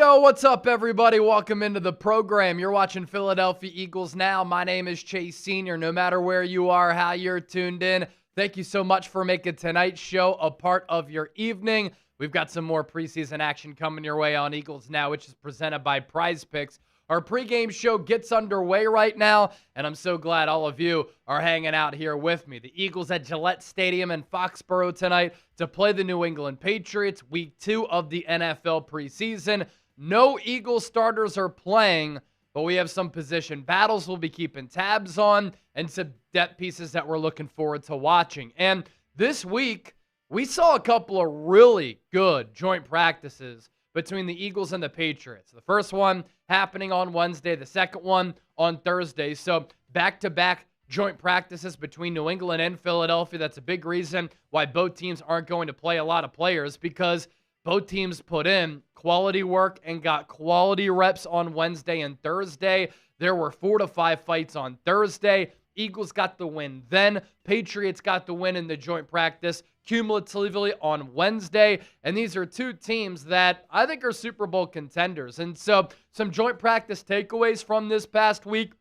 Yo, what's up, everybody? Welcome into the program. You're watching Philadelphia Eagles Now. My name is Chase Sr. No matter where you are, how you're tuned in, thank you so much for making tonight's show a part of your evening. We've got some more preseason action coming your way on Eagles Now, which is presented by Prize Picks. Our pregame show gets underway right now, and I'm so glad all of you are hanging out here with me. The Eagles at Gillette Stadium in Foxborough tonight to play the New England Patriots, week 2 of the NFL preseason. No Eagles starters are playing, but we have some position battles we'll be keeping tabs on and some depth pieces that we're looking forward to watching. And this week, we saw a couple of really good joint practices between the Eagles and the Patriots. The first one happening on Wednesday, the second one on Thursday. So back-to-back joint practices between New England and Philadelphia. That's a big reason why both teams aren't going to play a lot of players, because both teams put in quality work and got quality reps on Wednesday and Thursday. There were 4 to 5 fights on Thursday. Eagles got the win then. Patriots got the win in the joint practice cumulatively on Wednesday. And these are two teams that I think are Super Bowl contenders. And so some joint practice takeaways from this past week.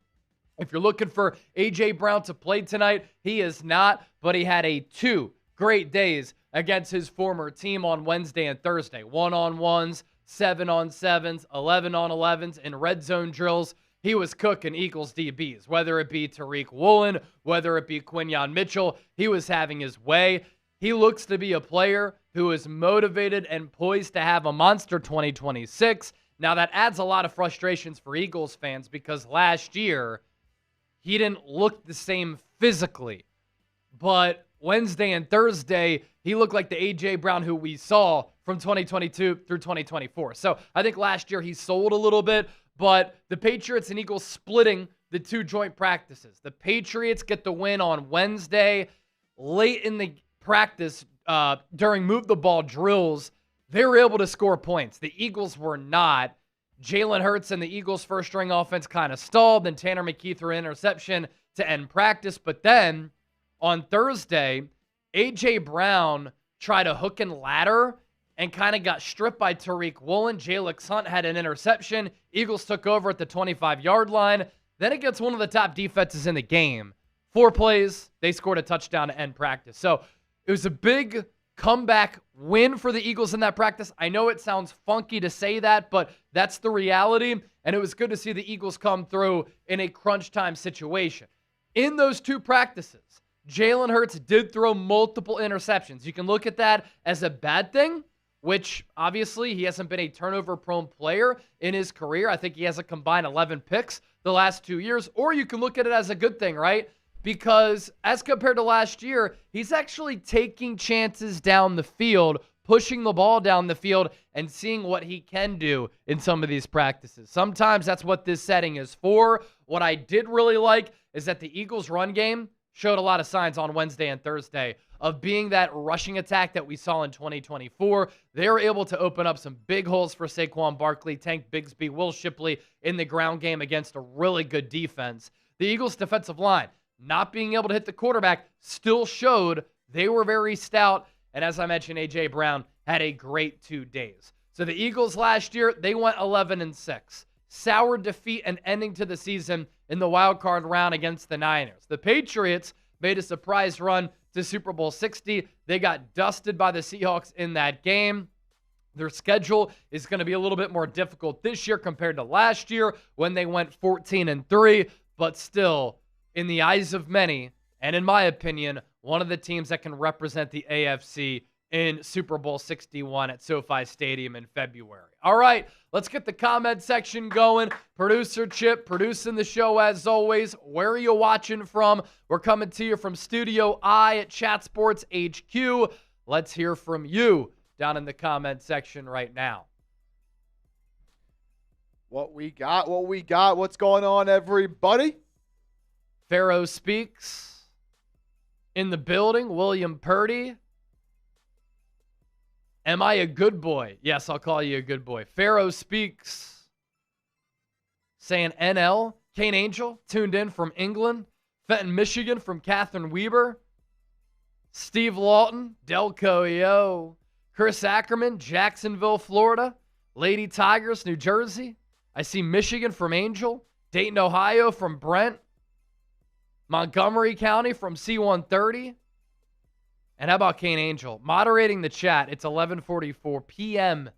If you're looking for A.J. Brown to play tonight, he is not, but he had 2 great days against his former team on Wednesday and Thursday. 1-on-1s, 7-on-7s, 11-on-11s, and red zone drills. He was cooking Eagles DBs, whether it be Tariq Woolen, whether it be Quinyon Mitchell. He was having his way. He looks to be a player who is motivated and poised to have a monster 2026. Now, that adds a lot of frustrations for Eagles fans because last year, he didn't look the same physically. But Wednesday and Thursday, he looked like the A.J. Brown who we saw from 2022 through 2024. So I think last year he sold a little bit, but the Patriots and Eagles splitting the 2 joint practices. The Patriots get the win on Wednesday. Late in the practice, during move the ball drills, they were able to score points. The Eagles were not. Jalen Hurts and the Eagles' first-string offense kind of stalled. Then Tanner McKee threw an interception to end practice. But then on Thursday, A.J. Brown tried a hook and ladder and kind of got stripped by Tariq Woolen. Jalen Hunt had an interception. Eagles took over at the 25-yard line. Then against one of the top defenses in the game, 4 plays, they scored a touchdown to end practice. So it was a big comeback win for the Eagles in that practice. I know it sounds funky to say that, but that's the reality. And it was good to see the Eagles come through in a crunch time situation. In those 2 practices, Jalen Hurts did throw multiple interceptions. You can look at that as a bad thing, which obviously he hasn't been a turnover-prone player in his career. I think he has a combined 11 picks the last 2 years. Or you can look at it as a good thing, right? Because as compared to last year, he's actually taking chances down the field, pushing the ball down the field, and seeing what he can do in some of these practices. Sometimes that's what this setting is for. What I did really like is that the Eagles' run game showed a lot of signs on Wednesday and Thursday of being that rushing attack that we saw in 2024. They were able to open up some big holes for Saquon Barkley, Tank Bigsby, Will Shipley in the ground game against a really good defense. The Eagles' defensive line, not being able to hit the quarterback, still showed they were very stout. And as I mentioned, A.J. Brown had a great 2 days. So the Eagles last year, they went 11-6. Sour defeat and ending to the season in the wild card round against the Niners. The Patriots made a surprise run to Super Bowl 60. They got dusted by the Seahawks in that game. Their schedule is going to be a little bit more difficult this year compared to last year when they went 14-3, but still, in the eyes of many, and in my opinion, one of the teams that can represent the AFC in Super Bowl 61 at SoFi Stadium in February. All right, let's get the comment section going. Producer Chip producing the show as always. Where are you watching from? We're coming to you from Studio I at Chat Sports HQ. Let's hear from you down in the comment section right now. What we got, what's going on, everybody? Pharaoh Speaks in the building. William Purdy. Am I a good boy? Yes, I'll call you a good boy. Pharaoh Speaks saying NL. Kane Angel tuned in from England. Fenton, Michigan from Catherine Weber. Steve Lawton, Delco, yo. Chris Ackerman, Jacksonville, Florida. Lady Tigers, New Jersey. I see Michigan from Angel. Dayton, Ohio from Brent. Montgomery County from C130. And how about Kane Angel? Moderating the chat. It's 11:44 p.m.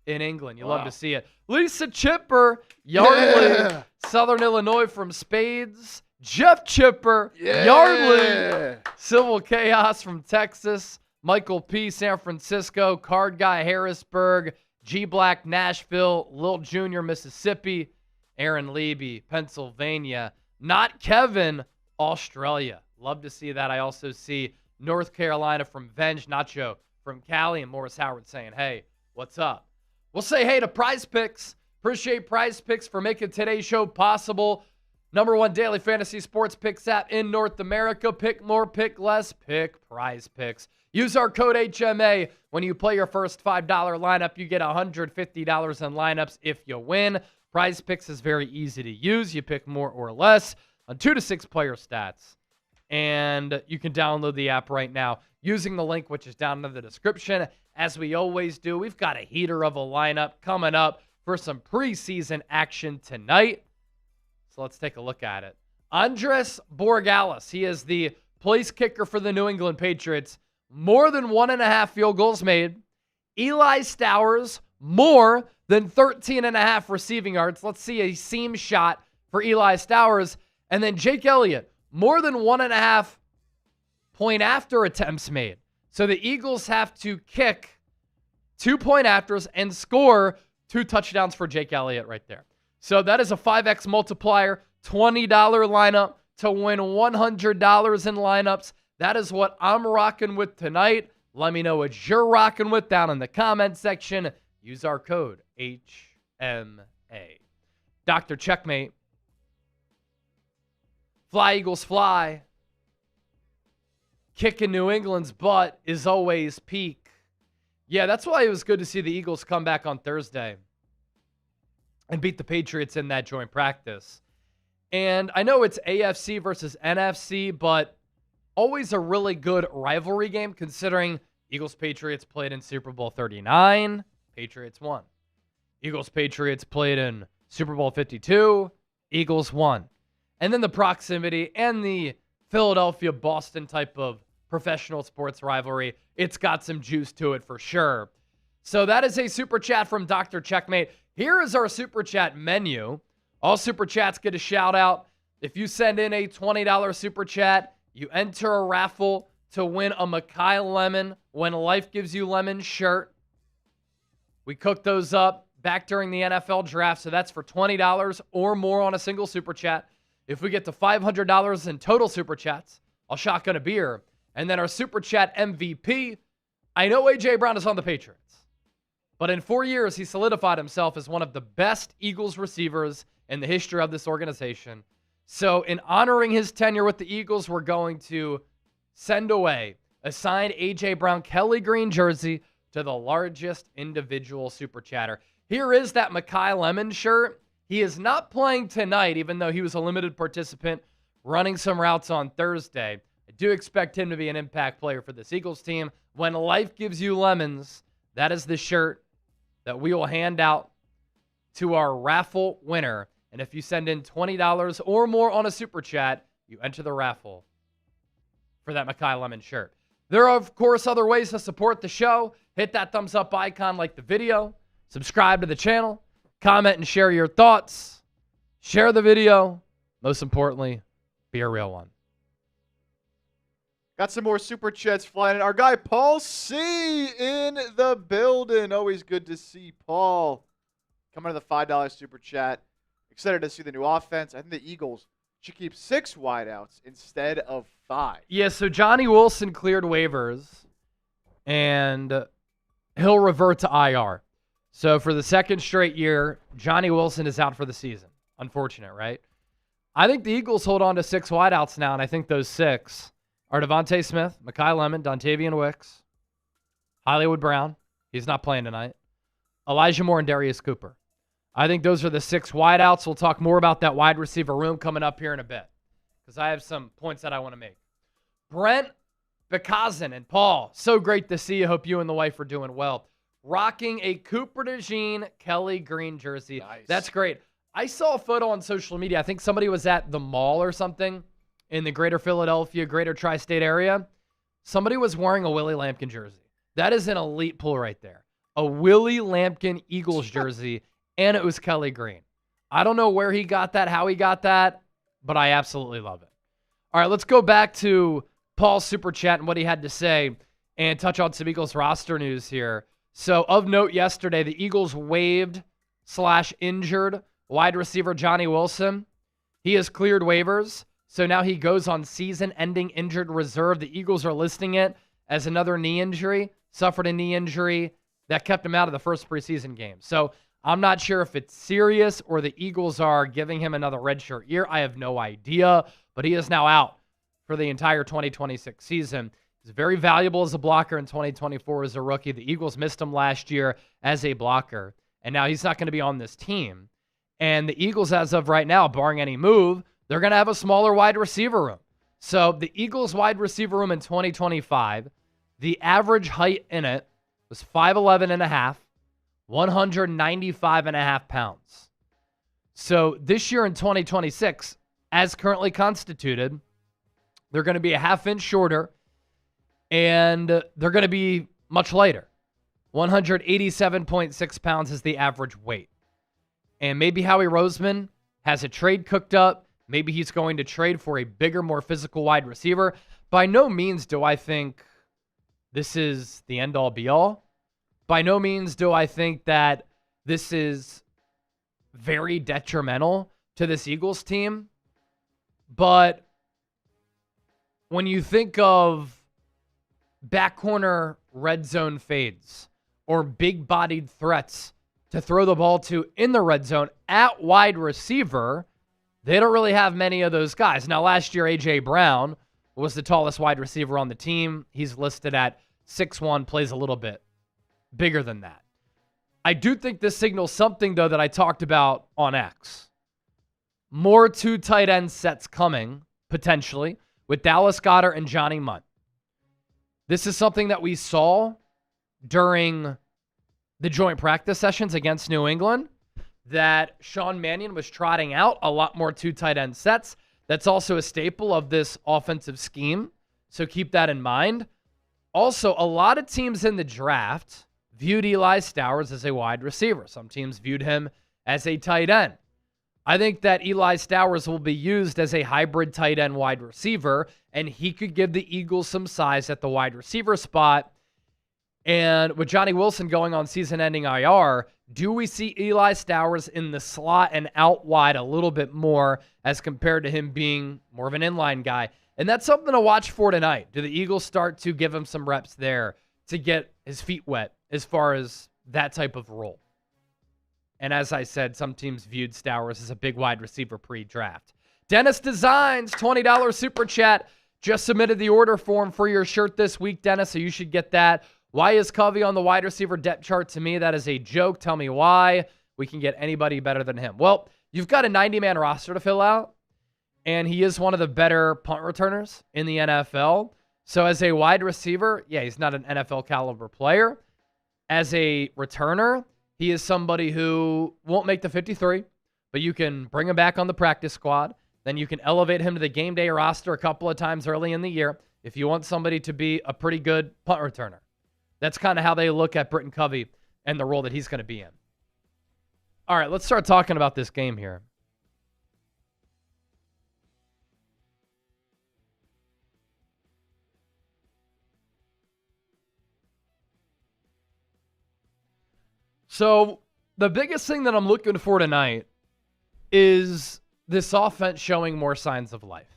in England. You love to see it. Lisa Chipper, Yardley, Southern Illinois from Spades. Jeff Chipper, Yardley, Civil Chaos from Texas. Michael P., San Francisco. Card Guy, Harrisburg. G Black, Nashville. Lil Jr., Mississippi. Aaron Leby, Pennsylvania. Not Kevin, Australia. Love to see that. I also see North Carolina from Venge, Nacho from Cali, and Morris Howard saying, hey, what's up? We'll say hey to Prize Picks. Appreciate Prize Picks for making today's show possible. #1 daily fantasy sports picks app in North America. Pick more, pick less, pick Prize Picks. Use our code HMA. When you play your first $5 lineup, you get $150 in lineups if you win. Prize Picks is very easy to use. You pick more or less on 2 to 6 player stats. And you can download the app right now using the link, which is down in the description. As we always do, we've got a heater of a lineup coming up for some preseason action tonight. So let's take a look at it. Andres Borregales, he is the place kicker for the New England Patriots. More than 1.5 field goals made. Eli Stowers, more than 13.5 receiving yards. Let's see a seam shot for Eli Stowers. And then Jake Elliott, more than 1.5 point after attempts made. So the Eagles have to kick 2 point afters and score 2 touchdowns for Jake Elliott right there. So that is a 5x multiplier, $20 lineup to win $100 in lineups. That is what I'm rocking with tonight. Let me know what you're rocking with down in the comment section. Use our code HMA. Dr. Checkmate. Fly, Eagles, fly. Kicking New England's butt is always peak. Yeah, that's why it was good to see the Eagles come back on Thursday and beat the Patriots in that joint practice. And I know it's AFC versus NFC, but always a really good rivalry game considering Eagles-Patriots played in Super Bowl 39. Patriots won. Eagles-Patriots played in Super Bowl 52. Eagles won. And then the proximity and the Philadelphia-Boston type of professional sports rivalry, it's got some juice to it for sure. So that is a super chat from Dr. Checkmate. Here is our super chat menu. All super chats get a shout out. If you send in a $20 super chat, you enter a raffle to win a Mackay Lemon When Life Gives You Lemon shirt. We cooked those up back during the NFL draft, so that's for $20 or more on a single super chat. If we get to $500 in total super chats, I'll shotgun a beer. And then our super chat MVP, I know A.J. Brown is on the Patriots, but in 4 years, he solidified himself as one of the best Eagles receivers in the history of this organization. So in honoring his tenure with the Eagles, we're going to send away a signed A.J. Brown Kelly Green jersey to the largest individual super chatter. Here is that Mackay Lemon shirt. He is not playing tonight, even though he was a limited participant running some routes on Thursday. I do expect him to be an impact player for this Eagles team. When life gives you lemons, that is the shirt that we will hand out to our raffle winner. And if you send in $20 or more on a super chat, you enter the raffle for that Mackay Lemon shirt. There are, of course, other ways to support the show. Hit that thumbs up icon, like the video, subscribe to the channel, comment and share your thoughts, share the video. Most importantly, be a real one. Got some more super chats flying in. Our guy Paul C in the building. Always good to see Paul. Coming to the $5 super chat. Excited to see the new offense. I think the Eagles should keep 6 wideouts instead of 5. Yeah, so Johnny Wilson cleared waivers, and he'll revert to IR. So for the second straight year, Johnny Wilson is out for the season. Unfortunate, right? I think the Eagles hold on to 6 wideouts now, and I think those 6 are Devontae Smith, Mackay Lemon, Dontavian Wicks, Hollywood Brown. He's not playing tonight. Elijah Moore and Darius Cooper. I think those are the 6 wideouts. We'll talk more about that wide receiver room coming up here in a bit because I have some points that I want to make. Brent Bekazin and Paul, so great to see you. Hope you and the wife are doing well. rocking a Cooper DeJean Kelly Green jersey. Nice. That's great. I saw a photo on social media. I think somebody was at the mall or something in the greater Philadelphia, greater tri-state area. Somebody was wearing a Willie Lampkin jersey. That is an elite pull right there. A Willie Lampkin Eagles jersey, and it was Kelly Green. I don't know where he got that, how he got that, but I absolutely love it. All right, let's go back to Paul's Super Chat and what he had to say and touch on some Eagles roster news here. So, of note yesterday, the Eagles waived/injured wide receiver Johnny Wilson. He has cleared waivers, so now he goes on season-ending injured reserve. The Eagles are listing it as another knee injury, suffered a knee injury that kept him out of the first preseason game. So, I'm not sure if it's serious or the Eagles are giving him another redshirt year. I have no idea, but he is now out for the entire 2026 season. He's very valuable as a blocker in 2024 as a rookie. The Eagles missed him last year as a blocker, and now he's not going to be on this team. And the Eagles, as of right now, barring any move, they're going to have a smaller wide receiver room. So the Eagles wide receiver room in 2025, the average height in it was 5'11 and a half, 195 and a half pounds. So this year in 2026, as currently constituted, they're going to be a half-inch shorter, and they're going to be much lighter. 187.6 pounds is the average weight. And maybe Howie Roseman has a trade cooked up. Maybe he's going to trade for a bigger, more physical wide receiver. By no means do I think this is the end-all, be-all. By no means do I think that this is very detrimental to this Eagles team. But when you think of back corner red zone fades or big-bodied threats to throw the ball to in the red zone at wide receiver, they don't really have many of those guys. Now, last year, A.J. Brown was the tallest wide receiver on the team. He's listed at 6'1", plays a little bit bigger than that. I do think this signals something, though, that I talked about on X. More two tight end sets coming, potentially, with Dallas Goedert and Johnny Munt. This is something that we saw during the joint practice sessions against New England, that Sean Mannion was trotting out a lot more two tight end sets. That's also a staple of this offensive scheme, so keep that in mind. Also, a lot of teams in the draft viewed Eli Stowers as a wide receiver. Some teams viewed him as a tight end. I think that Eli Stowers will be used as a hybrid tight end wide receiver, and he could give the Eagles some size at the wide receiver spot. And with Johnny Wilson going on season-ending IR, do we see Eli Stowers in the slot and out wide a little bit more as compared to him being more of an inline guy? And that's something to watch for tonight. Do the Eagles start to give him some reps there to get his feet wet as far as that type of role? And as I said, some teams viewed Stowers as a big wide receiver pre-draft. Dennis Designs, $20 super chat. Just submitted the order form for your shirt this week, Dennis, so you should get that. Why is Covey on the wide receiver depth chart? To me, that is a joke. Tell me why. We can get anybody better than him. Well, you've got a 90-man roster to fill out, and he is one of the better punt returners in the NFL. So as a wide receiver, yeah, he's not an NFL caliber player. As a returner, he is somebody who won't make the 53, but you can bring him back on the practice squad. Then you can elevate him to the game day roster a couple of times early in the year if you want somebody to be a pretty good punt returner. That's kind of how they look at Britton Covey and the role that he's going to be in. All right, let's start talking about this game here. So the biggest thing that I'm looking for tonight is this offense showing more signs of life.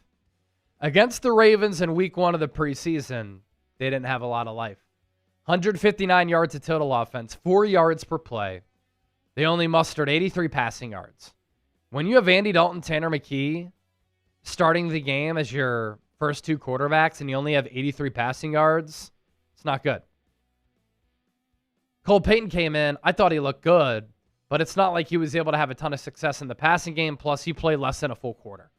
Against the Ravens in week 1 of the preseason, they didn't have a lot of life. 159 yards of total offense, 4 yards per play. They only mustered 83 passing yards. When you have Andy Dalton, Tanner McKee starting the game as your first two quarterbacks and you only have 83 passing yards, it's not good. Cole Payton came in. I thought he looked good, but it's not like he was able to have a ton of success in the passing game, plus he played less than a full quarter.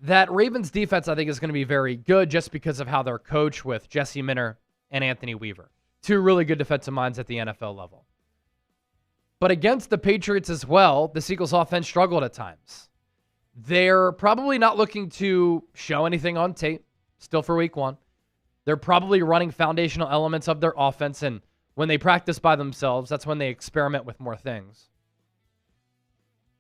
That Ravens defense, I think, is going to be very good just because of how they're coached with Jesse Minter and Anthony Weaver. two really good defensive minds at the NFL level. But against the Patriots as well, the Eagles offense struggled at times. They're probably not looking to show anything on tape, still for week one. They're probably running foundational elements of their offense, and when they practice by themselves, that's when they experiment with more things.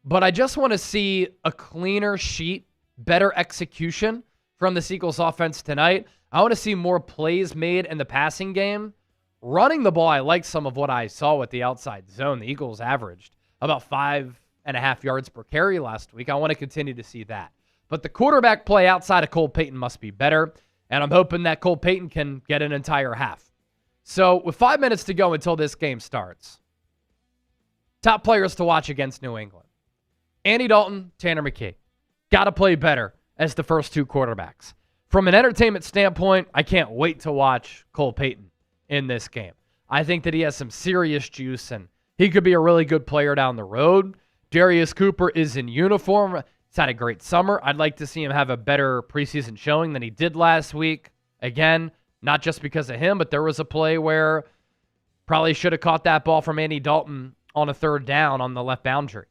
But I just want to see a cleaner sheet, better execution from the Eagles offense tonight. I want to see more plays made in the passing game. Running the ball, I like some of what I saw with the outside zone. The Eagles averaged about 5.5 yards per carry last week. I want to continue to see that. But the quarterback play outside of Cole Payton must be better, and I'm hoping that Cole Payton can get an entire half. So with 5 minutes to go until this game starts, top players to watch against New England. Andy Dalton, Tanner McKee. Got to play better as the first two quarterbacks. From an entertainment standpoint, I can't wait to watch Cole Payton in this game. I think that he has some serious juice, and he could be a really good player down the road. Darius Cooper is in uniform. He's had a great summer. I'd like to see him have a better preseason showing than he did last week. Again, not just because of him, but there was a play where probably should have caught that ball from Andy Dalton on a third down on the left boundary.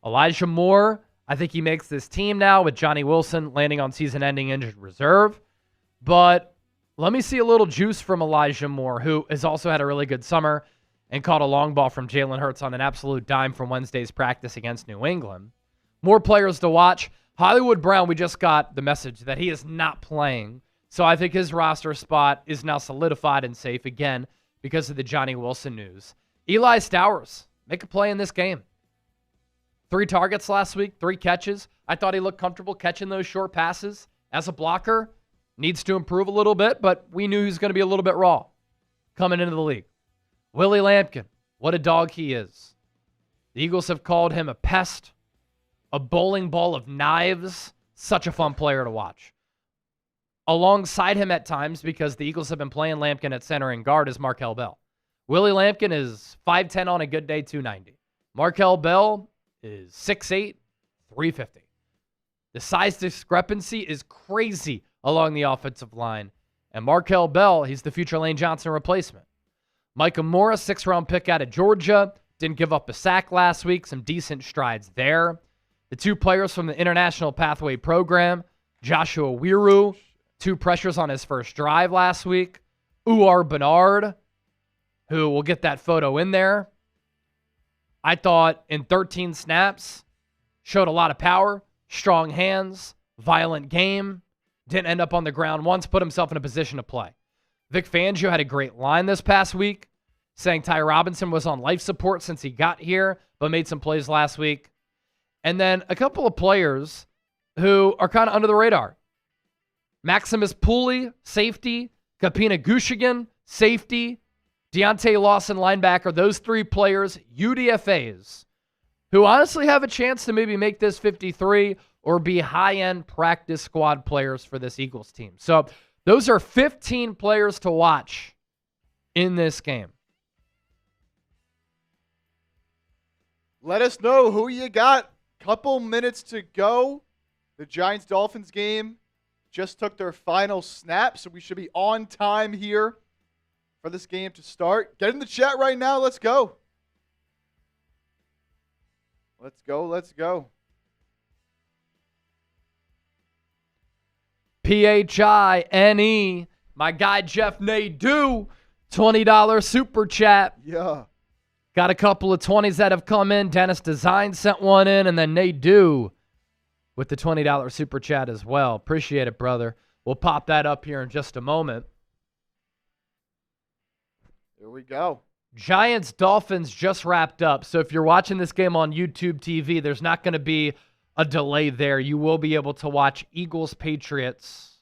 Elijah Moore, I think he makes this team now with Johnny Wilson landing on season-ending injured reserve. But let me see a little juice from Elijah Moore, who has also had a really good summer and caught a long ball from Jalen Hurts on an absolute dime from Wednesday's practice against New England. More players to watch. Hollywood Brown, we just got the message that he is not playing. So I think his roster spot is now solidified and safe again because of the Johnny Wilson news. Eli Stowers, make a play in this game. 3 targets last week, 3 catches. I thought he looked comfortable catching those short passes. As a blocker, needs to improve a little bit, but we knew he was going to be a little bit raw coming into the league. Willie Lampkin, what a dog he is. The Eagles have called him a pest, a bowling ball of knives. Such a fun player to watch. Alongside him at times, because the Eagles have been playing Lampkin at center and guard, is Markel Bell. Willie Lampkin is 5'10" on a good day, 290. Markel Bell is 6'8", 350. The size discrepancy is crazy along the offensive line. And Markel Bell, he's the future Lane Johnson replacement. Micah Morris, 6th-round pick out of Georgia. Didn't give up a sack last week. Some decent strides there. The 2 players from the International Pathway Program, Joshua Wiru, 2 pressures on his first drive last week. Uar Bernard, who will get that photo in there. I thought in 13 snaps, showed a lot of power, strong hands, violent game, didn't end up on the ground once, put himself in a position to play. Vic Fangio had a great line this past week, saying Ty Robinson was on life support since he got here, but made some plays last week. And then a couple of players who are kind of under the radar. Maximus Pooley, safety. Kapina Gushigan, safety. Deontay Lawson, linebacker. Those 3 players, UDFAs, who honestly have a chance to maybe make this 53 or be high-end practice squad players for this Eagles team. So those are 15 players to watch in this game. Let us know who you got. Couple minutes to go. The Giants-Dolphins game just took their final snap, so we should be on time here for this game to start. Get in the chat right now. Let's go. Let's go. Let's go. PHINE. My guy Jeff Nadeau, $20 super chat. Yeah. Got a couple of 20s that have come in. Dennis Design sent one in, and then Nadeau with the $20 super chat as well. Appreciate it, brother. We'll pop that up here in just a moment. Here we go. Giants-Dolphins just wrapped up. So if you're watching this game on YouTube TV, there's not going to be a delay there. You will be able to watch Eagles-Patriots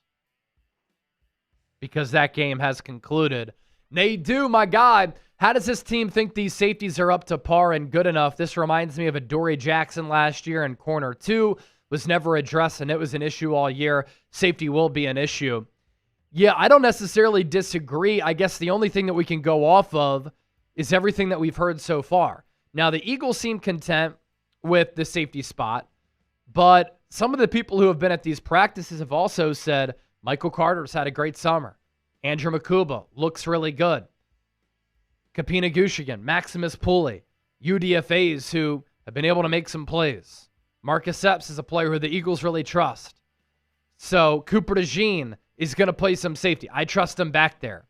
because that game has concluded. Nadeau, my guy, how does this team think these safeties are up to par and good enough? This reminds me of Adoree Jackson last year in corner 2. Was never addressed, and it was an issue all year. Safety will be an issue. Yeah, I don't necessarily disagree. I guess the only thing that we can go off of is everything that we've heard so far. Now, the Eagles seem content with the safety spot, but some of the people who have been at these practices have also said Michael Carter's had a great summer. Andrew Makuba looks really good. Kapina Gushigan, Maximus Pooley, UDFAs who have been able to make some plays. Marcus Epps is a player who the Eagles really trust. So Cooper DeJean is going to play some safety. I trust him back there.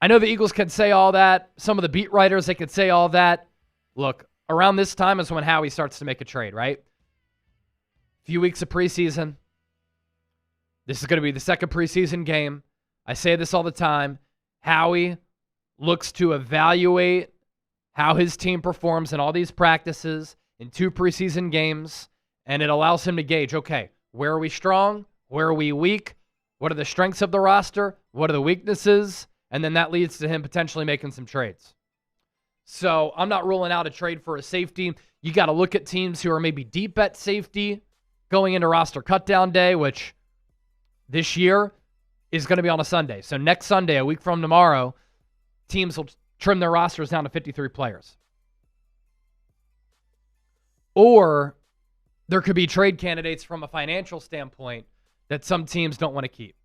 I know the Eagles can say all that. Some of the beat writers, they could say all that. Look, around this time is when Howie starts to make a trade, right? Few weeks of preseason. This is going to be the second preseason game. I say this all the time. Howie looks to evaluate how his team performs in all these practices in 2 preseason games, and it allows him to gauge, okay, where are we strong? Where are we weak? What are the strengths of the roster? What are the weaknesses? And then that leads to him potentially making some trades. So I'm not ruling out a trade for a safety. You got to look at teams who are maybe deep at safety going into roster cutdown day, which this year is going to be on a Sunday. So next Sunday, a week from tomorrow, teams will trim their rosters down to 53 players. Or there could be trade candidates from a financial standpoint that some teams don't want to keep.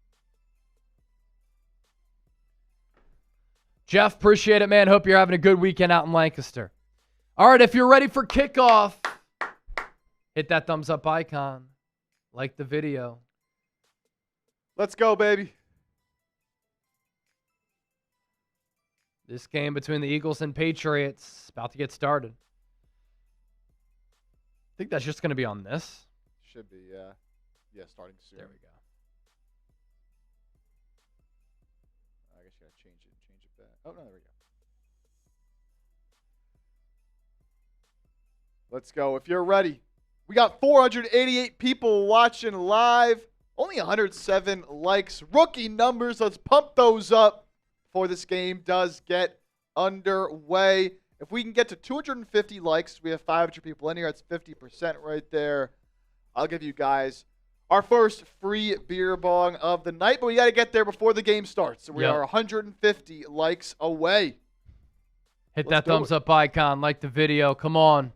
Jeff, appreciate it, man. Hope you're having a good weekend out in Lancaster. All right, if you're ready for kickoff, hit that thumbs up icon. Like the video. Let's go, baby. This game between the Eagles and Patriots is about to get started. I think that's just going to be on this. Should be, yeah. Yeah, starting soon. There we go. I guess you got to change it back. Oh, no, there we go. Let's go. If you're ready. We got 488 people watching live. Only 107 likes. Rookie numbers. Let's pump those up before this game does get underway. If we can get to 250 likes, we have 500 people in here. That's 50% right there. I'll give you guys our first free beer bong of the night, but we got to get there before the game starts. So we are 150 likes away. Hit that thumbs up icon. Like the video. Come on.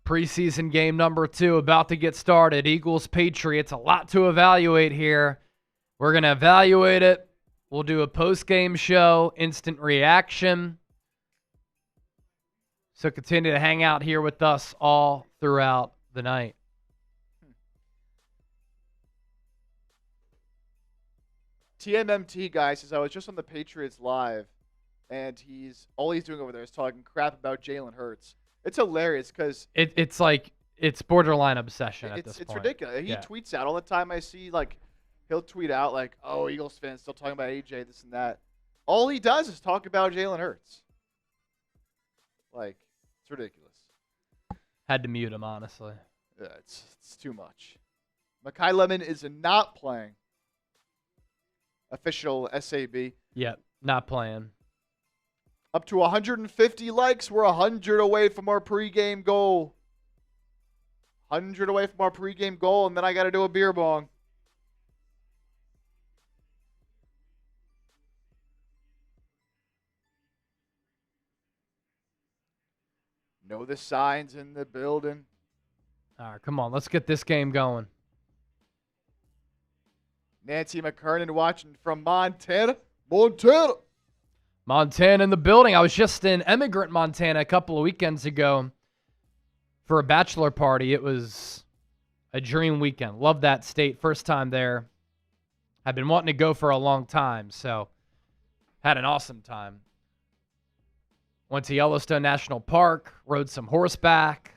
Preseason game number 2 about to get started. Eagles, Patriots. A lot to evaluate here. We're going to evaluate it. We'll do a post-game show, instant reaction. So continue to hang out here with us all throughout the night. TMMT guy says, I was just on the Patriots live, and all he's doing over there is talking crap about Jalen Hurts. It's hilarious because it's like it's borderline obsession at this point. It's ridiculous. He tweets out all the time. I see he'll tweet out oh, Eagles fans still talking about AJ, this and that. All he does is talk about Jalen Hurts. It's ridiculous. Had to mute him, honestly. Yeah, it's too much. Mekhi Lemon is not playing. Official SAB. Yep, not playing. Up to 150 likes. We're 100 away from our pregame goal. 100 away from our pregame goal, and then I got to do a beer bong. Know the signs in the building. All right, come on. Let's get this game going. Nancy McKernan watching from Montana. Montana in the building. I was just in Emigrant, Montana a couple of weekends ago for a bachelor party. It was a dream weekend. Love that state. First time there. I've been wanting to go for a long time, so had an awesome time. Went to Yellowstone National Park, rode some horseback,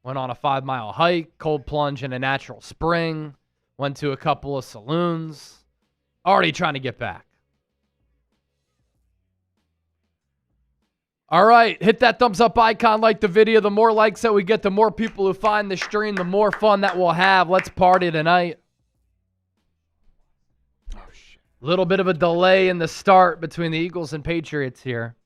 went on a 5-mile hike, cold plunge in a natural spring, went to a couple of saloons. Already trying to get back. All right, hit that thumbs up icon, like the video. The more likes that we get, the more people who find the stream, the more fun that we'll have. Let's party tonight. Oh, shit. Little bit of a delay in the start between the Eagles and Patriots here.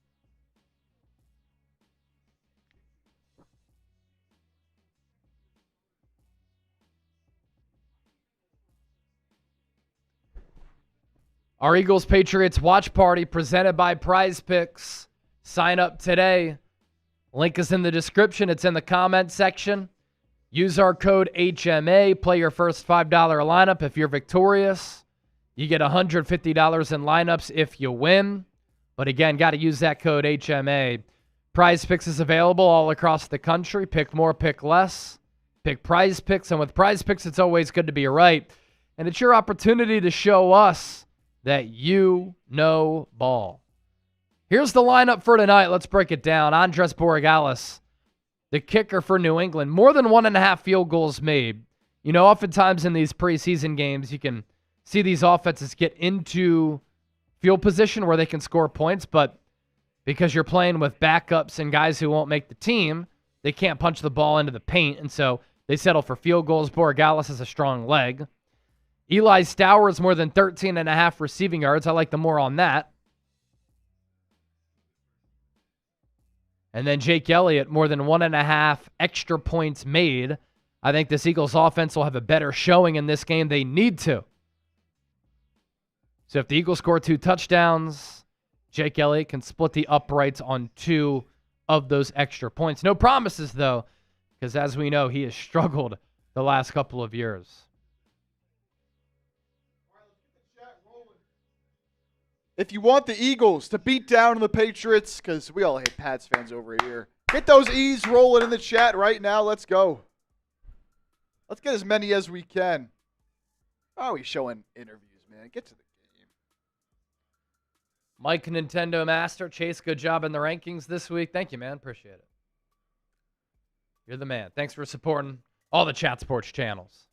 Our Eagles-Patriots watch party presented by Prize Picks. Sign up today. Link is in the description. It's in the comment section. Use our code HMA. Play your first $5 lineup. If you're victorious, you get $150 in lineups if you win. But again, got to use that code HMA. Prize Picks is available all across the country. Pick more, pick less. Pick Prize Picks. And with Prize Picks, it's always good to be right. And it's your opportunity to show us that you know ball. Here's the lineup for tonight. Let's break it down. Andres Borregales, the kicker for New England. More than 1.5 field goals made. You know, oftentimes in these preseason games, you can see these offenses get into field position where they can score points, but because you're playing with backups and guys who won't make the team, they can't punch the ball into the paint, and so they settle for field goals. Borregales has a strong leg. Eli Stowers, more than 13.5 receiving yards. I like the more on that. And then Jake Elliott, more than 1.5 extra points made. I think this Eagles offense will have a better showing in this game. They need to. So if the Eagles score 2 touchdowns, Jake Elliott can split the uprights on 2 of those extra points. No promises, though, because as we know, he has struggled the last couple of years. If you want the Eagles to beat down the Patriots, because we all hate Pats fans over here, get those E's rolling in the chat right now. Let's go. Let's get as many as we can. Why are we showing interviews, man? Get to the game. Mike Nintendo Master. Chase, good job in the rankings this week. Thank you, man. Appreciate it. You're the man. Thanks for supporting all the Chat Sports channels.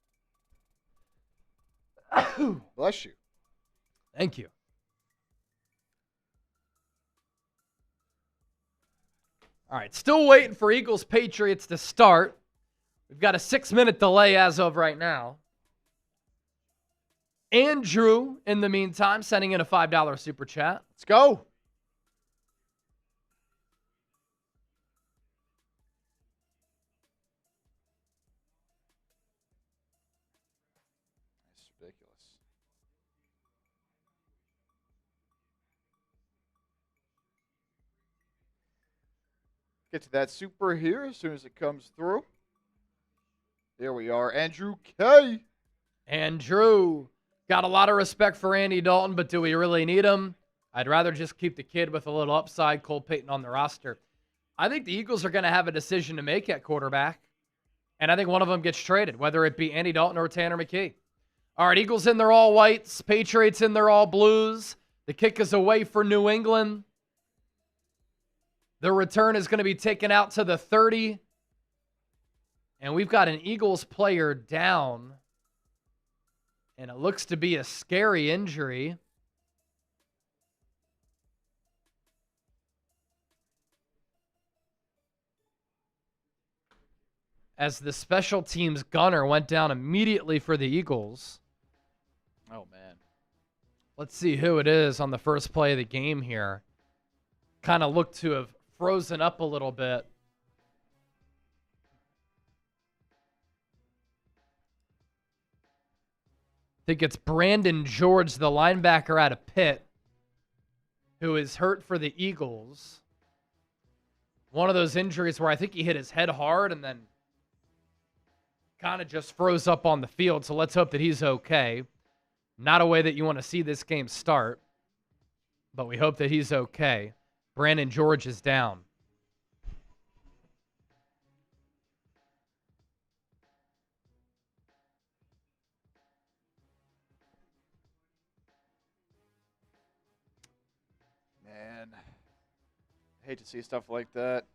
Bless you. Thank you. All right, still waiting for Eagles-Patriots to start. We've got a 6-minute delay as of right now. Andrew, in the meantime, sending in a $5 super chat. Let's go. That's ridiculous. Get to that super here as soon as it comes through. There we are. Andrew K. Andrew. Got a lot of respect for Andy Dalton, but do we really need him? I'd rather just keep the kid with a little upside, Cole Payton, on the roster. I think the Eagles are going to have a decision to make at quarterback, and I think one of them gets traded, whether it be Andy Dalton or Tanner McKee. All right, Eagles in their all whites, Patriots in their all blues. The kick is away for New England. The return is going to be taken out to the 30. And we've got an Eagles player down. And it looks to be a scary injury. As the special teams gunner went down immediately for the Eagles. Oh, man. Let's see who it is on the first play of the game here. Kind of looked to have frozen up a little bit. I think it's Brandon George, the linebacker out of Pitt, who is hurt for the Eagles. One of those injuries where I think he hit his head hard and then kind of just froze up on the field. So let's hope that he's okay. Not a way that you want to see this game start, but we hope that he's okay. Brandon George is down. Man, I hate to see stuff like that.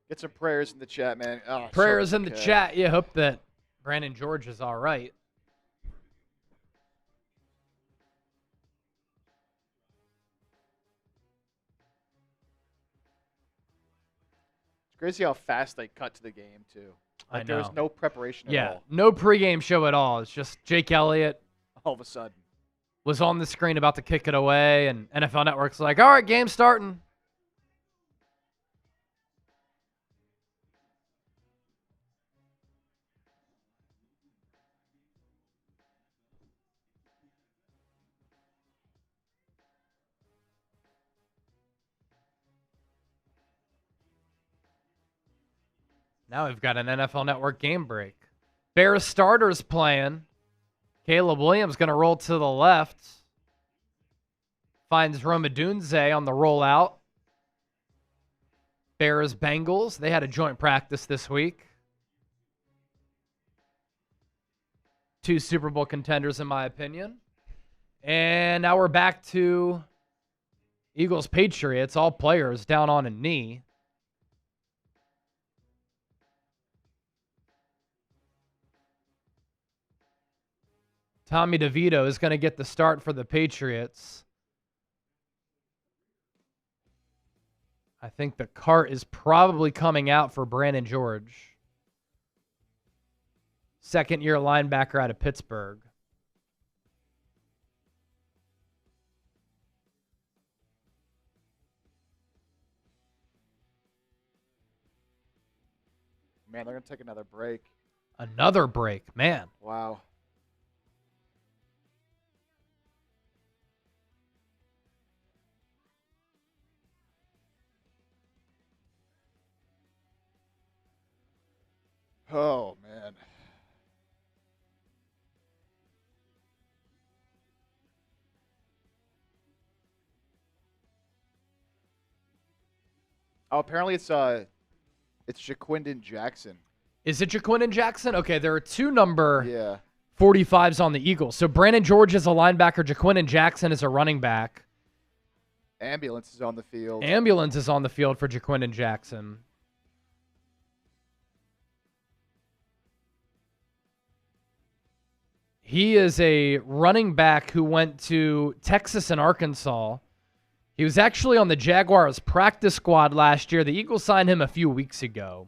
Get some prayers in the chat, man. Oh, Prayers in the chat. Yeah, hope that Brandon George is all right. It's crazy how fast they cut to the game, too. Like, I know. there was no preparation at all. No pregame show at all. It's just Jake Elliott. All of a sudden. was on the screen about to kick it away, and NFL Network's like, all right, game's starting. Now we've got an NFL Network game break. Bears starters playing. Caleb Williams going to roll to the left. Finds Romadunze on the rollout. Bears Bengals. They had a joint practice this week. 2 Super Bowl contenders, in my opinion. And now we're back to Eagles Patriots. All players down on a knee. Tommy DeVito is going to get the start for the Patriots. I think the cart is probably coming out for Brandon George. Second-year linebacker out of Pittsburgh. Man, they're going to take another break. Another break, man. Wow. Oh, man. Oh, apparently it's Jaquindon Jackson. Is it Jaquindon Jackson? Okay, there are 2 number Yeah. 45s on the Eagles. So Brandon George is a linebacker. Jaquindon Jackson is a running back. Ambulance is on the field. Ambulance is on the field for Jaquindon Jackson. He is a running back who went to Texas and Arkansas. He was actually on the Jaguars practice squad last year. The Eagles signed him a few weeks ago.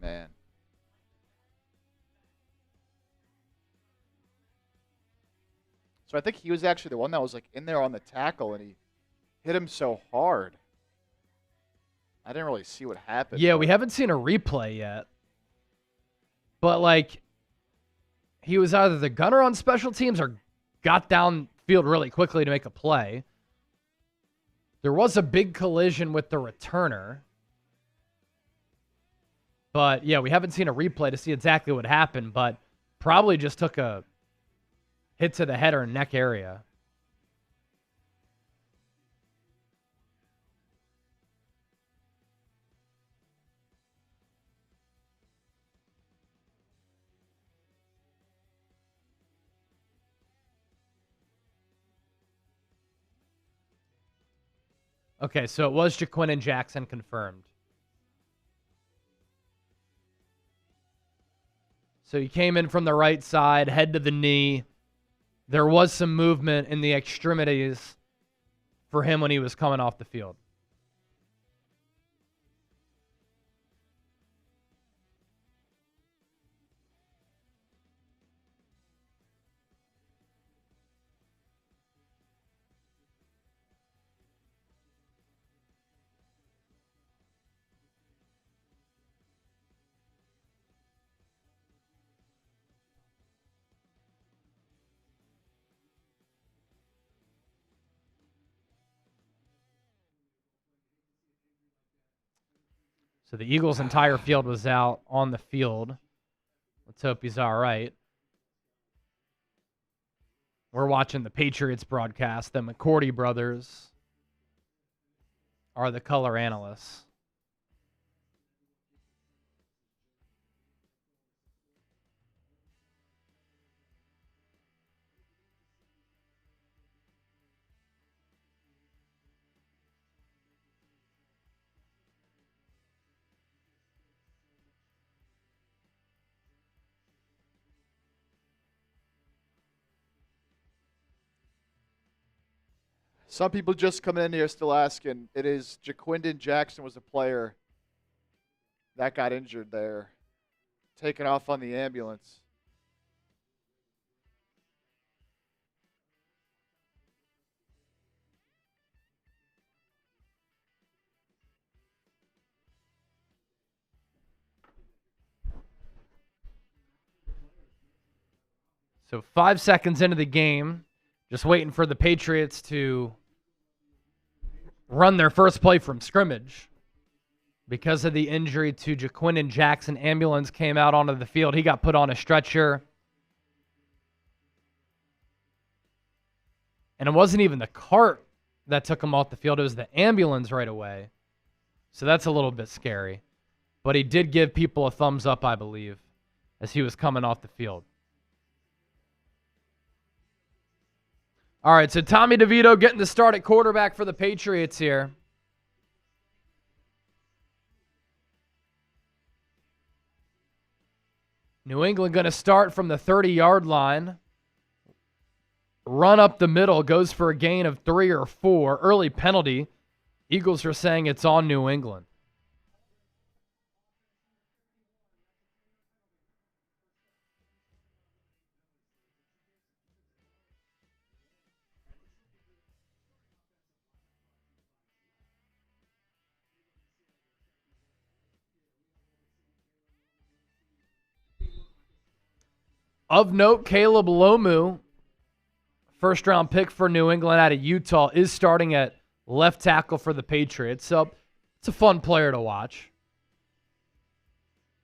Man. So I think he was actually the one that was like in there on the tackle, and he hit him so hard. I didn't really see what happened. Yeah, we haven't seen a replay yet. But, like, he was either the gunner on special teams or got downfield really quickly to make a play. There was a big collision with the returner. But, yeah, we haven't seen a replay to see exactly what happened, but probably just took a hit to the head or neck area. Okay, so it was Jaquindon Jackson confirmed. So he came in from the right side, head to the knee. There was some movement in the extremities for him when he was coming off the field. So the Eagles' entire field was out on the field. Let's hope he's all right. We're watching the Patriots broadcast. The McCourty brothers are the color analysts. Some people just coming in here still asking. It is Jaquindon Jackson was a player that got injured there, taken off on the ambulance. So 5 seconds into the game, just waiting for the Patriots to run their first play from scrimmage. Because of the injury to Jaquindon Jackson, ambulance came out onto the field. He got put on a stretcher. And it wasn't even the cart that took him off the field. It was the ambulance right away. So that's a little bit scary. But he did give people a thumbs up, I believe, as he was coming off the field. All right, so Tommy DeVito getting the start at quarterback for the Patriots here. New England going to start from the 30-yard line. Run up the middle, goes for a gain of 3 or 4. Early penalty. Eagles are saying it's on New England. Of note, Caleb Lomu, first-round pick for New England out of Utah, is starting at left tackle for the Patriots. So it's a fun player to watch.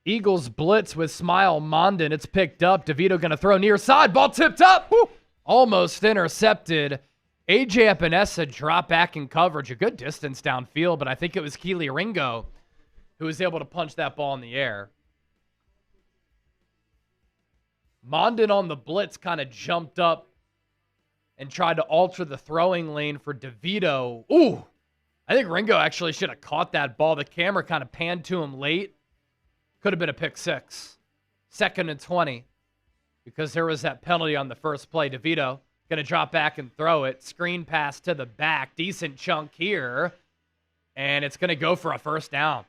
Eagles blitz with Smile Mondon. It's picked up. DeVito going to throw near side. Ball tipped up. Woo! Almost intercepted. A.J. Epinesa dropped back in coverage. A good distance downfield, but I think it was Keely Ringo who was able to punch that ball in the air. Mondon on the blitz kind of jumped up and tried to alter the throwing lane for DeVito. Ooh, I think Ringo actually should have caught that ball. The camera kind of panned to him late. Could have been a pick six. 2nd and 20 because there was that penalty on the first play. DeVito going to drop back and throw it. Screen pass to the back. Decent chunk here. And it's going to go for a first down.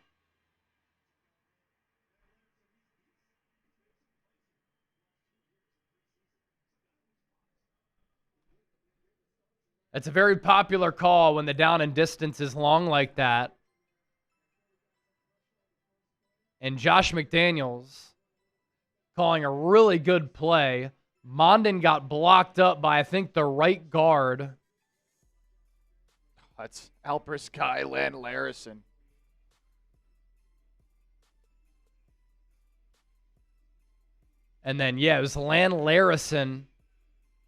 It's a very popular call when the down and distance is long like that. And Josh McDaniels calling a really good play. Mondon got blocked up by, I think, the right guard. That's Alpers guy, Lan Larison. And then, yeah, it was Lan Larison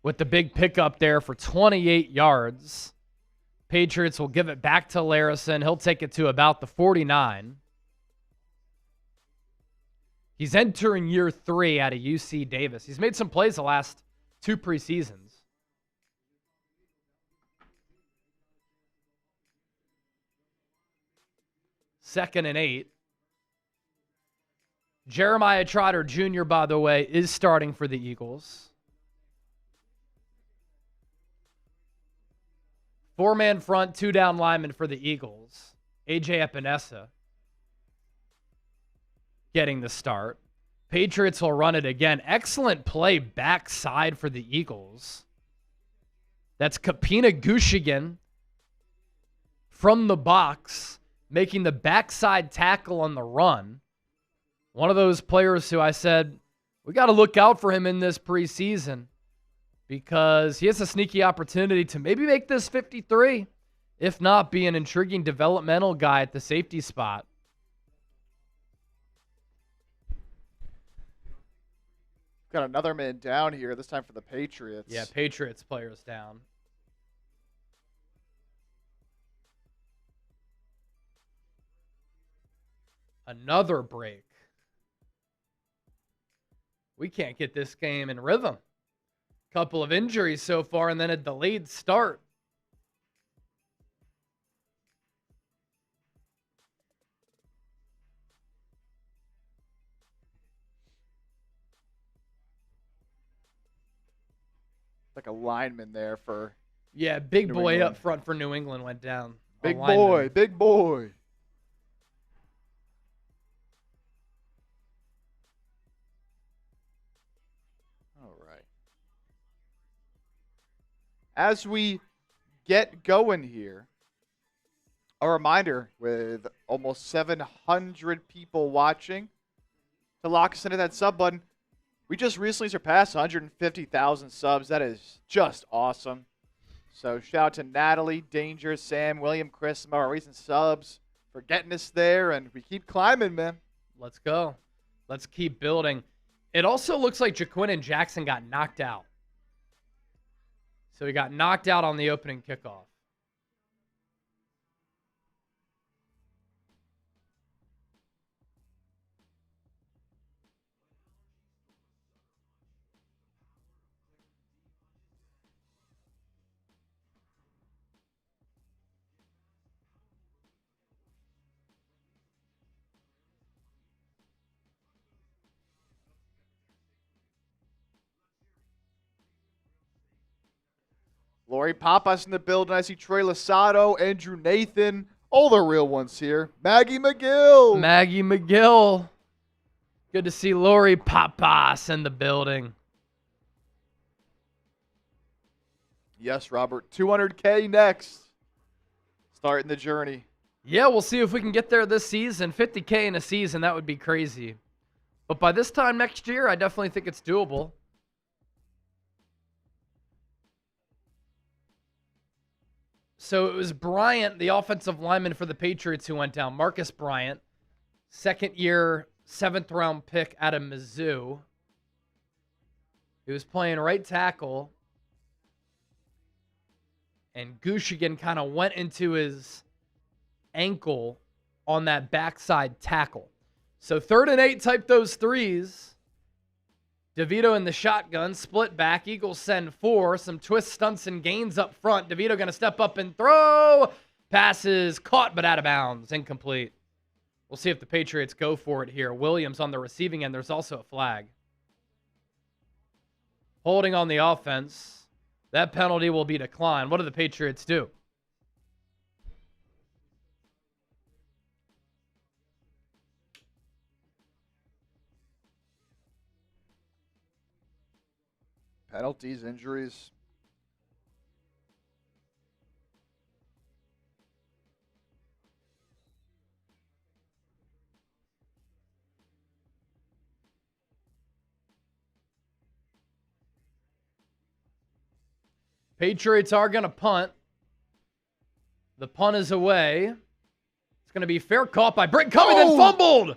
with the big pickup there for 28 yards. Patriots will give it back to Larison. He'll take it to about the 49. He's entering year 3 out of UC Davis. He's made some plays the last 2 preseasons. Second and 8. Jeremiah Trotter Jr., by the way, is starting for the Eagles. 4-man front, 2 down linemen for the Eagles. A.J. Epinesa getting the start. Patriots will run it again. Excellent play backside for the Eagles. That's Kapina Gushigan from the box, making the backside tackle on the run. One of those players who I said, we got to look out for him in this preseason, because he has a sneaky opportunity to maybe make this 53, if not be an intriguing developmental guy at the safety spot. Got another man down here, this time for the Patriots. Yeah, Patriots players down. Another break. We can't get this game in rhythm. Couple of injuries so far, and then a delayed start. Like a lineman there for Yeah, big New boy England. up front for New England went down. Big A lineman. boy, big boy. All right. As we get going here, a reminder with almost 700 people watching to lock us into that sub button. We just recently surpassed 150,000 subs. That is just awesome. So shout out to Natalie, Danger, Sam, William, Chris, some of our recent subs for getting us there, and we keep climbing, man. Let's go. Let's keep building. It also looks like Jaquin and Jackson got knocked out. So he got knocked out on the opening kickoff. Lori Papas in the building. I see Trey Lasado, Andrew Nathan, all the real ones here. Maggie McGill. Maggie McGill. Good to see Lori Papas in the building. Yes, Robert. 200K next. Starting the journey. Yeah, we'll see if we can get there this season. 50K in a season, that would be crazy. But by this time next year, I definitely think it's doable. So it was Bryant, the offensive lineman for the Patriots, who went down. Marcus Bryant, second-year, seventh-round pick out of Mizzou. He was playing right tackle. And Gushigan kind of went into his ankle on that backside tackle. So 3rd and 8, type those threes. DeVito in the shotgun, split back. Eagles send 4. Some twist, stunts, and gains up front. DeVito going to step up and throw. Passes caught but out of bounds. Incomplete. We'll see if the Patriots go for it here. Williams on the receiving end. There's also a flag. Holding on the offense. That penalty will be declined. What do the Patriots do? Penalties, injuries. Patriots are going to punt. The punt is away. It's going to be fair caught by Britt Covey, then fumbled.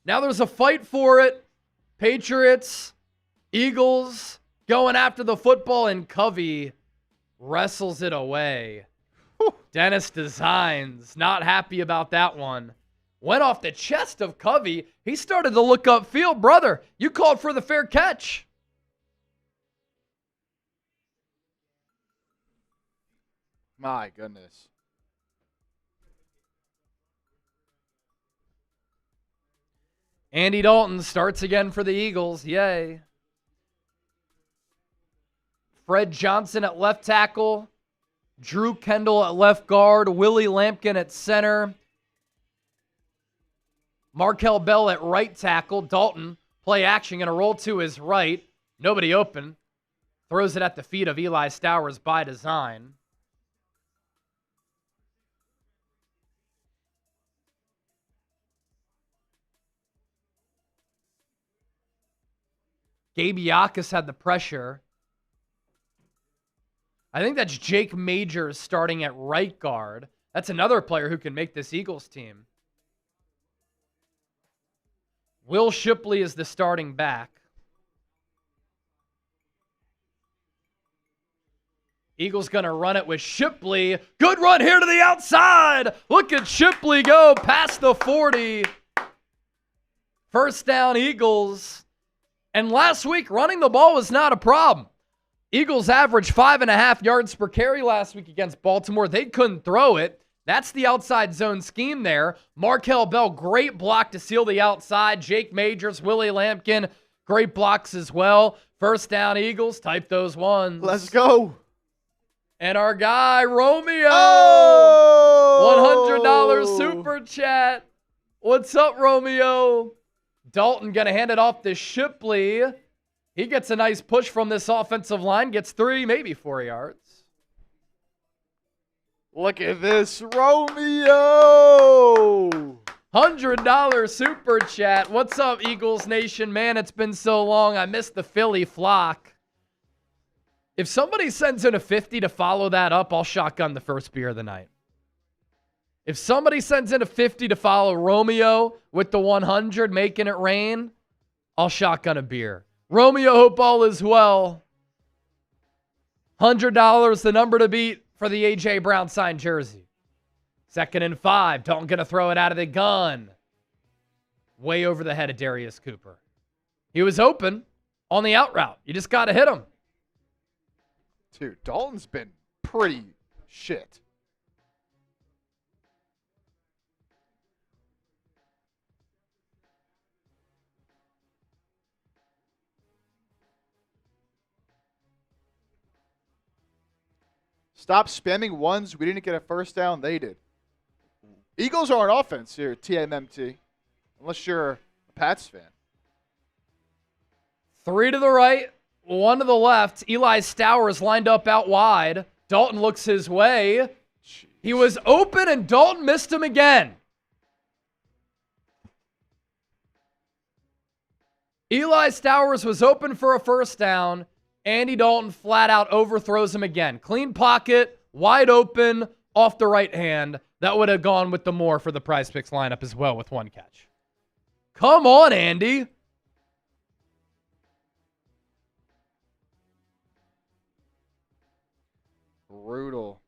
Now there's a fight for it. Patriots, Eagles going after the football, and Covey wrestles it away. Dennis Designs not happy about that one. Went off the chest of Covey. He started to look upfield. Brother, you called for the fair catch. My goodness. Andy Dalton starts again for the Eagles. Yay. Fred Johnson at left tackle. Drew Kendall at left guard. Willie Lampkin at center. Markel Bell at right tackle. Dalton, play action, going to roll to his right. Nobody open. Throws it at the feet of Eli Stowers by design. Gabe Yakas had the pressure. I think that's Jake Majors starting at right guard. That's another player who can make this Eagles team. Will Shipley is the starting back. Eagles going to run it with Shipley. Good run here to the outside. Look at Shipley go past the 40. First down, Eagles. And last week, running the ball was not a problem. Eagles averaged 5.5 yards per carry last week against Baltimore. They couldn't throw it. That's the outside zone scheme there. Markel Bell, great block to seal the outside. Jake Majors, Willie Lampkin Great blocks as well. First down, Eagles. Type those ones. Let's go. And our guy, Romeo. Oh! $100 super chat. What's up, Romeo? Dalton going to hand it off to Shipley. He gets a nice push from this offensive line. Gets 3, maybe 4 yards. Look at this, Romeo. $100 super chat. What's up, Eagles Nation? Man, it's been so long. I missed the Philly flock. If somebody sends in a 50 to follow that up, I'll shotgun the first beer of the night. If somebody sends in a 50 to follow Romeo with the 100, making it rain, I'll shotgun a beer. Romeo, hope all is well. $100, the number to beat for the A.J. Brown signed jersey. 2nd and 5. Dalton going to throw it out of the gun. Way over the head of Darius Cooper. He was open on the out route. You just got to hit him. Dude, Dalton's been pretty shit. Stop spamming ones. We didn't get a first down. They did. Eagles are on offense here, TMMT. Unless you're a Pats fan. 3 to the right, 1 to the left. Eli Stowers lined up out wide. Dalton looks his way. Jeez. He was open, and Dalton missed him again. Eli Stowers was open for a first down. Andy Dalton flat out overthrows him again. Clean pocket, wide open, off the right hand. That would have gone with the more for the Prize Picks lineup as well with 1 catch. Come on, Andy. Brutal.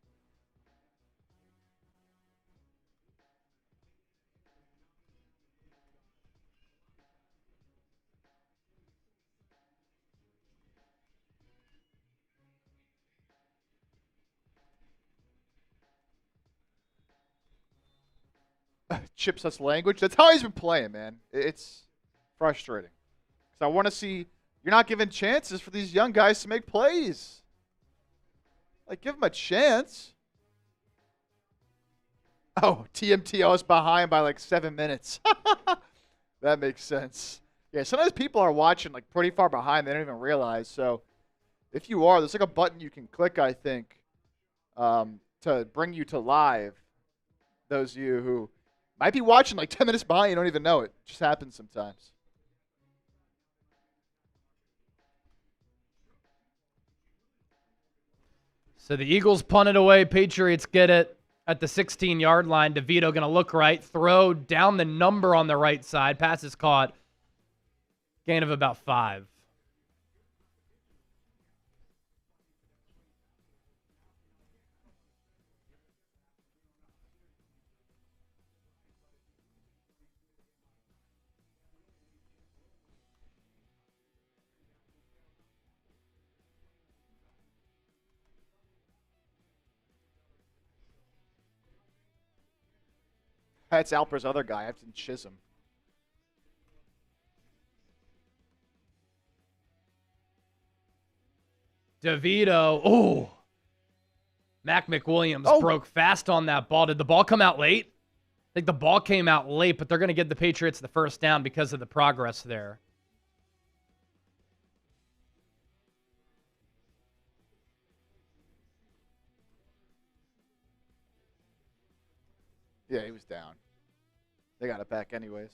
Chips us language. That's how he's been playing, man. It's frustrating. Because I want to see, you're not giving chances for these young guys to make plays. Like, give them a chance. Oh, TMT, I was behind by like 7 minutes. That makes sense. Yeah, sometimes people are watching like pretty far behind. They don't even realize. So if you are, there's like a button you can click, I think, to bring you to live. Those of you who might be watching like 10 minutes behind, you don't even know it. It just happens sometimes. So the Eagles punt it away. Patriots get it at the 16-yard line. DeVito going to look right. Throw down the number on the right side. Pass is caught. Gain of about 5. That's Alper's other guy, Afton Chisholm. DeVito. Oh. Mac McWilliams broke fast on that ball. Did the ball come out late? I think the ball came out late, but they're going to give the Patriots the first down because of the progress there. Yeah, he was down. They got it back anyways.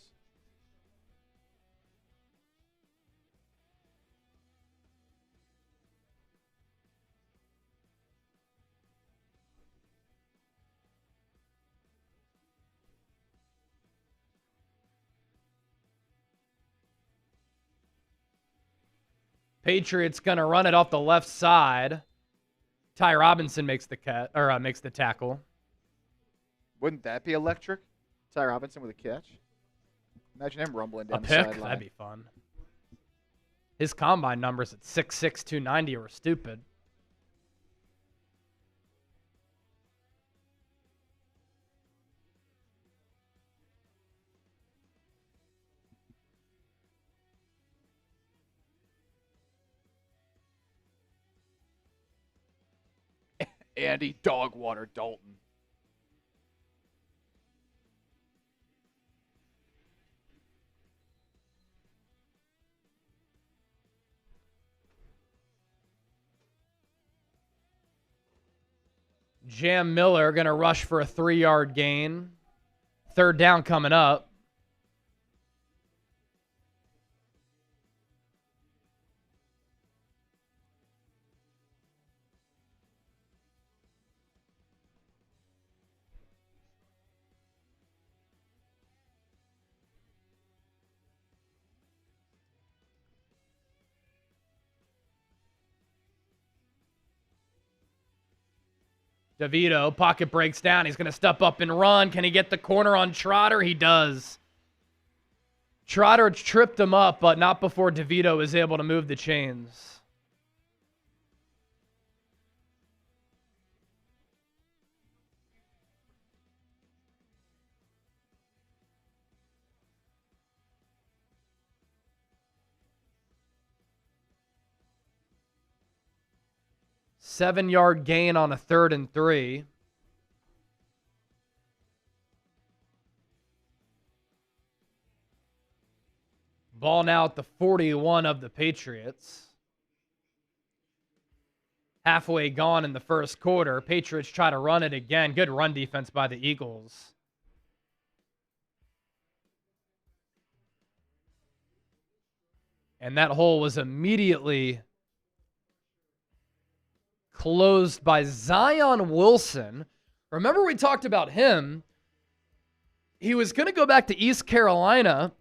Patriots going to run it off the left side. Ty Robinson makes the makes the tackle. Wouldn't that be electric? Ty Robinson with a catch? Imagine him rumbling down a the pick? sideline. That'd be fun. His combine numbers at 6'6", 290 were stupid. Andy Dogwater Dalton. Jam Miller going to rush for a 3-yard gain. Third down coming up. DeVito, pocket breaks down. He's going to step up and run. Can he get the corner on Trotter? He does. Trotter tripped him up, but not before DeVito was able to move the chains. Seven-yard gain on a 3rd and 3. Ball now at the 41 of the Patriots. Halfway gone in the first quarter. Patriots try to run it again. Good run defense by the Eagles. And that hole was immediately closed by Zion Wilson. Remember we talked about him. He was going to go back to East Carolina.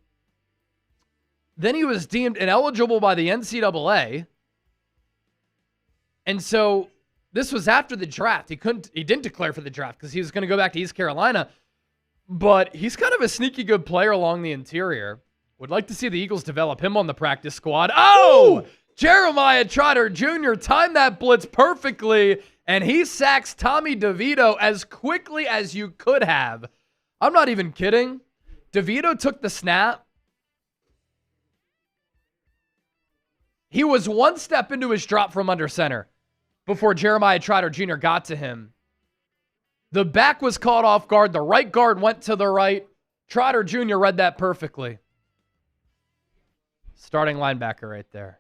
Then he was deemed ineligible by the NCAA. And so this was after the draft. He didn't declare for the draft because he was going to go back to East Carolina. But he's kind of a sneaky good player along the interior. Would like to see the Eagles develop him on the practice squad. Oh! Ooh! Jeremiah Trotter Jr. timed that blitz perfectly, and he sacks Tommy DeVito as quickly as you could have. I'm not even kidding. DeVito took the snap. He was one step into his drop from under center before Jeremiah Trotter Jr. got to him. The back was caught off guard. The right guard went to the right. Trotter Jr. read that perfectly. Starting linebacker right there.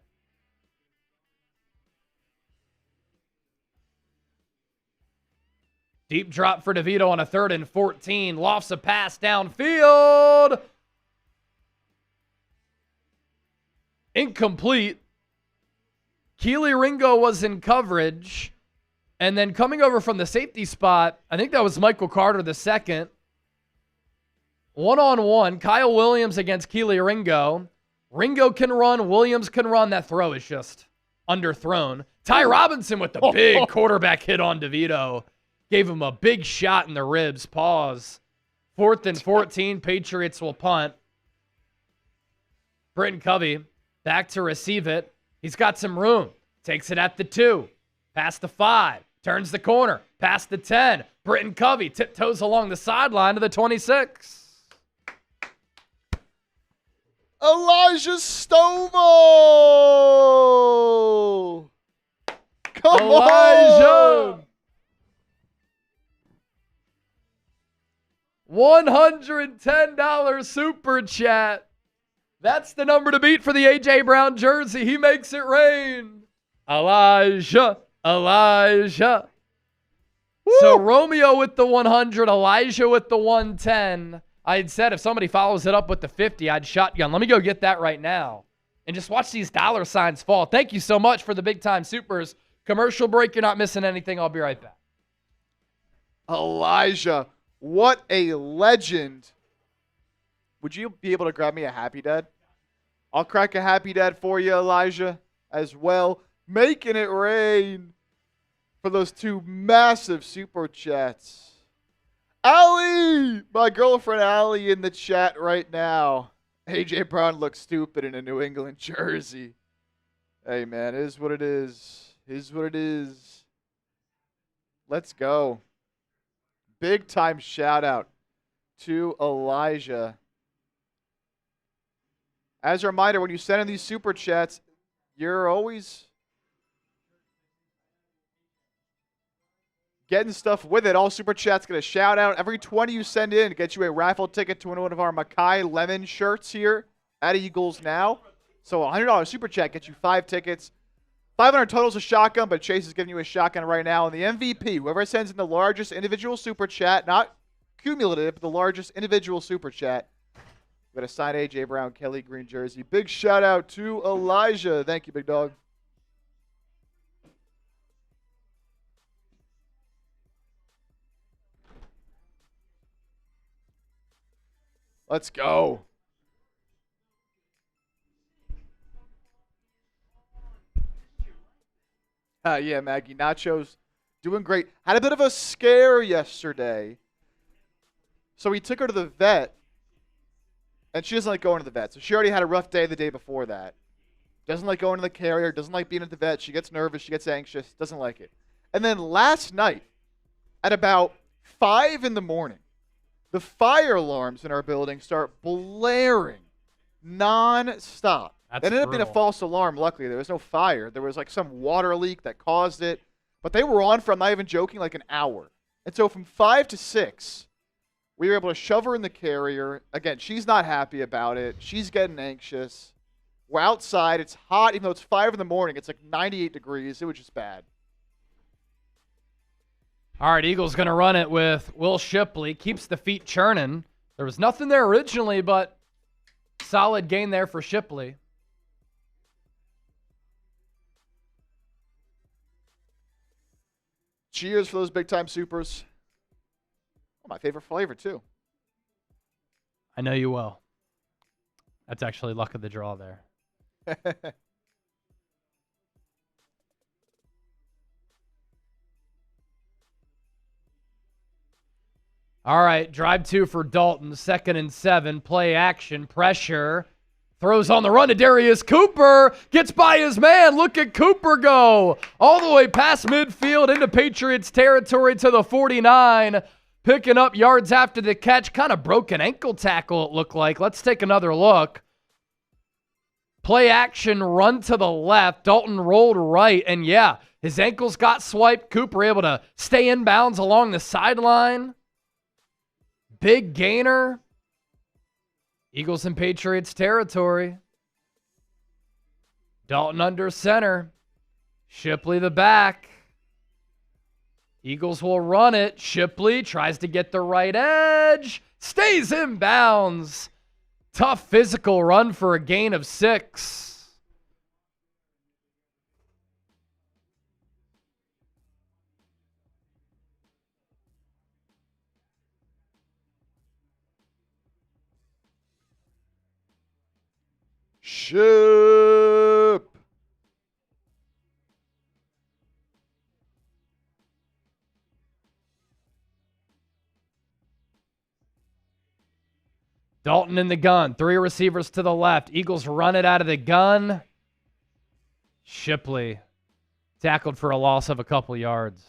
Deep drop for DeVito on a 3rd and 14. Lofts a pass downfield. Incomplete. Keely Ringo was in coverage. And then coming over from the safety spot, I think that was Michael Carter the second. One-on-one, Kyle Williams against Keely Ringo. Ringo can run, Williams can run. That throw is just underthrown. Ty Robinson with the big quarterback hit on DeVito. Gave him a big shot in the ribs. Pause. 4th and 14. Patriots will punt. Britton Covey back to receive it. He's got some room. Takes it at the 2. Past the 5. Turns the corner. Past the 10. Britton Covey tiptoes along the sideline to the 26. Elijah Stovall! Come Elijah! on! $110 super chat. That's the number to beat for the A.J. Brown jersey. He makes it rain. Elijah. Woo! So Romeo with the 100, Elijah with the 110. I had said if somebody follows it up with the 50, I'd shotgun. Let me go get that right now. And just watch these dollar signs fall. Thank you so much for the big-time supers. Commercial break. You're not missing anything. I'll be right back. Elijah, what a legend. Would you be able to grab me a Happy Dad? I'll crack a Happy Dad for you, Elijah, as well. Making it rain for those 2 massive super chats. Allie! My girlfriend Allie in the chat right now. A.J. Brown looks stupid in a New England jersey. Hey, man, it is what it is. It is what it is. Let's go. Big time shout out to Elijah. As a reminder, when you send in these super chats, you're always getting stuff with it. All Super Chats get a shout out. Every 20 you send in gets you a raffle ticket to one of our Mackay Lemon shirts here at Eagles Now. So a $100 Super Chat gets you 5 tickets. 500 total is a shotgun, but Chase is giving you a shotgun right now. And the MVP, whoever sends in the largest individual Super Chat, not cumulative, but the largest individual Super Chat, we got a signed A.J. Brown, Kelly Green jersey. Big shout out to Elijah. Thank you, big dog. Let's go. Yeah, Maggie. Nacho's doing great. Had a bit of a scare yesterday. So we took her to the vet. And she doesn't like going to the vet. So she already had a rough day the day before that. Doesn't like going to the carrier. Doesn't like being at the vet. She gets nervous. She gets anxious. Doesn't like it. And then last night, at about 5 in the morning, the fire alarms in our building start blaring non-stop. That ended up being a false alarm, luckily. There was no fire. There was like some water leak that caused it. But they were on for, I'm not even joking, like an hour. And so from 5 to 6, we were able to shove her in the carrier. Again, she's not happy about it. She's getting anxious. We're outside. It's hot. Even though it's 5 in the morning, it's like 98 degrees. It was just bad. All right, Eagles going to run it with Will Shipley. Keeps the feet churning. There was nothing there originally, but solid gain there for Shipley. Cheers for those big-time supers. Oh, my favorite flavor, too. I know you will. That's actually luck of the draw there. All right, drive 2 for Dalton. 2nd and 7. Play action. Pressure. Throws on the run to Darius Cooper. Gets by his man. Look at Cooper go. All the way past midfield into Patriots territory to the 49. Picking up yards after the catch. Kind of broken ankle tackle, it looked like. Let's take another look. Play action, run to the left. Dalton rolled right. And yeah, his ankles got swiped. Cooper able to stay in bounds along the sideline. Big gainer. Eagles and Patriots territory. Dalton under center. Shipley the back. Eagles will run it. Shipley tries to get the right edge. Stays in bounds. Tough physical run for a gain of 6. Ship. Dalton in the gun. 3 receivers to the left. Eagles run it out of the gun. Shipley tackled for a loss of a couple yards.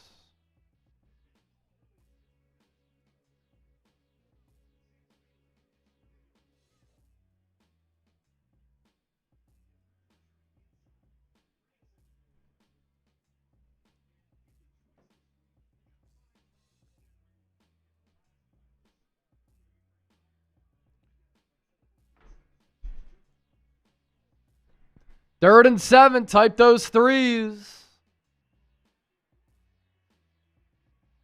Third and 7, type those 3s.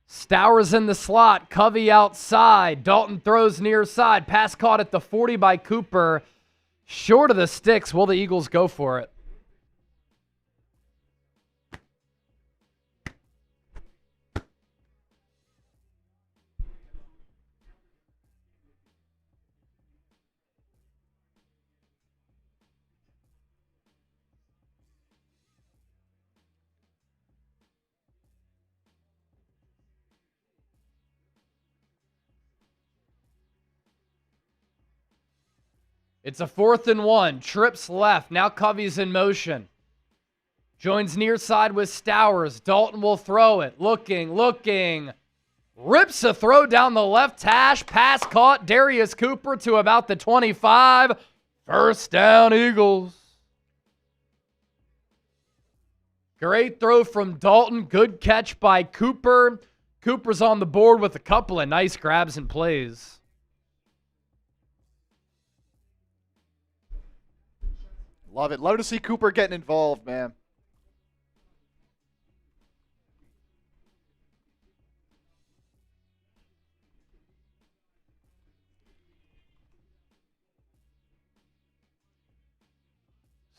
Stowers in the slot, Covey outside. Dalton throws near side. Pass caught at the 40 by Cooper. Short of the sticks. Will the Eagles go for it? It's a 4th and 1. Trips left. Now Covey's in motion. Joins near side with Stowers. Dalton will throw it. Looking. Rips a throw down the left hash. Pass caught. Darius Cooper to about the 25. First down, Eagles. Great throw from Dalton. Good catch by Cooper. Cooper's on the board with a couple of nice grabs and plays. Love it. Love to see Cooper getting involved, man.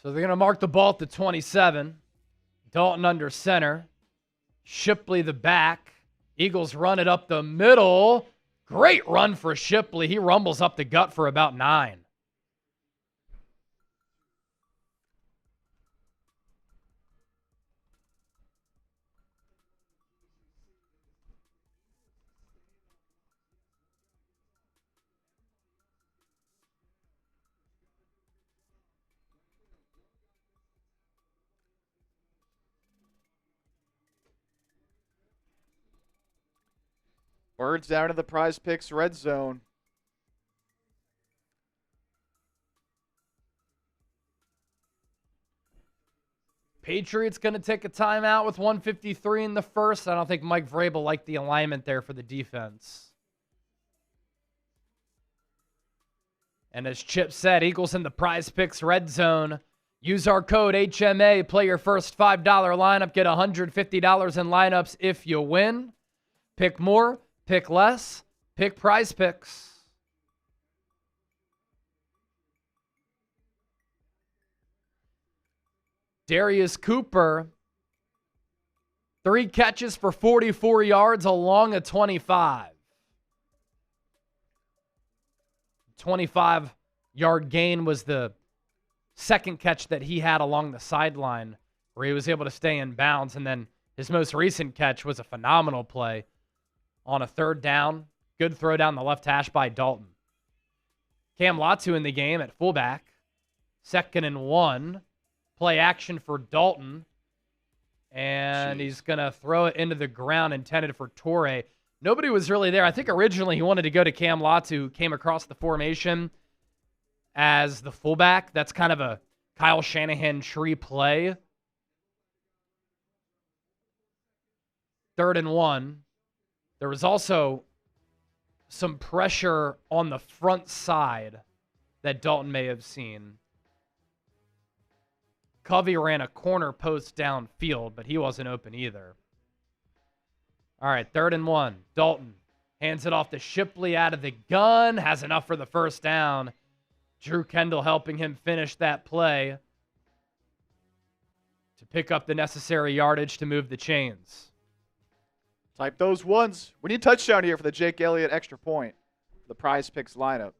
So they're going to mark the ball at the 27. Dalton under center. Shipley the back. Eagles run it up the middle. Great run for Shipley. He rumbles up the gut for about 9. Birds down to the Prize Picks red zone. Patriots going to take a timeout with 1:53 in the first. I don't think Mike Vrabel liked the alignment there for the defense. And as Chip said, Eagles in the Prize Picks red zone. Use our code HMA. Play your first $5 lineup. Get $150 in lineups if you win. Pick more. Pick less. Pick Prize Picks. Darius Cooper, 3 catches for 44 yards along a 25. 25-yard gain was the second catch that he had along the sideline where he was able to stay in bounds. And then his most recent catch was a phenomenal play on a 3rd down. Good throw down the left hash by Dalton. Cam Latu in the game at fullback. 2nd and 1. Play action for Dalton. And he's going to throw it into the ground intended for Torrey. Nobody was really there. I think originally he wanted to go to Cam Latu, came across the formation as the fullback. That's kind of a Kyle Shanahan tree play. 3rd and 1. There was also some pressure on the front side that Dalton may have seen. Covey ran a corner post downfield, but he wasn't open either. All right, 3rd and 1. Dalton hands it off to Shipley out of the gun. Has enough for the first down. Drew Kendall helping him finish that play to pick up the necessary yardage to move the chains. Type those ones. We need a touchdown here for the Jake Elliott extra point. The Prize Picks lineup.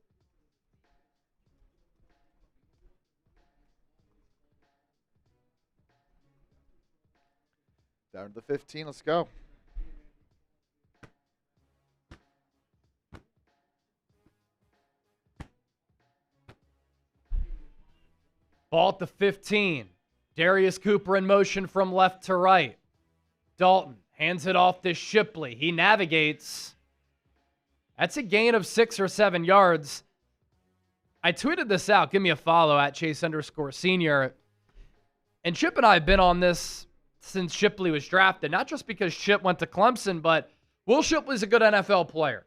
Down to the 15. Let's go. Ball at the 15. Darius Cooper in motion from left to right. Dalton hands it off to Shipley. He navigates. That's a gain of 6 or 7 yards. I tweeted this out. Give me a follow at Chase_senior. And Chip and I have been on this since Shipley was drafted. Not just because Chip went to Clemson, but Will Shipley's a good NFL player.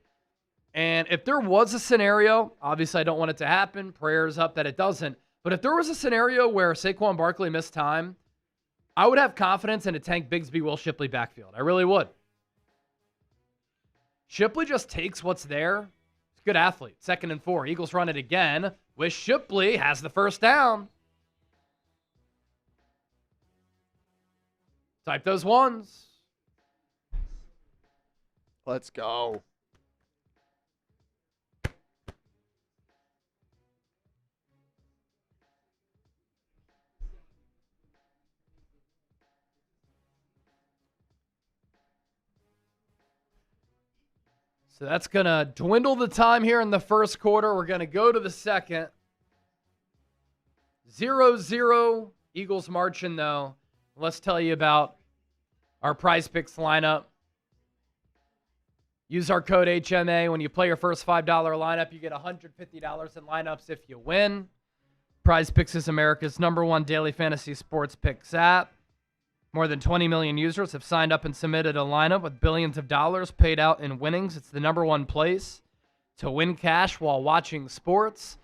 And if there was a scenario, obviously I don't want it to happen. Prayers up that it doesn't. But if there was a scenario where Saquon Barkley missed time, I would have confidence in a Tank Bigsby, Will Shipley backfield. I really would. Shipley just takes what's there. He's a good athlete. 2nd and 4. Eagles run it again with Shipley. Has the first down. Type those ones. Let's go. So that's going to dwindle the time here in the first quarter. We're going to go to the second. 0-0. Eagles marching, though. Let's tell you about our Prize Picks lineup. Use our code HMA. When you play your first $5 lineup, you get $150 in lineups if you win. Prize Picks is America's #1 daily fantasy sports picks app. More than 20 million users have signed up and submitted a lineup with billions of dollars paid out in winnings. It's the #1 place to win cash while watching sports.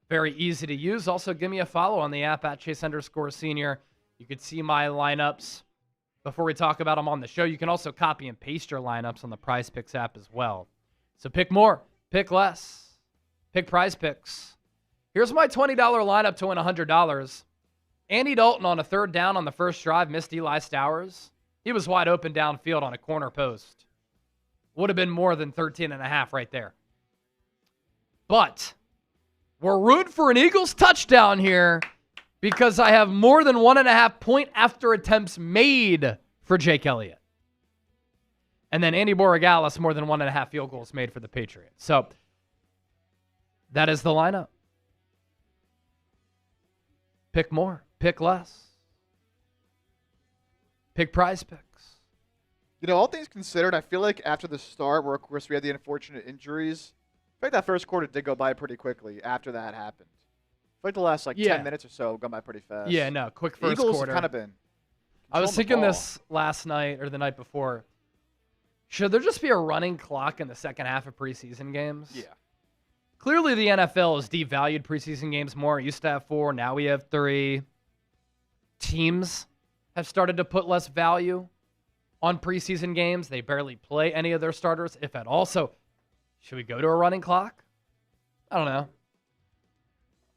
Very easy to use. Also, give me a follow on the app at Chase_Senior. You could see my lineups before we talk about them on the show. You can also copy and paste your lineups on the Prize Picks app as well. So pick more, pick less, pick Prize Picks. Here's my $20 lineup to win $100. Andy Dalton on a third down on the first drive missed Eli Stowers. He was wide open downfield on a corner post. Would have been more than 13.5 right there. But we're rooting for an Eagles touchdown here because I have more than 1.5 point after attempts made for Jake Elliott. And then Andy Borregales, more than 1.5 field goals made for the Patriots. So that is the lineup. Pick more, pick less. Pick Prize Picks. You know, all things considered, I feel like after the start, where of course we had the unfortunate injuries, I think that first quarter did go by pretty quickly after that happened. I feel like the last 10 minutes or so gone by pretty fast. Yeah, no, quick first Eagles quarter. Have kind of been. I was thinking this last night or the night before. Should there just be a running clock in the second half of preseason games? Yeah. Clearly, the NFL has devalued preseason games more. It used to have 4. Now we have 3. Teams have started to put less value on preseason games. They barely play any of their starters, if at all. So, should we go to a running clock? I don't know.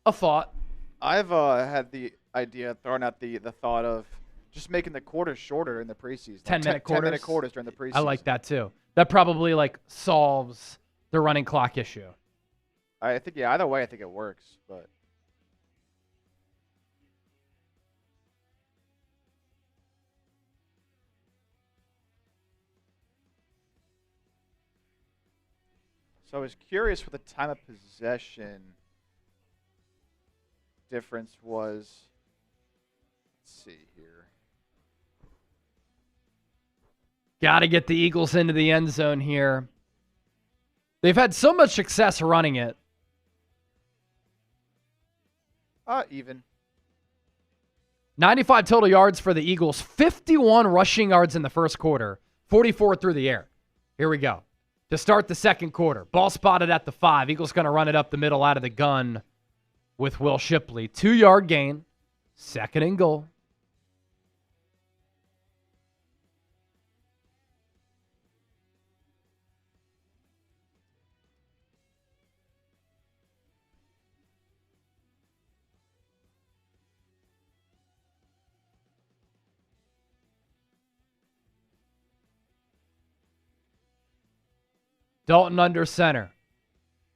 A thought. I've had the idea, thrown out the thought of just making the quarters shorter in the preseason. 10-minute quarters? 10-minute quarters during the preseason. I like that, too. That probably, solves the running clock issue. I think, yeah, either way, I think it works. But so I was curious what the time of possession difference was. Let's see here. Got to get the Eagles into the end zone here. They've had so much success running it. Even. 95 total yards for the Eagles. 51 rushing yards in the first quarter. 44 through the air. Here we go. To start the second quarter. Ball spotted at the 5. Eagles going to run it up the middle out of the gun with Will Shipley. 2-yard gain. 2nd and goal. Dalton under center.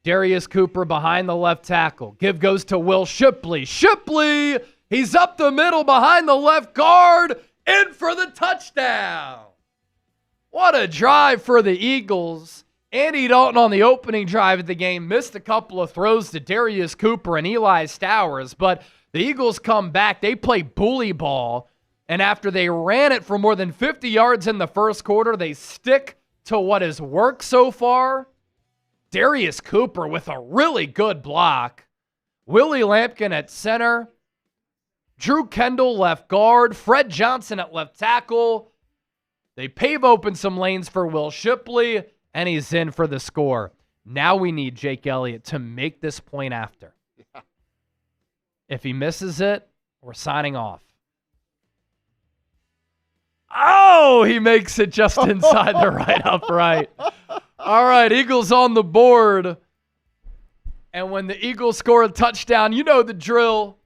Darius Cooper behind the left tackle. Give goes to Will Shipley. Shipley! He's up the middle behind the left guard. In for the touchdown. What a drive for the Eagles. Andy Dalton on the opening drive of the game missed a couple of throws to Darius Cooper and Eli Stowers, but the Eagles come back. They play bully ball, and after they ran it for more than 50 yards in the first quarter, they stick to what has worked so far. Darius Cooper with a really good block. Willie Lampkin at center. Drew Kendall left guard. Fred Johnson at left tackle. They pave open some lanes for Will Shipley, and he's in for the score. Now we need Jake Elliott to make this point after. Yeah. If he misses it, we're signing off. Oh, he makes it just inside the right upright. All right, Eagles on the board. And when the Eagles score a touchdown, you know the drill.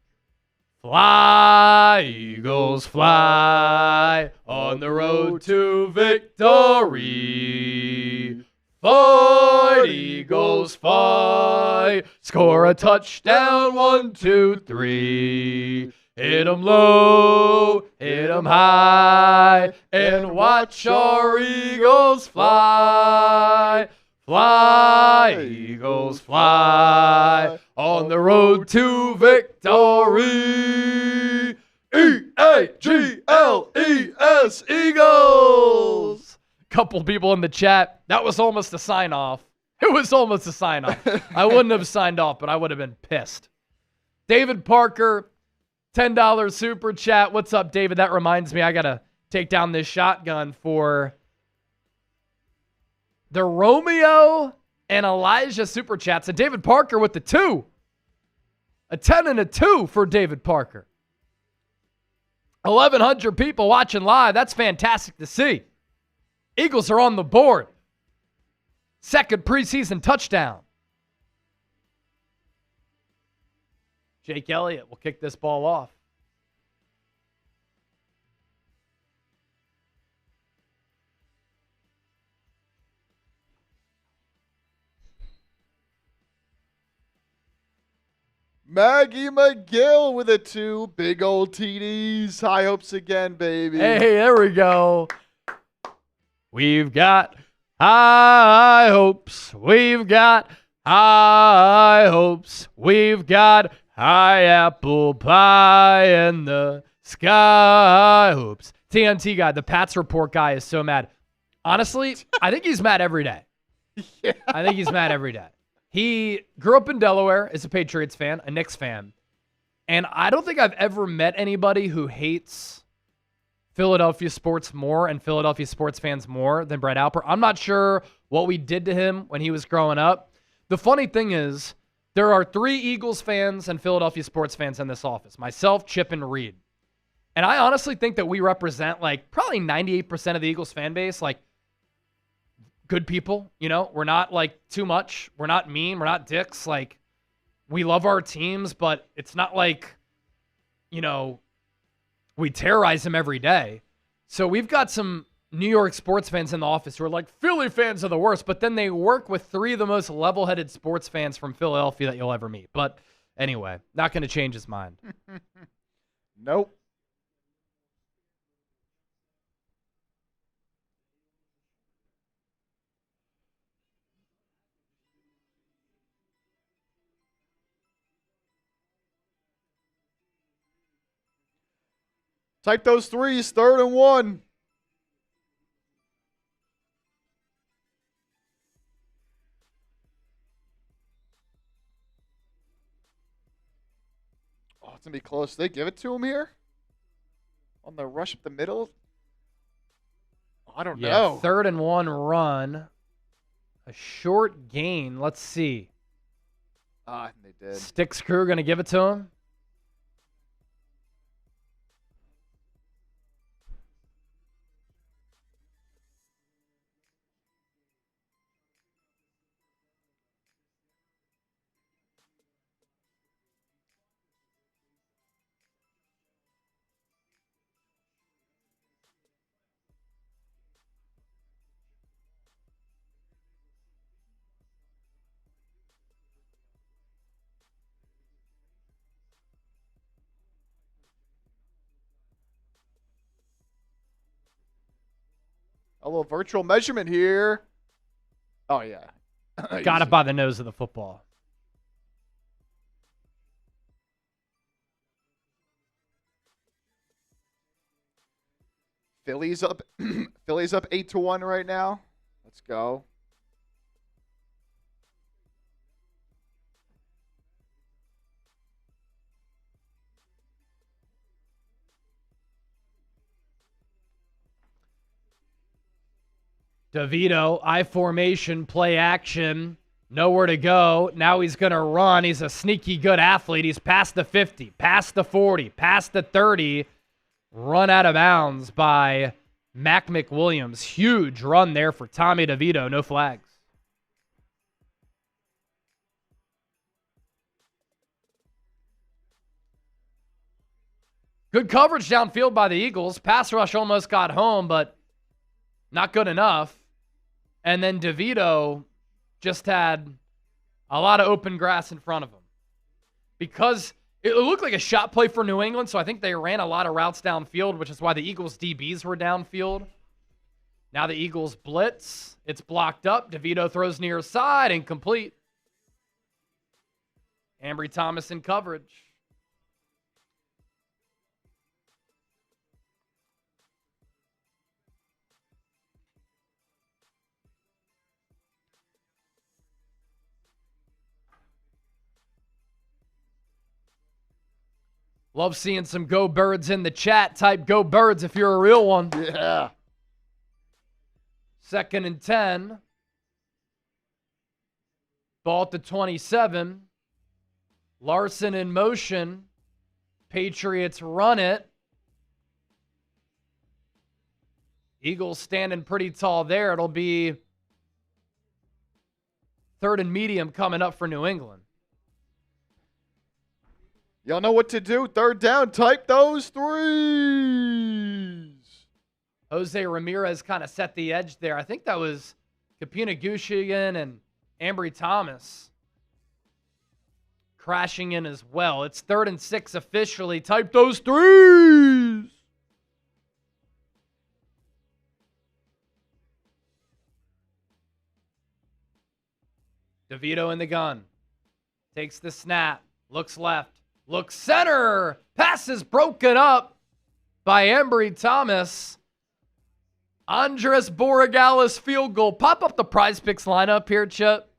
Fly, Eagles, fly on the road to victory. Fight, Eagles, fight. Score a touchdown, 1, 2, 3. Hit 'em low, hit 'em high, and watch our Eagles fly. Fly, Eagles, fly on the road to victory. E-A-G-L-E-S, Eagles. Couple people in the chat. That was almost a sign-off. It was almost a sign-off. I wouldn't have signed off, but I would have been pissed. David Parker, $10 super chat. What's up, David? That reminds me, I got to take down this shotgun for the Romeo and Elijah Super Chats. And David Parker with the 2. A 10 and a 2 for David Parker. 1,100 people watching live. That's fantastic to see. Eagles are on the board. Second preseason touchdown. Jake Elliott will kick this ball off. Maggie McGill with a 2. Big old TDs. High hopes again, baby. Hey, there we go. We've got high hopes. We've got high hopes. We've got high apple pie in the sky hopes. TNT guy, the Pats report guy is so mad. Honestly, I think he's mad every day. Yeah. I think he's mad every day. He grew up in Delaware, is a Patriots fan, a Knicks fan. And I don't think I've ever met anybody who hates Philadelphia sports more and Philadelphia sports fans more than Brett Alper. I'm not sure what we did to him when he was growing up. The funny thing is, there are 3 Eagles fans and Philadelphia sports fans in this office. Myself, Chip, and Reed. And I honestly think that we represent like probably 98% of the Eagles fan base. Like, good people, you know, we're not like too much. We're not mean. We're not dicks. Like, we love our teams, but it's not like, you know, we terrorize them every day. So we've got some New York sports fans in the office who are like, Philly fans are the worst, but then they work with 3 of the most level-headed sports fans from Philadelphia that you'll ever meet. But anyway, not going to change his mind. Nope. Type those 3s, 3rd and 1. Oh, it's going to be close. They give it to him here? On the rush up the middle? Oh, I don't know. 3rd and 1 run. A short gain. Let's see. I think they did. Sticks crew going to give it to him. A little virtual measurement here. Oh, yeah. Got it by the nose of the football. Phillies up. Phillies up 8-1 right now. Let's go. DeVito, I formation, play action, nowhere to go. Now he's going to run. He's a sneaky good athlete. He's past the 50, past the 40, past the 30. Run out of bounds by Mac McWilliams. Huge run there for Tommy DeVito. No flags. Good coverage downfield by the Eagles. Pass rush almost got home, but not good enough. And then DeVito just had a lot of open grass in front of him. Because it looked like a shot play for New England, so I think they ran a lot of routes downfield, which is why the Eagles' DBs were downfield. Now the Eagles blitz. It's blocked up. DeVito throws near side, incomplete. Ambry Thomas in coverage. Love seeing some Go Birds in the chat. Type Go Birds if you're a real one. Yeah. 2nd and 10. Ball at the 27. Larson in motion. Patriots run it. Eagles standing pretty tall there. It'll be 3rd and medium coming up for New England. Y'all know what to do. 3rd down. Type those threes. Jose Ramirez kind of set the edge there. I think that was Kapina Gushigan and Ambry Thomas crashing in as well. It's 3rd and 6 officially. Type those threes. DeVito in the gun. Takes the snap. Looks left. Looks center. Pass is broken up by Ambry Thomas. Andres Borregales field goal. Pop up the Prize Picks lineup here, Chip.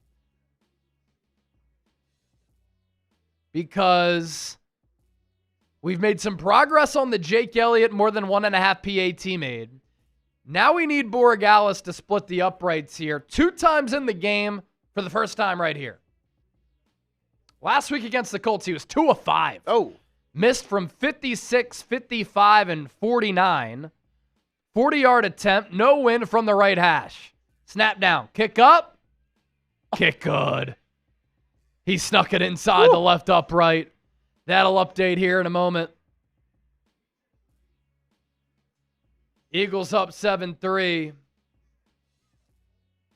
Because we've made some progress on the Jake Elliott more than 1.5 PAT made. Now we need Borregales to split the uprights here. 2 times in the game for the first time right here. Last week against the Colts, he was 2 of 5. Oh. Missed from 56, 55, and 49. 40-yard attempt. No win from the right hash. Snap down. Kick up. Kick good. He snuck it inside the left upright. That'll update here in a moment. Eagles up 7-3.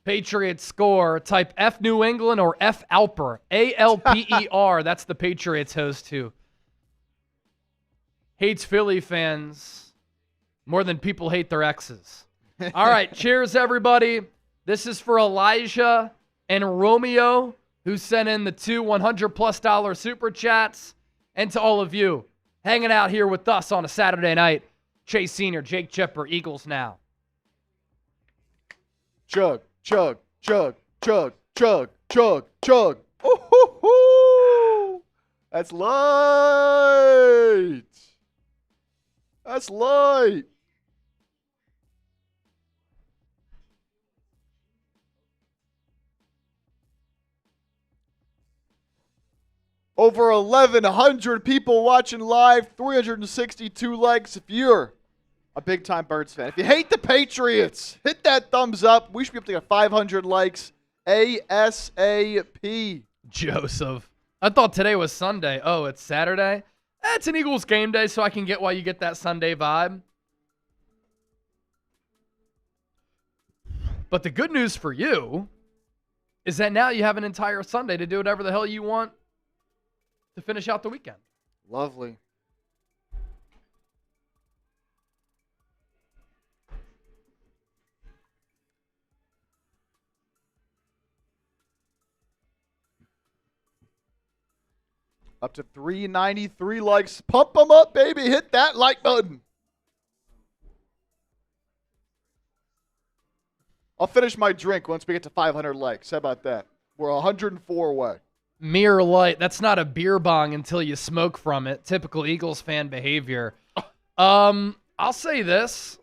Patriots score. Type F New England or F Alper. A-L-P-E-R. That's the Patriots host who hates Philly fans more than people hate their exes. All right, cheers, everybody. This is for Elijah and Romeo, who sent in the 2 $100+ super chats, and to all of you hanging out here with us on a Saturday night. Chase Sr., Jake Chipper, Eagles Now. Chug, chug, chug, chug, chug, chug, chug. Ooh-hoo-hoo. That's light. That's light. Over 1,100 people watching live, 362 likes. If you're a big-time Birds fan, if you hate the Patriots, hit that thumbs up. We should be able to get 500 likes ASAP. Joseph. I thought today was Sunday. Oh, it's Saturday? It's an Eagles game day, so I can get why you get that Sunday vibe. But the good news for you is that now you have an entire Sunday to do whatever the hell you want to finish out the weekend. Lovely. Up to 393 likes. Pump them up, baby. Hit that like button. I'll finish my drink once we get to 500 likes. How about that? We're 104 away. Mere light. That's not a beer bong until you smoke from it. Typical Eagles fan behavior. I'll say this.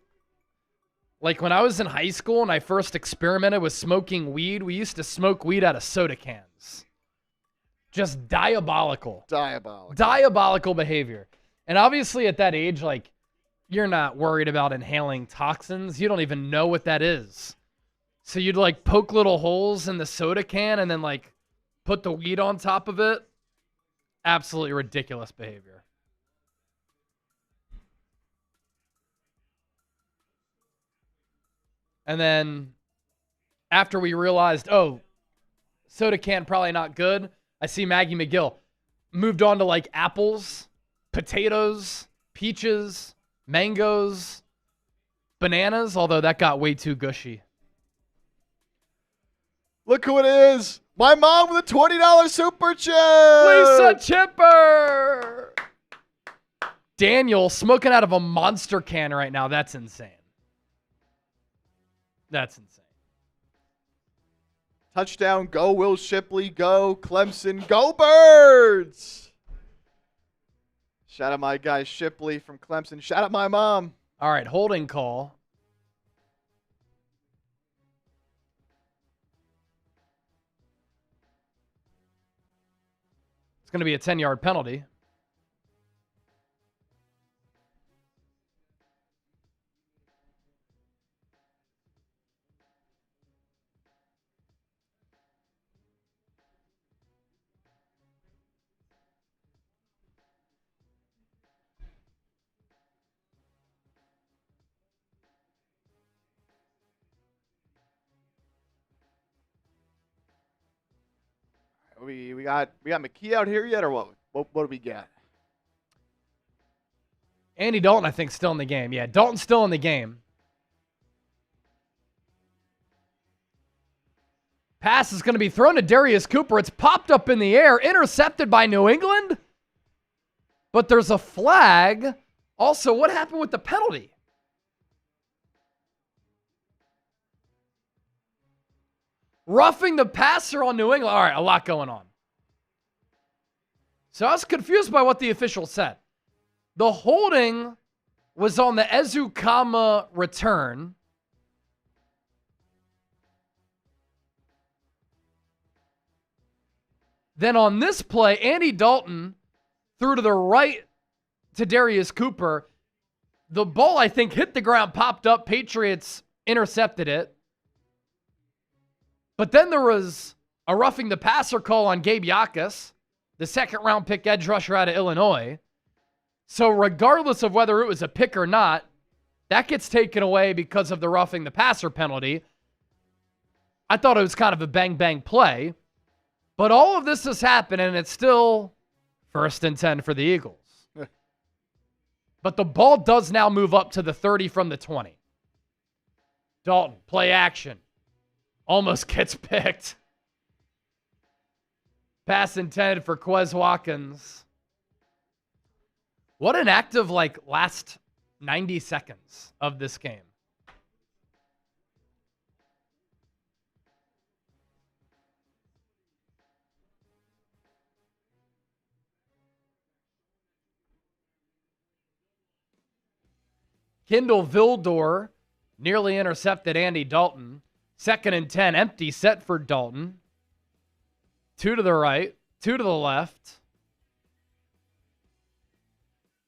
Like when I was in high school and I first experimented with smoking weed, we used to smoke weed out of soda cans. Just diabolical. Diabolical behavior. And obviously at that age, like, you're not worried about inhaling toxins. You don't even know what that is. So you'd like poke little holes in the soda can and then like put the weed on top of it. Absolutely ridiculous behavior. And then after we realized, oh, soda can probably not good, I see Maggie McGill moved on to like apples, potatoes, peaches, mangoes, bananas, although that got way too gushy. Look who it is. My mom with a $20 super chat. Lisa Chipper. Daniel smoking out of a monster can right now. That's insane. That's insane. Touchdown, go Will Shipley, go Clemson, go Birds. Shout out my guy Shipley from Clemson. Shout out my mom. All right, holding call. It's going to be a 10-yard penalty. We got McKee out here yet, or what? What do we got? Andy Dalton, I think, still in the game. Yeah, Dalton's still in the game. Pass is going to be thrown to Darius Cooper. It's popped up in the air, intercepted by New England. But there's a flag. Also, what happened with the penalty? Roughing the passer on New England. All right, a lot going on. So I was confused by what the official said. The holding was on the Ezukama return. Then on this play, Andy Dalton threw to the right to Darius Cooper. The ball, I think, hit the ground, popped up. Patriots intercepted it. But then there was a roughing the passer call on Gabe Yakas, the second-round pick edge rusher out of Illinois. So regardless of whether it was a pick or not, that gets taken away because of the roughing the passer penalty. I thought it was kind of a bang-bang play. But all of this has happened, and it's still 1st and 10 for the Eagles. But the ball does now move up to the 30 from the 20. Dalton, play action. Almost gets picked. Pass intended for Quez Watkins. What an active, last 90 seconds of this game. Kendall Vildor nearly intercepted Andy Dalton. 2nd and 10, empty set for Dalton. 2 to the right, 2 to the left.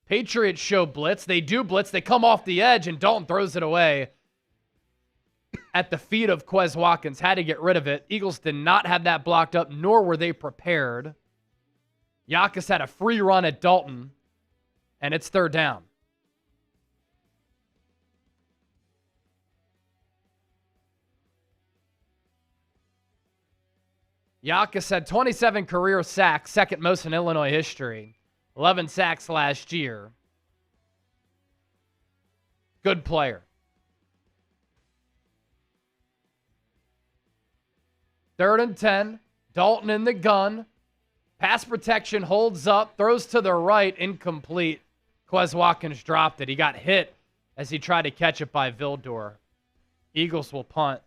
Patriots show blitz. They do blitz. They come off the edge, and Dalton throws it away at the feet of Quez Watkins. Had to get rid of it. Eagles did not have that blocked up, nor were they prepared. Yakas had a free run at Dalton, and it's 3rd down. Yakas had 27 career sacks, 2nd most in Illinois history. 11 sacks last year. Good player. 3rd and 10. Dalton in the gun. Pass protection holds up. Throws to the right. Incomplete. Quez Watkins dropped it. He got hit as he tried to catch it by Vildor. Eagles will punt.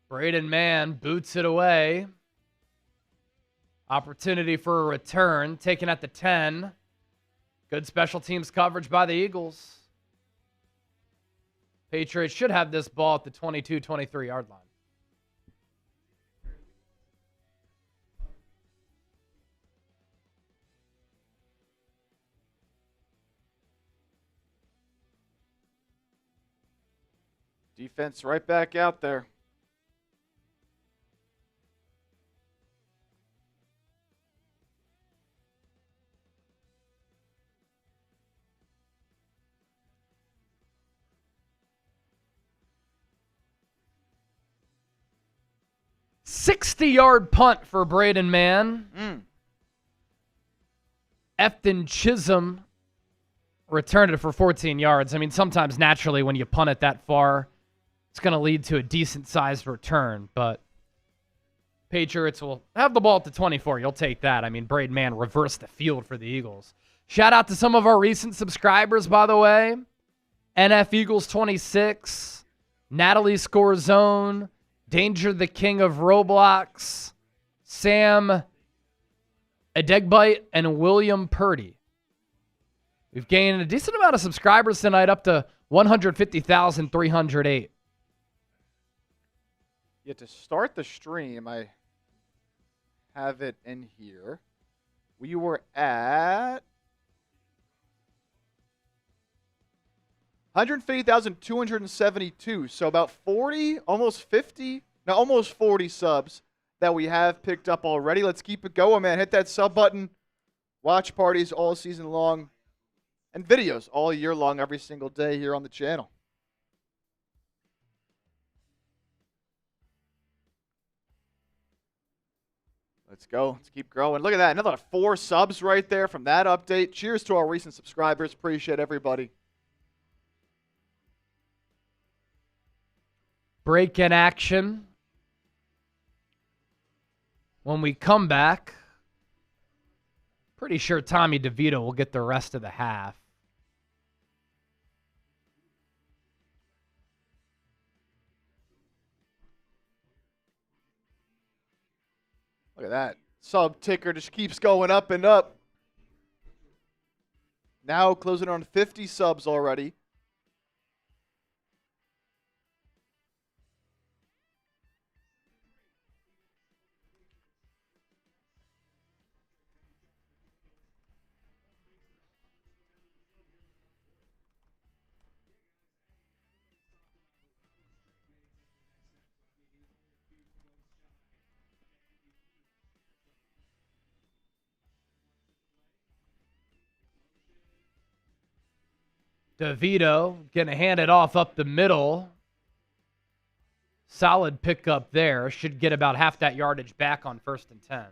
Braden Mann boots it away. Opportunity for a return. Taken at the 10. Good special teams coverage by the Eagles. Patriots should have this ball at the 22-23 yard line. Defense right back out there. $60-yard punt for Braden Mann. Efton Chisholm returned it for 14 yards. I mean, sometimes naturally when you punt it that far, it's going to lead to a decent-sized return. But Patriots will have the ball at the 24. You'll take that. I mean, Braid Man reversed the field for the Eagles. Shout out to some of our recent subscribers, by the way. NF Eagles 26, Natalie Scorzone, Danger the King of Roblox, Sam Adegbite, and William Purdy. We've gained a decent amount of subscribers tonight, up to 150,308. Yeah, to start the stream, I have it in here. We were at 150,272. So about 40, almost 50, no, almost 40 subs that we have picked up already. Let's keep it going, man. Hit that sub button. Watch parties all season long and videos all year long, every single day here on the channel. Let's go. Let's keep growing. Look at that. Another 4 subs right there from that update. Cheers to our recent subscribers. Appreciate everybody. Break in action. When we come back, pretty sure Tommy DeVito will get the rest of the half. Look at that. Sub ticker just keeps going up and up. Now closing on 50 subs already. DeVito going to hand it off up the middle. Solid pickup there. Should get about half that yardage back on 1st and 10.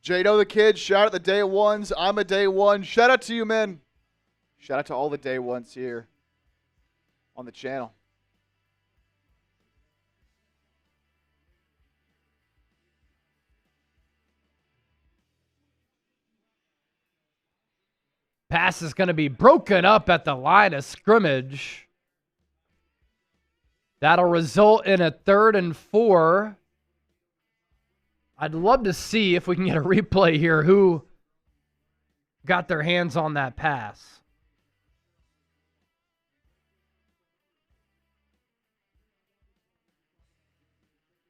Jado the Kid, shout out the day ones. I'm a day one. Shout out to you, man. Shout out to all the day ones here on the channel. Pass is going to be broken up at the line of scrimmage. That'll result in a 3rd and 4. I'd love to see if we can get a replay here who got their hands on that pass.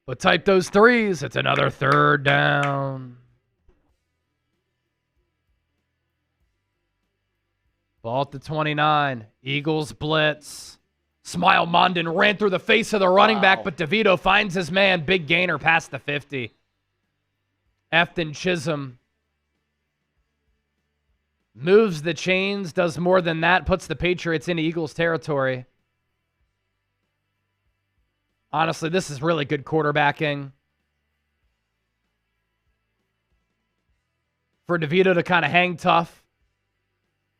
But type those threes. It's another 3rd down. Ball at the 29. Eagles blitz. Smile Mondin ran through the face of the running back, but DeVito finds his man. Big gainer past the 50. Efton Chisholm moves the chains, does more than that, puts the Patriots into Eagles territory. Honestly, this is really good quarterbacking for DeVito to kind of hang tough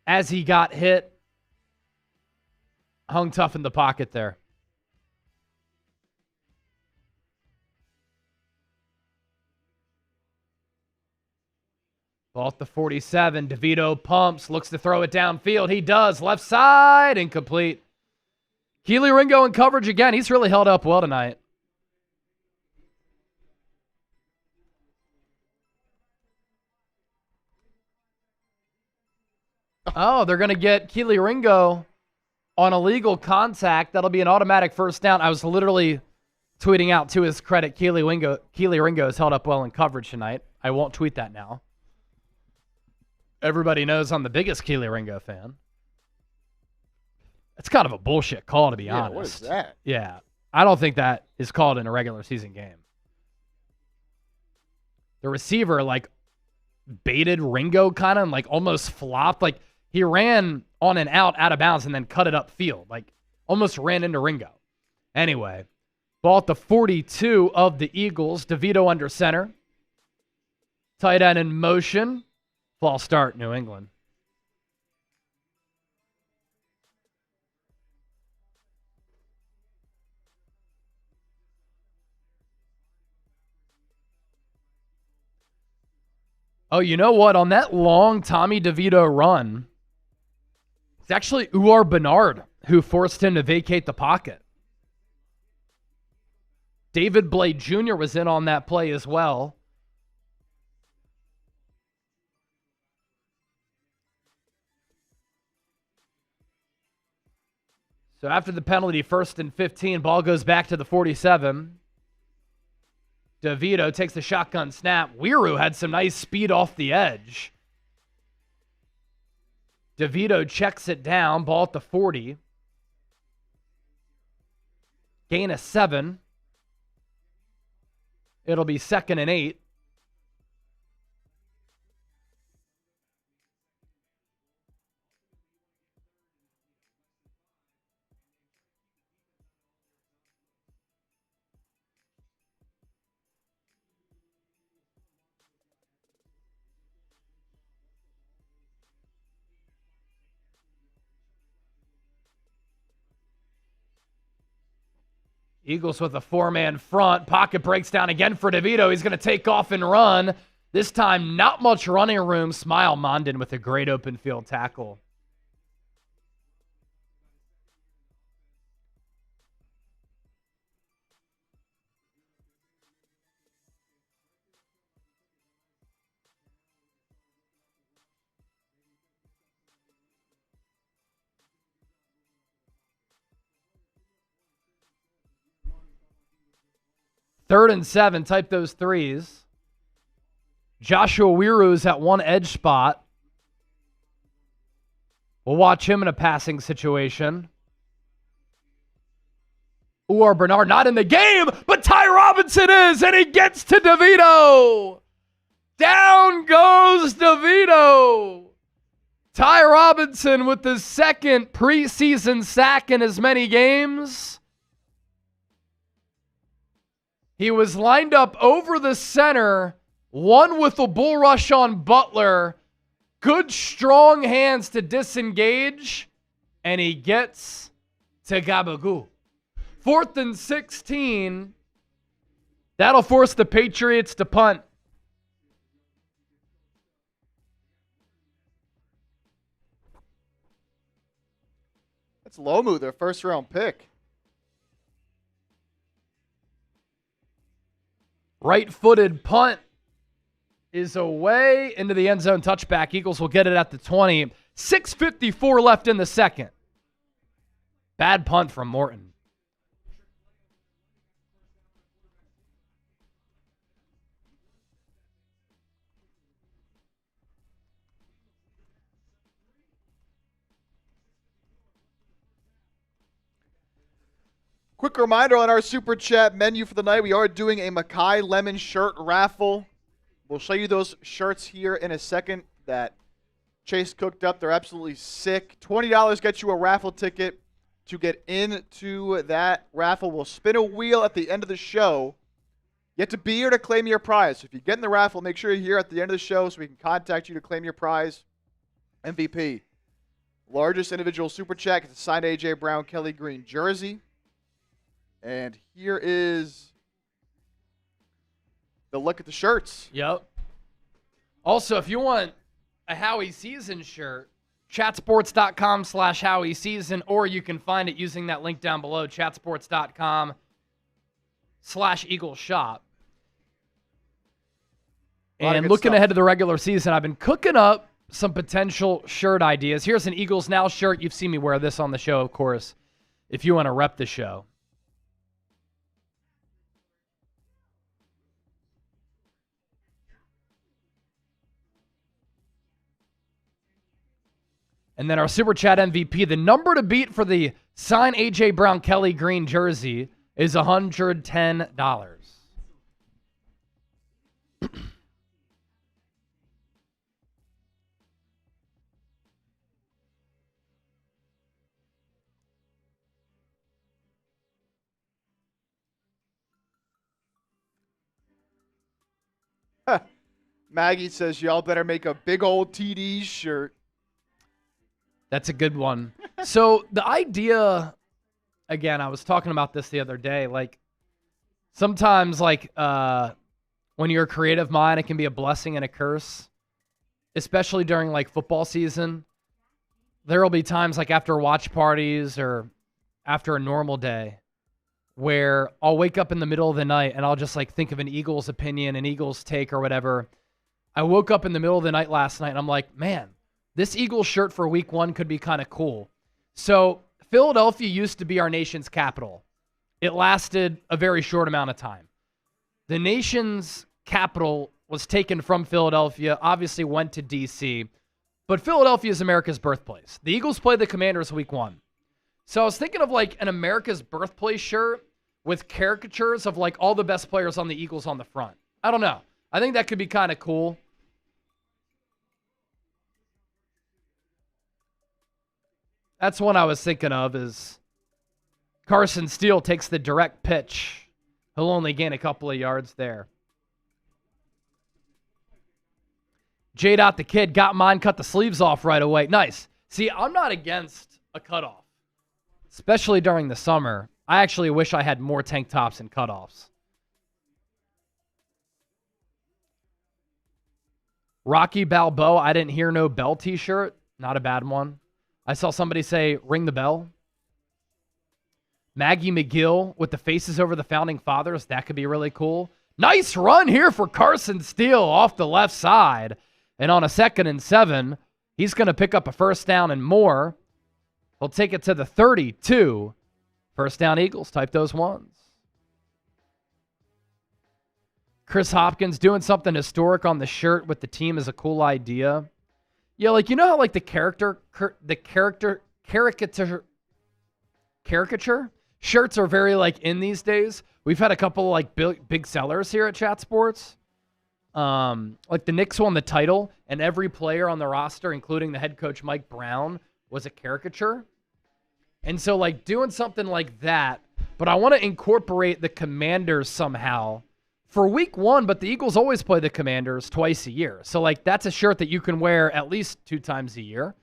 as he got hit. Hung tough in the pocket there. Ball at the 47. DeVito pumps, looks to throw it downfield. He does. Left side, incomplete. Keely Ringo in coverage again. He's really held up well tonight. Oh, they're going to get Keely Ringo on illegal contact. That'll be an automatic 1st down. I was literally tweeting out to his credit, Keely Ringo has held up well in coverage tonight. I won't tweet that now. Everybody knows I'm the biggest Keely Ringo fan. It's kind of a bullshit call, to be honest. What is that? Yeah. I don't think that is called in a regular season game. The receiver, baited Ringo kind of, almost flopped. He ran on and out of bounds, and then cut it upfield. Like, almost ran into Ringo. Anyway, ball at the 42 of the Eagles. DeVito under center. Tight end in motion. False start, New England. Oh, you know what? On that long Tommy DeVito run, it's actually Uar Bernard who forced him to vacate the pocket. David Blade Jr. was in on that play as well. So after the penalty, 1st and 15, ball goes back to the 47. DeVito takes the shotgun snap. Weiroo had some nice speed off the edge. DeVito checks it down. Ball at the 40. Gain of 7. It'll be 2nd and 8. Eagles with a 4-man front. Pocket breaks down again for DeVito. He's going to take off and run. This time, not much running room. Smile Mondin with a great open field tackle. Third and 7, type those threes. Joshua Weiroo's at one edge spot. We'll watch him in a passing situation. Uar Bernard not in the game, but Ty Robinson is, and he gets to DeVito. Down goes DeVito. Ty Robinson with the 2nd preseason sack in as many games. He was lined up over the center, one with a bull rush on Butler. Good, strong hands to disengage, and he gets to Gabagoo. 4th and 16. That'll force the Patriots to punt. That's Lomu, their 1st-round pick. Right-footed punt is away into the end zone touchback. Eagles will get it at the 20. 6:54 left in the second. Bad punt from Morton. Quick reminder on our Super Chat menu for the night, we are doing a Mackay Lemon shirt raffle. We'll show you those shirts here in a second that Chase cooked up. They're absolutely sick. $20 gets you a raffle ticket to get into that raffle. We'll spin a wheel at the end of the show. You have to be here to claim your prize. So if you get in the raffle, make sure you're here at the end of the show so we can contact you to claim your prize. MVP. Largest individual Super Chat gets a signed A.J. Brown, Kelly Green jersey. And here is the look at the shirts. Yep. Also, if you want a Howie Season shirt, chatsports.com/Howie Season, or you can find it using that link down below, chatsports.com/Eagles Shop. And looking ahead to the regular season, I've been cooking up some potential shirt ideas. Here's an Eagles Now shirt. You've seen me wear this on the show, of course, if you want to rep the show. And then our Super Chat MVP, the number to beat for the sign A.J. Brown Kelly Green jersey is $110. Maggie says y'all better make a big old TD shirt. That's a good one. So the idea, again, I was talking about this the other day. Like sometimes, when you're a creative mind, it can be a blessing and a curse, especially during like football season. There will be times like after watch parties or after a normal day where I'll wake up in the middle of the night and I'll just like think of an Eagles opinion, an Eagles take or whatever. I woke up in the middle of the night last night and I'm like, man, this Eagles shirt for week 1 could be kind of cool. So Philadelphia used to be our nation's capital. It lasted a very short amount of time. The nation's capital was taken from Philadelphia, obviously went to D.C., but Philadelphia is America's birthplace. The Eagles play the Commanders week 1. So I was thinking of like an America's birthplace shirt with caricatures of like all the best players on the Eagles on the front. I don't know. I think that could be kind of cool. That's one I was thinking of is Carson Steele takes the direct pitch. He'll only gain a couple of yards there. J-Dot the kid got mine, cut the sleeves off right away. Nice. See, I'm not against a cutoff, especially during the summer. I actually wish I had more tank tops and cutoffs. Rocky Balboa, I didn't hear no bell t-shirt. Not a bad one. I saw somebody say, ring the bell. Maggie McGill with the faces over the founding fathers. That could be really cool. Nice run here for Carson Steele off the left side. And on a 2nd and 7, he's going to pick up a first down and more. He'll take it to the 32. First down Eagles. Type those ones. Chris Hopkins doing something historic on the shirt with the team is a cool idea. Yeah, like you know how like the caricature shirts are very like in these days. We've had a couple like big sellers here at Chat Sports. Like the Knicks won the title, and every player on the roster, including the head coach Mike Brown, was a caricature. And so like doing something like that, but I want to incorporate the Commanders somehow for week 1, but the Eagles always play the Commanders twice a year. So, like, that's a shirt that you can wear at least 2 times a year.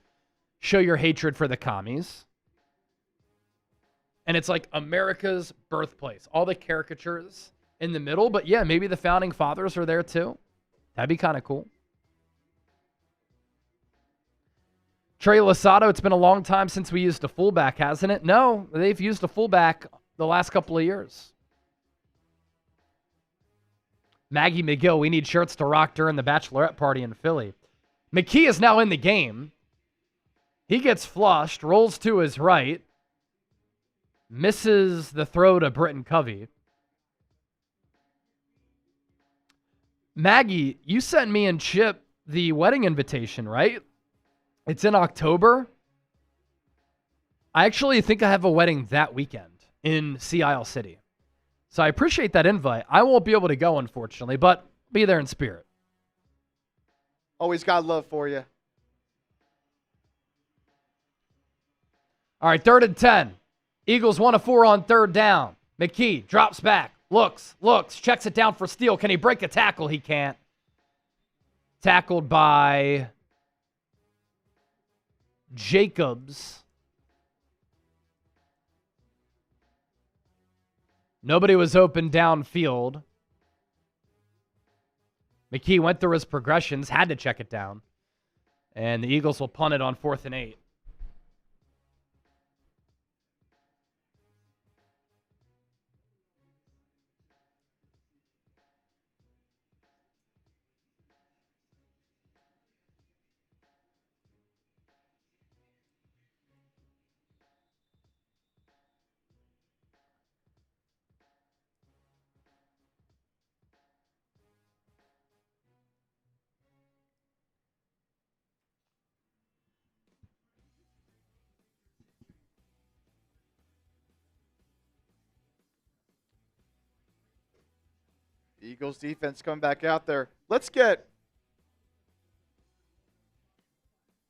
Show your hatred for the commies. And it's like America's birthplace. All the caricatures in the middle. But, yeah, maybe the founding fathers are there, too. That'd be kind of cool. Trey Losado, it's been a long time since we used a fullback, hasn't it? No, they've used a fullback the last couple of years. Maggie McGill, we need shirts to rock during the bachelorette party in Philly. McKee is now in the game. He gets flushed, rolls to his right, misses the throw to Britton Covey. Maggie, you sent me and Chip the wedding invitation, right? It's in October. I actually think I have a wedding that weekend in Sea Isle City. So I appreciate that invite. I won't be able to go, unfortunately, but be there in spirit. Always got love for you. All right, 3rd and 10. Eagles 1 of 4 on 3rd down. McKee drops back, looks, checks it down for Steele. Can he break a tackle? He can't. Tackled by Jacobs. Nobody was open downfield. McKee went through his progressions, had to check it down. And the Eagles will punt it on 4th and 8. The Eagles defense coming back out there. Let's get,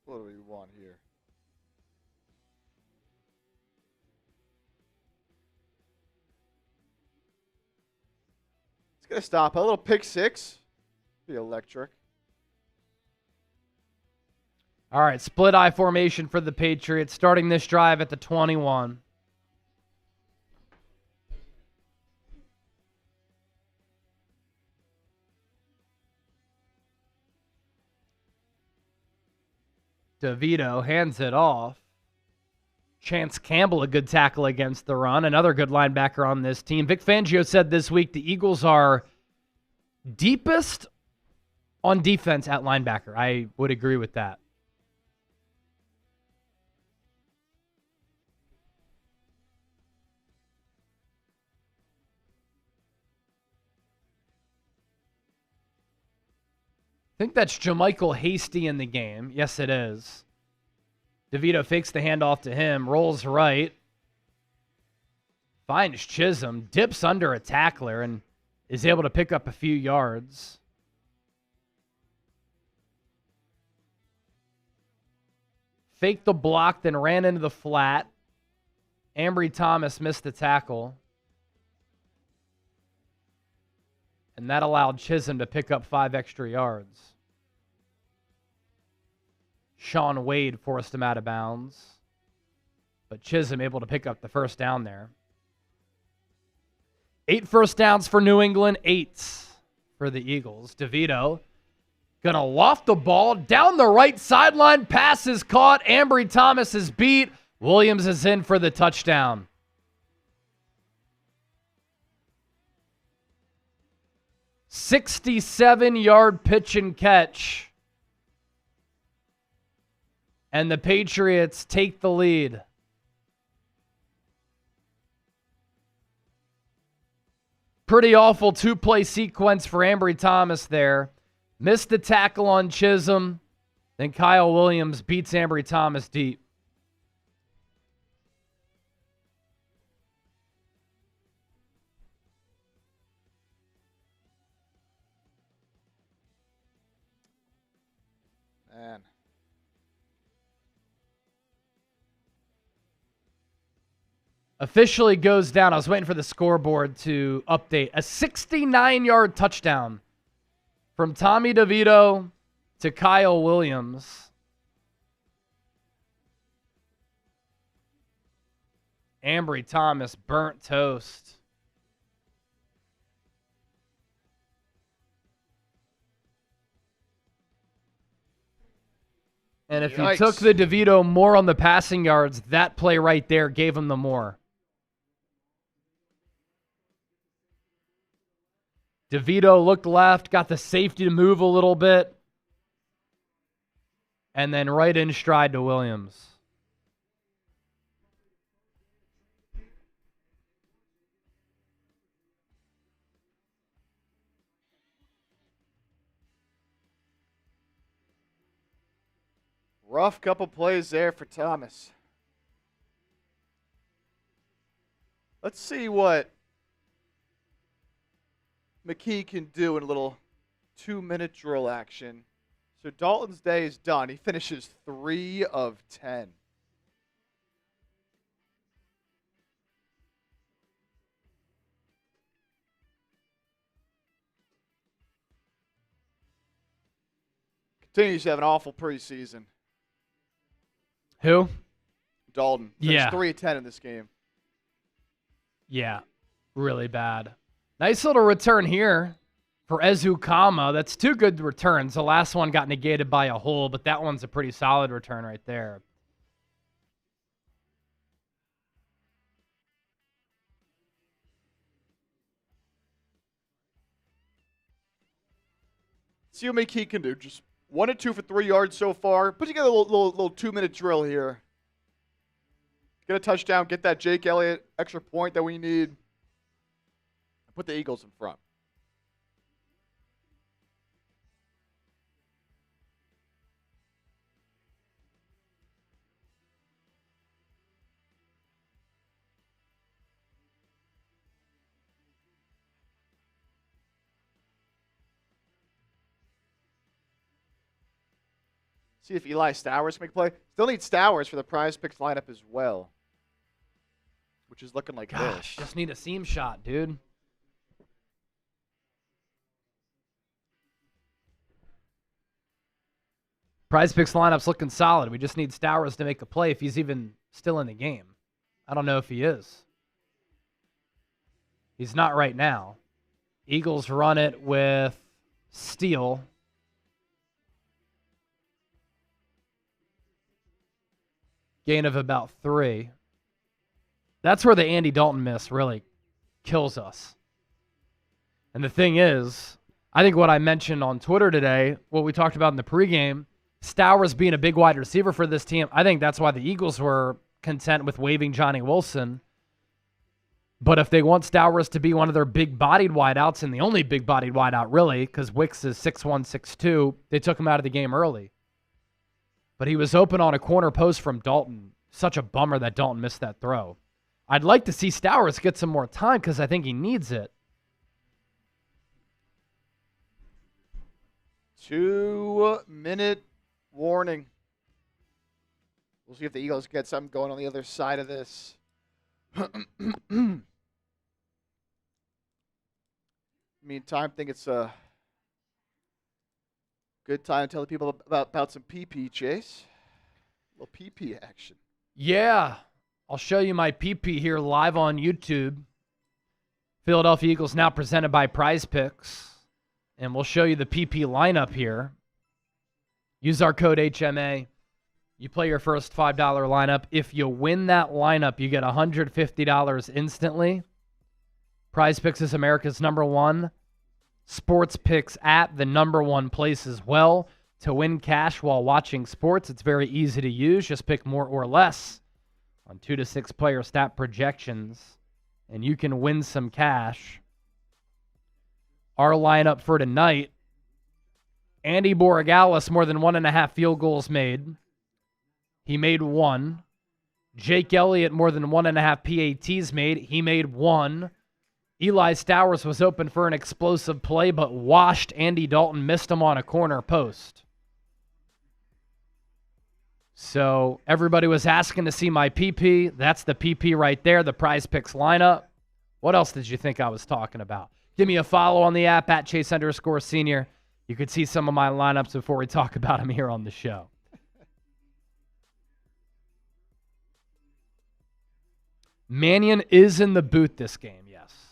what do we want here? Let's get a stop. A little pick six. Be electric. All right, split eye formation for the Patriots, starting this drive at the 21. DeVito hands it off. Chance Campbell, a good tackle against the run. Another good linebacker on this team. Vic Fangio said this week the Eagles are deepest on defense at linebacker. I would agree with that. I think that's Jermichael Hasty in the game. Yes, it is. DeVito fakes the handoff to him, rolls right, finds Chisholm, dips under a tackler, and is able to pick up a few yards. Faked the block, then ran into the flat. Ambry Thomas missed the tackle. And that allowed Chisholm to pick up 5 extra yards. Sean Wade forced him out of bounds. But Chisholm able to pick up the first down there. 8 first downs for New England, 8 for the Eagles. DeVito going to loft the ball down the right sideline. Pass is caught. Ambry Thomas is beat. Williams is in for the touchdown. "67-yard pitch and catch. And the Patriots take the lead. Pretty awful 2-play sequence for Ambry Thomas there. Missed the tackle on Chisholm. Then Kyle Williams beats Ambry Thomas deep. Man. Officially goes down. I was waiting for the scoreboard to update. A 69-yard touchdown from Tommy DeVito to Kyle Williams. Ambry Thomas burnt toast. And if you took the DeVito more on the passing yards, that play right there gave him the more. DeVito looked left, got the safety to move a little bit, and then right in stride to Williams. Rough couple plays there for Thomas. Let's see what McKee can do in a little 2-minute drill action. So Dalton's day is done. He finishes 3 of 10. Continues to have an awful preseason. Who? Dalton. Finished 3 of 10 in this game. Yeah, really bad. Nice little return here for Ezukama. That's 2 good returns. The last one got negated by a hole, but that one's a pretty solid return right there. See what McKee can do. Just 1 of 2 for 3 yards so far. Put together a little 2-minute drill here. Get a touchdown. Get that Jake Elliott extra point that we need. Put the Eagles in front. See if Eli Stowers can make a play. Still need Stowers for the prize picks lineup as well, which is looking like Gosh, this. just need a seam shot, dude. Prize Picks lineup's looking solid. We just need Stowers to make a play if he's even still in the game. I don't know if he is. He's not right now. Eagles run it with Steele. Gain of about 3. That's where the Andy Dalton miss really kills us. And the thing is, I think what I mentioned on Twitter today, what we talked about in the pregame, Stowers being a big wide receiver for this team, I think that's why the Eagles were content with waiving Johnny Wilson. But if they want Stowers to be one of their big-bodied wideouts, and the only big-bodied wideout really, because Wicks is 6'1", 6'2", they took him out of the game early. But he was open on a corner post from Dalton. Such a bummer that Dalton missed that throw. I'd like to see Stowers get some more time because I think he needs it. 2-minute warning. We'll see if the Eagles get something going on the other side of this. Meantime, I think it's a good time to tell the people about some PP, Chase. A little PP action. Yeah. I'll show you my PP here live on YouTube. Philadelphia Eagles now presented by Prize Picks. And we'll show you the PP lineup here. Use our code HMA. You play your first $5 lineup. If you win that lineup, you get $150 instantly. Prize Picks is America's #1 sports picks app, the #1 place as well to win cash while watching sports. It's very easy to use. Just pick more or less on 2 to 6 player stat projections, and you can win some cash. Our lineup for tonight, Andy Borregales, more than 1.5 field goals made. He made 1. Jake Elliott, more than 1.5 PATs made. He made 1. Eli Stowers was open for an explosive play, but washed Andy Dalton, missed him on a corner post. So everybody was asking to see my PP. That's the PP right there, the Prize Picks lineup. What else did you think I was talking about? Give me a follow on the app at Chase_Senior. You could see some of my lineups before we talk about them here on the show. Mannion is in the booth this game, yes.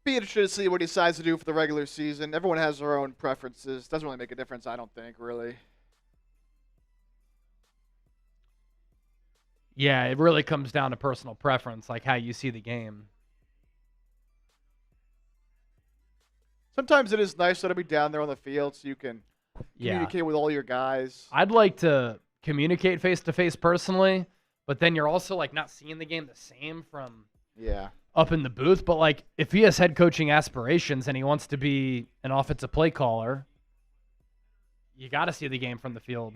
Be interested to see what he decides to do for the regular season. Everyone has their own preferences. Doesn't really make a difference, I don't think, really. Yeah, it really comes down to personal preference, like how you see the game. Sometimes it is nice to be down there on the field so you can communicate with all your guys. I'd like to communicate face-to-face personally, but then you're also like not seeing the game the same from up in the booth. But like if he has head coaching aspirations and he wants to be an offensive play caller, you got to see the game from the field.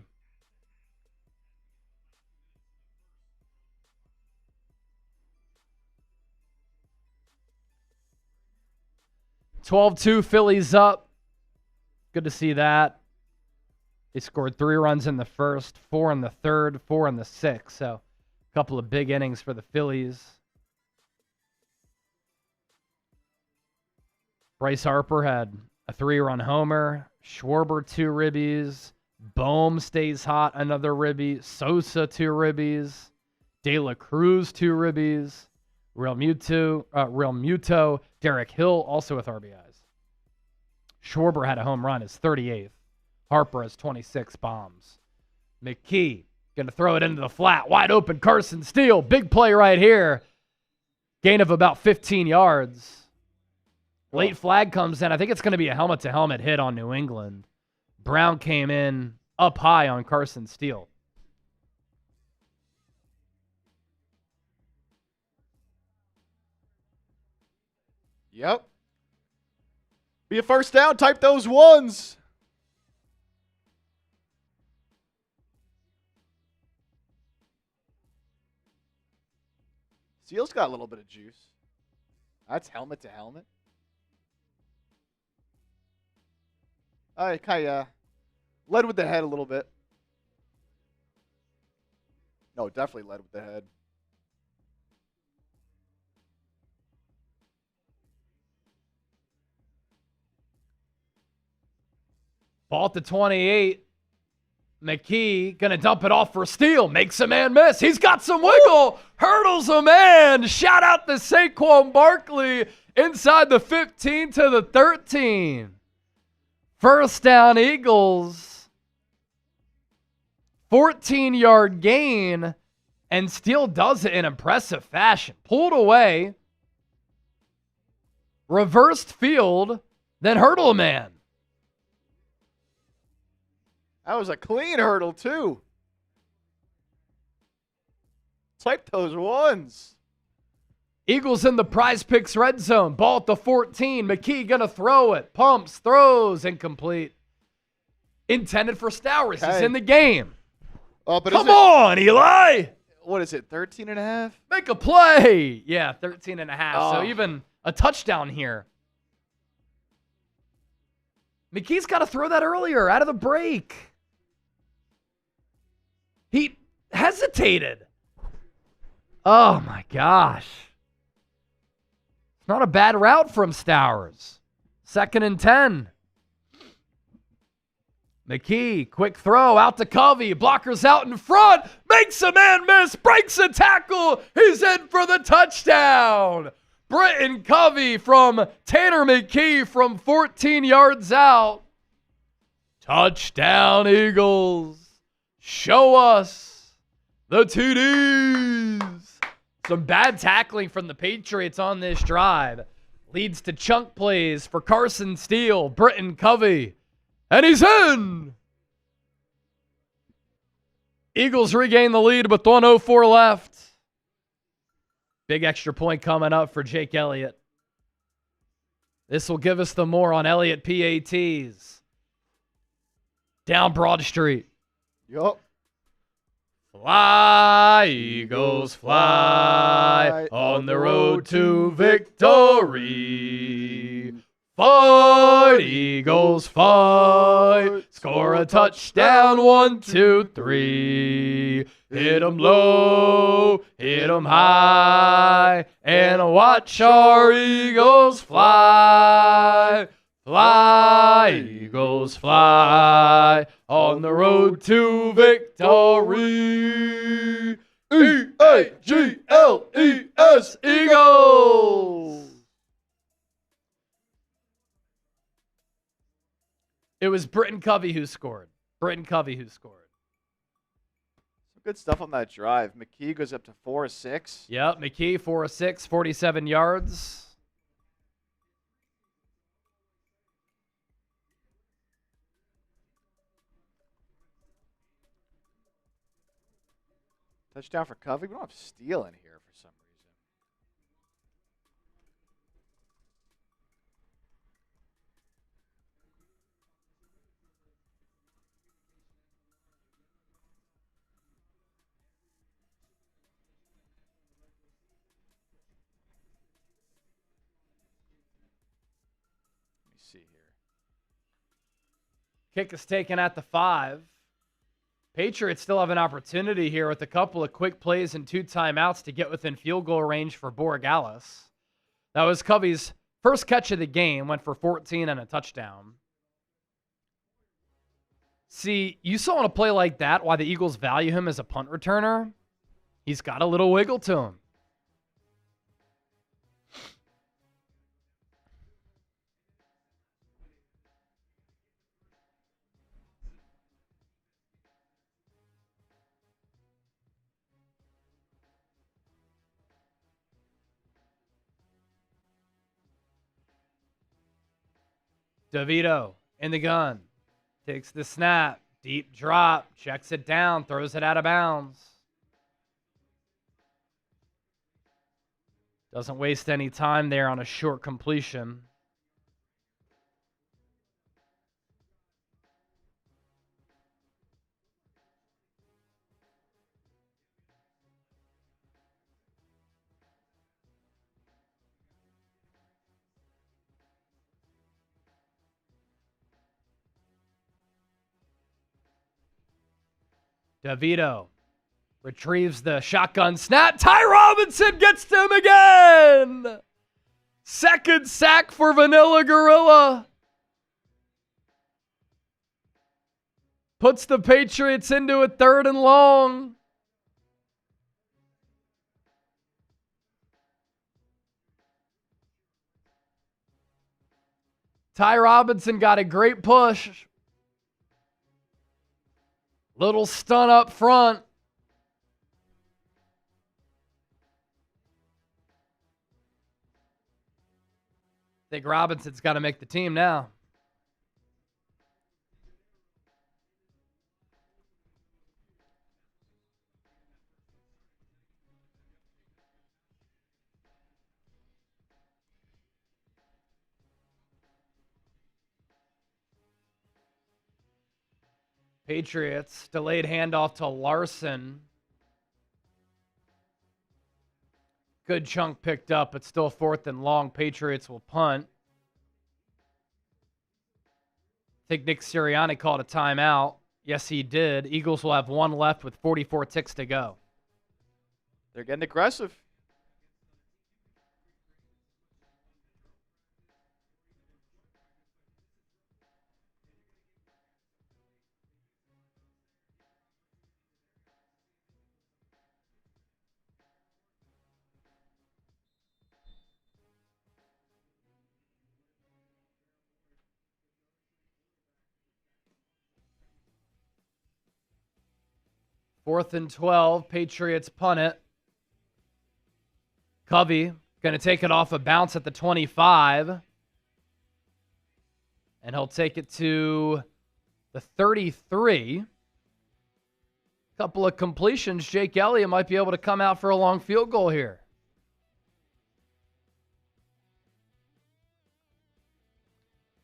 (12-2) Phillies up. Good to see that. They scored 3 runs in the first, 4 in the third, 4 in the sixth. So a couple of big innings for the Phillies. Bryce Harper had a 3-run homer. Schwarber 2 ribbies. Bohm stays hot, another ribby. Sosa 2 ribbies. De La Cruz 2 ribbies. Real Muto, Derek Hill also with RBIs. Schwarber had a home run, his 38th. Harper has 26 bombs. McKee going to throw it into the flat. Wide open, Carson Steele. Big play right here. Gain of about 15 yards. Late flag comes in. I think it's going to be a helmet-to-helmet hit on New England. Brown came in up high on Carson Steele. Yep. Be a first down. Type those ones. Steele's got a little bit of juice. That's helmet to helmet. I kind of led with the head a little bit. No, definitely led with the head. Ball at the 28. McKee gonna dump it off for a steal. Makes a man miss. He's got some wiggle. Hurdles a man. Shout out to Saquon Barkley inside the 15 to the 13. First down, Eagles. 14-yard gain, and Steele does it in impressive fashion. Pulled away, reversed field, then hurdle a man. That was a clean hurdle, too. Type those ones. Eagles in the Prize Picks red zone. Ball at the 14. McKee gonna throw it. Pumps, throws, incomplete. Intended for Stowers. Okay. He's in the game. But Come on, Eli. What is it, 13 and a half? Make a play. Yeah, 13 and a half. Oh. So even a touchdown here. McKee's got to throw that earlier out of the break. He hesitated. Oh, my gosh. It's not a bad route from Stowers. 2nd and 10. McKee, quick throw out to Covey. Blockers out in front. Makes a man miss. Breaks a tackle. He's in for the touchdown. Britton Covey from Tanner McKee from 14 yards out. Touchdown, Eagles. Show us the TDs. Some bad tackling from the Patriots on this drive. Leads to chunk plays for Carson Steele, Britton Covey. And he's in. Eagles regain the lead with 1:04 left. Big extra point coming up for Jake Elliott. This will give us the more on Elliott PATs. Down Broad Street. Yup. Fly, Eagles, fly on the road to victory. Fight, Eagles, fight. Score a touchdown, 1, 2, 3. Hit 'em low, hit 'em high, and watch our Eagles fly. Fly, Eagles, fly on the road to victory. E-A-G-L-E-S, Eagles. It was Britton Covey who scored. Some good stuff on that drive. McKee goes up to 4 of 6. Yep, McKee, 4 of 6, 47 yards. Touchdown for Covey. We don't have Steele in here for some reason. Let me see here. Kick is taken at the 5. Patriots still have an opportunity here with a couple of quick plays and 2 timeouts to get within field goal range for Borregales. That was Covey's first catch of the game, went for 14 and a touchdown. See, you saw on a play like that why the Eagles value him as a punt returner. He's got a little wiggle to him. DeVito in the gun. Takes the snap. Deep drop. Checks it down. Throws it out of bounds. Doesn't waste any time there on a short completion. DeVito Retrieves the shotgun snap. Ty Robinson gets to him again. Second sack for Vanilla Gorilla. Puts the Patriots into a 3rd and long. Ty Robinson got a great push. Little stun up front. I think Robinson's got to make the team now. Patriots, delayed handoff to Larson. Good chunk picked up, but still 4th and long. Patriots will punt. I think Nick Sirianni called a timeout. Yes, he did. Eagles will have 1 left with 44 ticks to go. They're getting aggressive. Fourth and 12, Patriots punt it. Covey going to take it off a bounce at the 25. And he'll take it to the 33. Couple of completions. Jake Elliott might be able to come out for a long field goal here.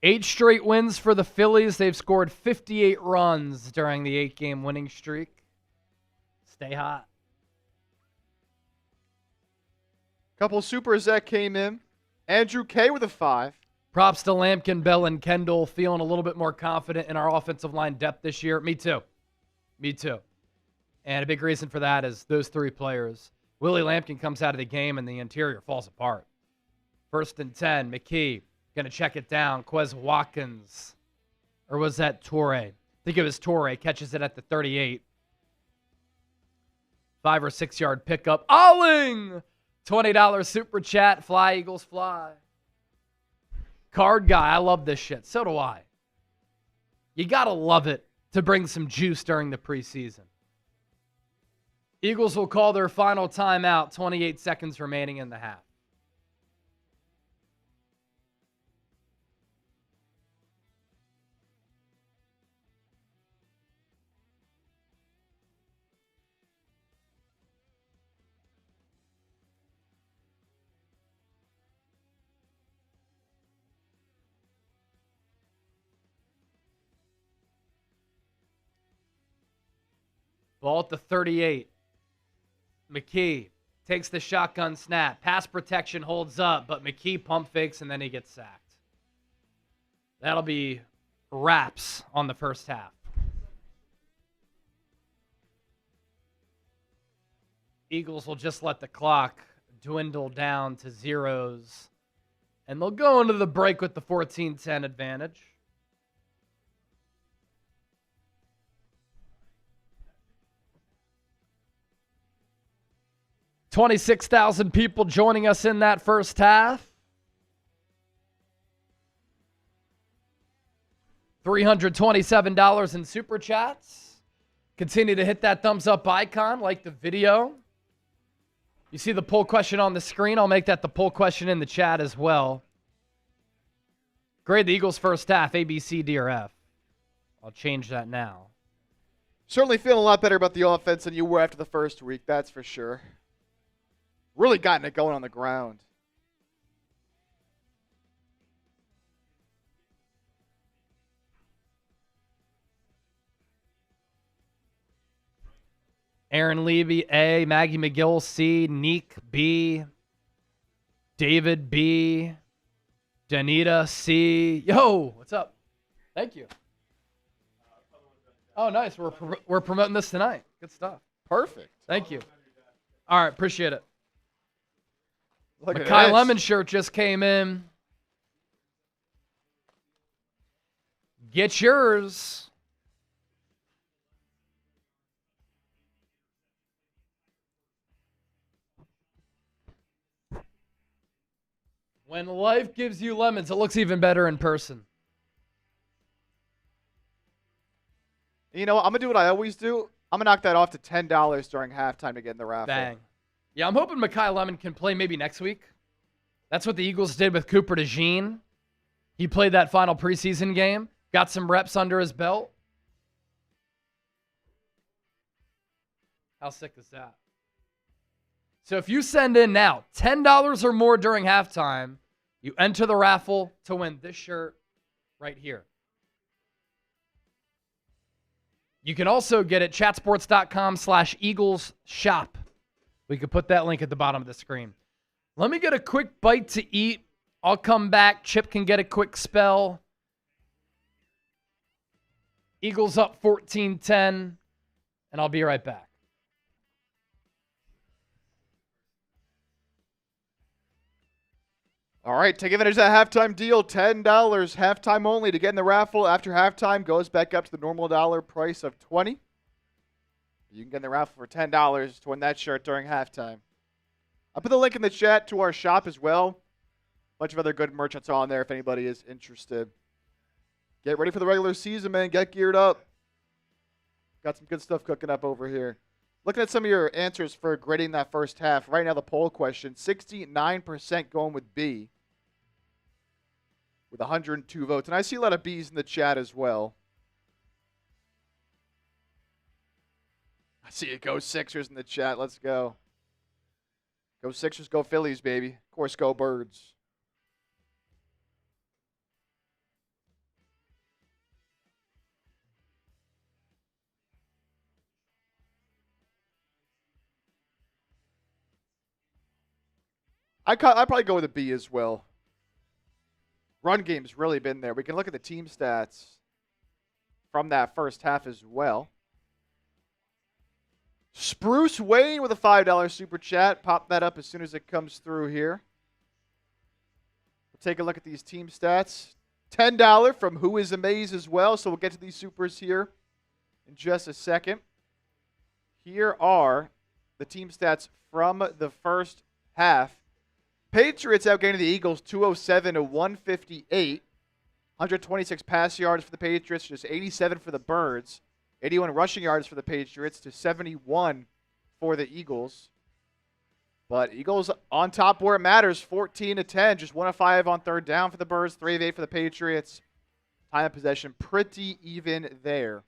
Eight straight wins for the Phillies. They've scored 58 runs during the 8-game winning streak. Stay hot. Couple supers that came in. Andrew K with a 5. Props to Lampkin, Bell, and Kendall. Feeling a little bit more confident in our offensive line depth this year. Me too. Me too. And a big reason for that is those 3 players. Willie Lampkin comes out of the game and the interior falls apart. 1st and 10. McKee going to check it down. Quez Watkins. Or was that Torre? I think it was Torre. Catches it at the 38. 5 or 6 yard pickup. Alling! $20 super chat. Fly, Eagles, fly. Card guy. I love this shit. So do I. You got to love it to bring some juice during the preseason. Eagles will call their final timeout. 28 seconds remaining in the half. Ball at the 38. McKee takes the shotgun snap. Pass protection holds up, but McKee pump fakes, and then he gets sacked. That'll be wraps on the first half. Eagles will just let the clock dwindle down to zeros, and they'll go into the break with the 14-10 advantage. 26,000 people joining us in that first half. $327 in super chats. Continue to hit that thumbs up icon, like the video. You see the poll question on the screen. I'll make that the poll question in the chat as well. Grade the Eagles first half, A, B, C, D, or F. I'll change that now. Certainly feeling a lot better about the offense than you were after the first week, that's for sure. Really gotten it going on the ground. Aaron Levy, A. Maggie McGill, C. Neek, B. David, B. Danita, C. Yo, what's up? Thank you. Oh, nice. We're promoting this tonight. Good stuff. Perfect. Thank you. All right, appreciate it. Look at Makai this. Lemon shirt just came in. Get yours. When life gives you lemons, it looks even better in person. You know what? I'm going to do what I always do. I'm going to knock that off to $10 during halftime to get in the raffle. Bang. Yeah, I'm hoping Makai Lemon can play maybe next week. That's what the Eagles did with Cooper DeJean. He played that final preseason game, got some reps under his belt. How sick is that? So if you send in now $10 or more during halftime, you enter the raffle to win this shirt right here. You can also get it chatsports.com/Eagles shop. We could put that link at the bottom of the screen. Let me get a quick bite to eat. I'll come back. Chip can get a quick spell. Eagles up 14-10, and I'll be right back. All right, take advantage of that halftime deal. $10, halftime only to get in the raffle. After halftime, goes back up to the normal dollar price of $20. You can get in the raffle for $10 to win that shirt during halftime. I'll put the link in the chat to our shop as well. A bunch of other good merchants on there if anybody is interested. Get ready for the regular season, man. Get geared up. Got some good stuff cooking up over here. Looking at some of your answers for grading that first half. Right now, the poll question, 69% going with B with 102 votes. And I see a lot of Bs in the chat as well. I see it. Go Sixers in the chat. Let's go. Go Sixers, go Phillies, baby. Of course, go Birds. I'd probably go with a B as well. Run game's really been there. We can look at the team stats from that first half as well. Spruce Wayne with a $5 super chat. Pop that up as soon as it comes through here. We'll take a look at these team stats. $10 from Who Is Amaze as well. So we'll get to these supers here in just a second. Here are the team stats from the first half. Patriots outgaining the Eagles 207 to 158. 126 pass yards for the Patriots, just 87 for the Birds. 81 rushing yards for the Patriots to 71 for the Eagles. But Eagles on top where it matters, 14-10, just 1 of 5 on third down for the Birds, 3 of 8 for the Patriots. Time of possession pretty even there.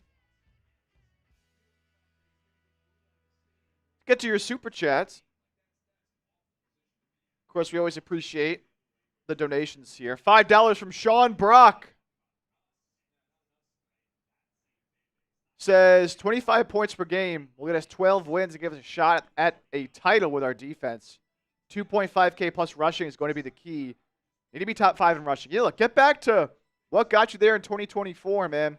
Get to your super chats. Of course, we always appreciate the donations here. $5 from Sean Brock. Says 25 points per game will get us 12 wins and give us a shot at a title with our defense. 2.5K plus rushing is going to be the key. Need to be top 5 in rushing. Yeah, look, get back to what got you there in 2024, man.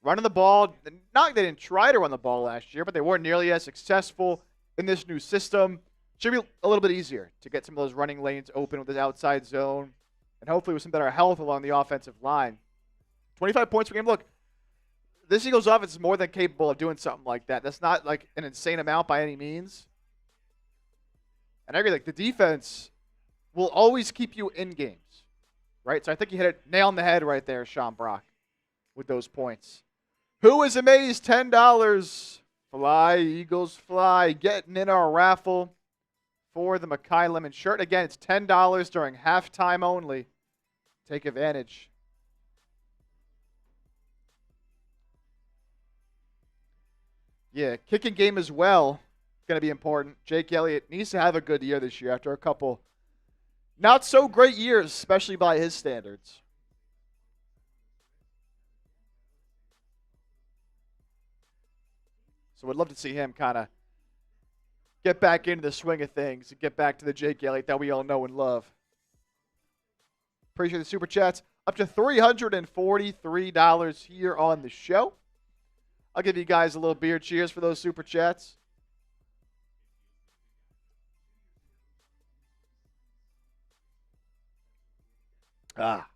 Running the ball. Not they didn't try to run the ball last year, but they weren't nearly as successful in this new system. Should be a little bit easier to get some of those running lanes open with the outside zone and hopefully with some better health along the offensive line. 25 points per game. Look, this Eagles offense is more than capable of doing something like that. That's not like an insane amount by any means. And I agree, like the defense will always keep you in games, right? So I think you hit it nail on the head right there, Sean Brock, with those points. Who is amazed? $10. Fly, Eagles, fly. Getting in our raffle for the Makai Lemon shirt. Again, it's $10 during halftime only. Take advantage. Yeah, kicking game as well. Going to be important. Jake Elliott needs to have a good year this year after a couple not so great years, especially by his standards. So we'd love to see him kind of get back into the swing of things and get back to the Jake Elliott that we all know and love. Appreciate the super chats. Up to $343 here on the show. I'll give you guys a little beer cheers for those super chats. Ah,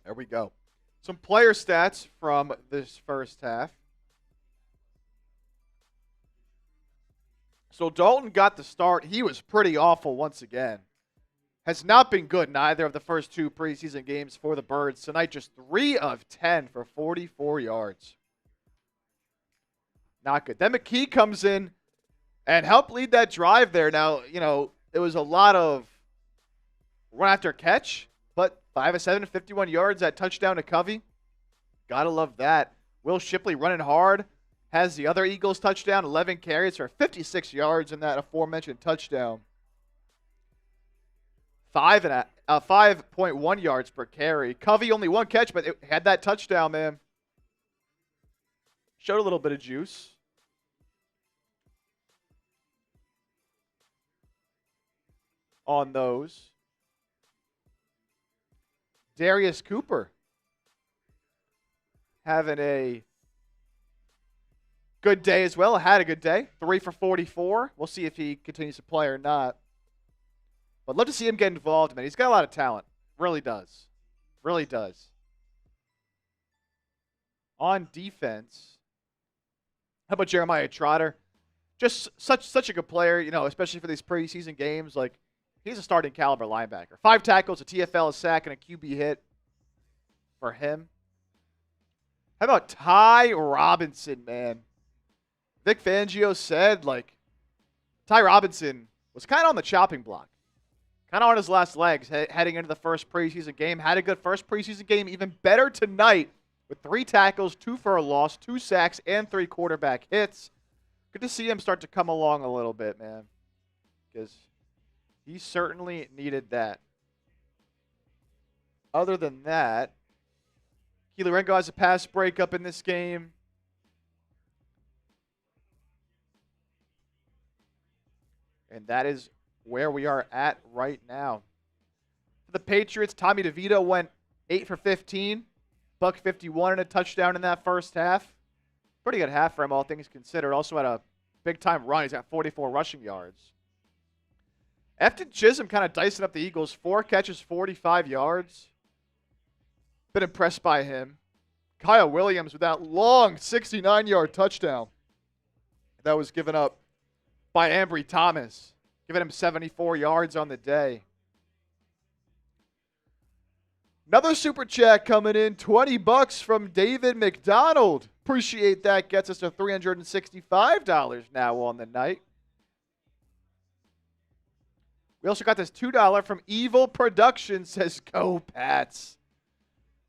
there we go. Some player stats from this first half. So Dalton got the start. He was pretty awful once again. Has not been good in either of the first two preseason games for the Birds. Tonight, just 3 of 10 for 44 yards. Not good. Then McKee comes in and helped lead that drive there. Now, it was a lot of run after catch, but 5 of 7, 51 yards, that touchdown to Covey. Gotta love that. Will Shipley running hard. Has the other Eagles touchdown, 11 carries for 56 yards in that aforementioned touchdown. 5.1 yards per carry. Covey only 1 catch, but it had that touchdown, man. Showed a little bit of juice. On those. Darius Cooper having a good day as well. Had a good day. 3 for 44. We'll see if he continues to play or not. But love to see him get involved, man. He's got a lot of talent. Really does. Really does. On defense, how about Jeremiah Trotter? Just such a good player, especially for these preseason games. Like, he's a starting caliber linebacker. 5 tackles, a TFL, a sack, and a QB hit for him. How about Ty Robinson, man? Vic Fangio said, Ty Robinson was kind of on the chopping block. Kind of on his last legs heading into the first preseason game. Had a good first preseason game. Even better tonight with 3 tackles, 2 for a loss, 2 sacks, and 3 quarterback hits. Good to see him start to come along a little bit, man. Because he certainly needed that. Other than that, Keely Ringo has a pass breakup in this game. And that is where we are at right now. For the Patriots, Tommy DeVito went 8 for 15. $151 and a touchdown in that first half. Pretty good half for him, all things considered. Also had a big-time run. He's got 44 rushing yards. Efton Chisholm kind of dicing up the Eagles. 4 catches, 45 yards. Been impressed by him. Kyle Williams with that long 69-yard touchdown that was given up by Ambry Thomas, giving him 74 yards on the day. Another super chat coming in, $20 from David McDonald. Appreciate that. Gets us to $365 now on the night. We also got this $2 from Evil Productions. Says, go Pats.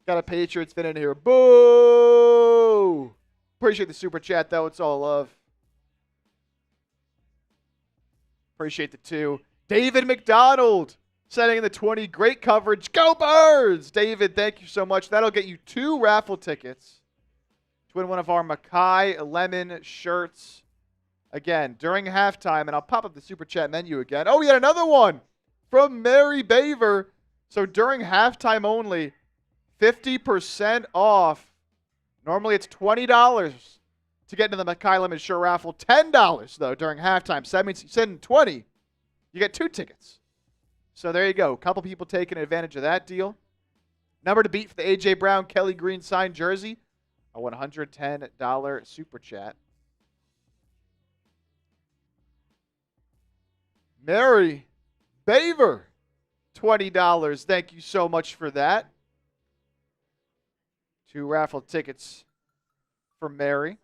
Got a Patriots fan in here. Boo! Appreciate the super chat, though. It's all love. Appreciate the 2. David McDonald setting in the 20. Great coverage. Go Birds! David, thank you so much. That'll get you 2 raffle tickets to win one of our Mackay Lemon shirts. Again, during halftime, and I'll pop up the super chat menu again. Oh, we had another one from Mary Baver. So during halftime only, 50% off. Normally it's $20 to get into the Mackay Lemon shirt raffle. $10, though, during halftime. So that means you send in 20, you get 2 tickets. So there you go. A couple people taking advantage of that deal. Number to beat for the A.J. Brown, Kelly Green signed jersey, a $110 super chat. Mary Baver, $20. Thank you so much for that. 2 raffle tickets for Mary.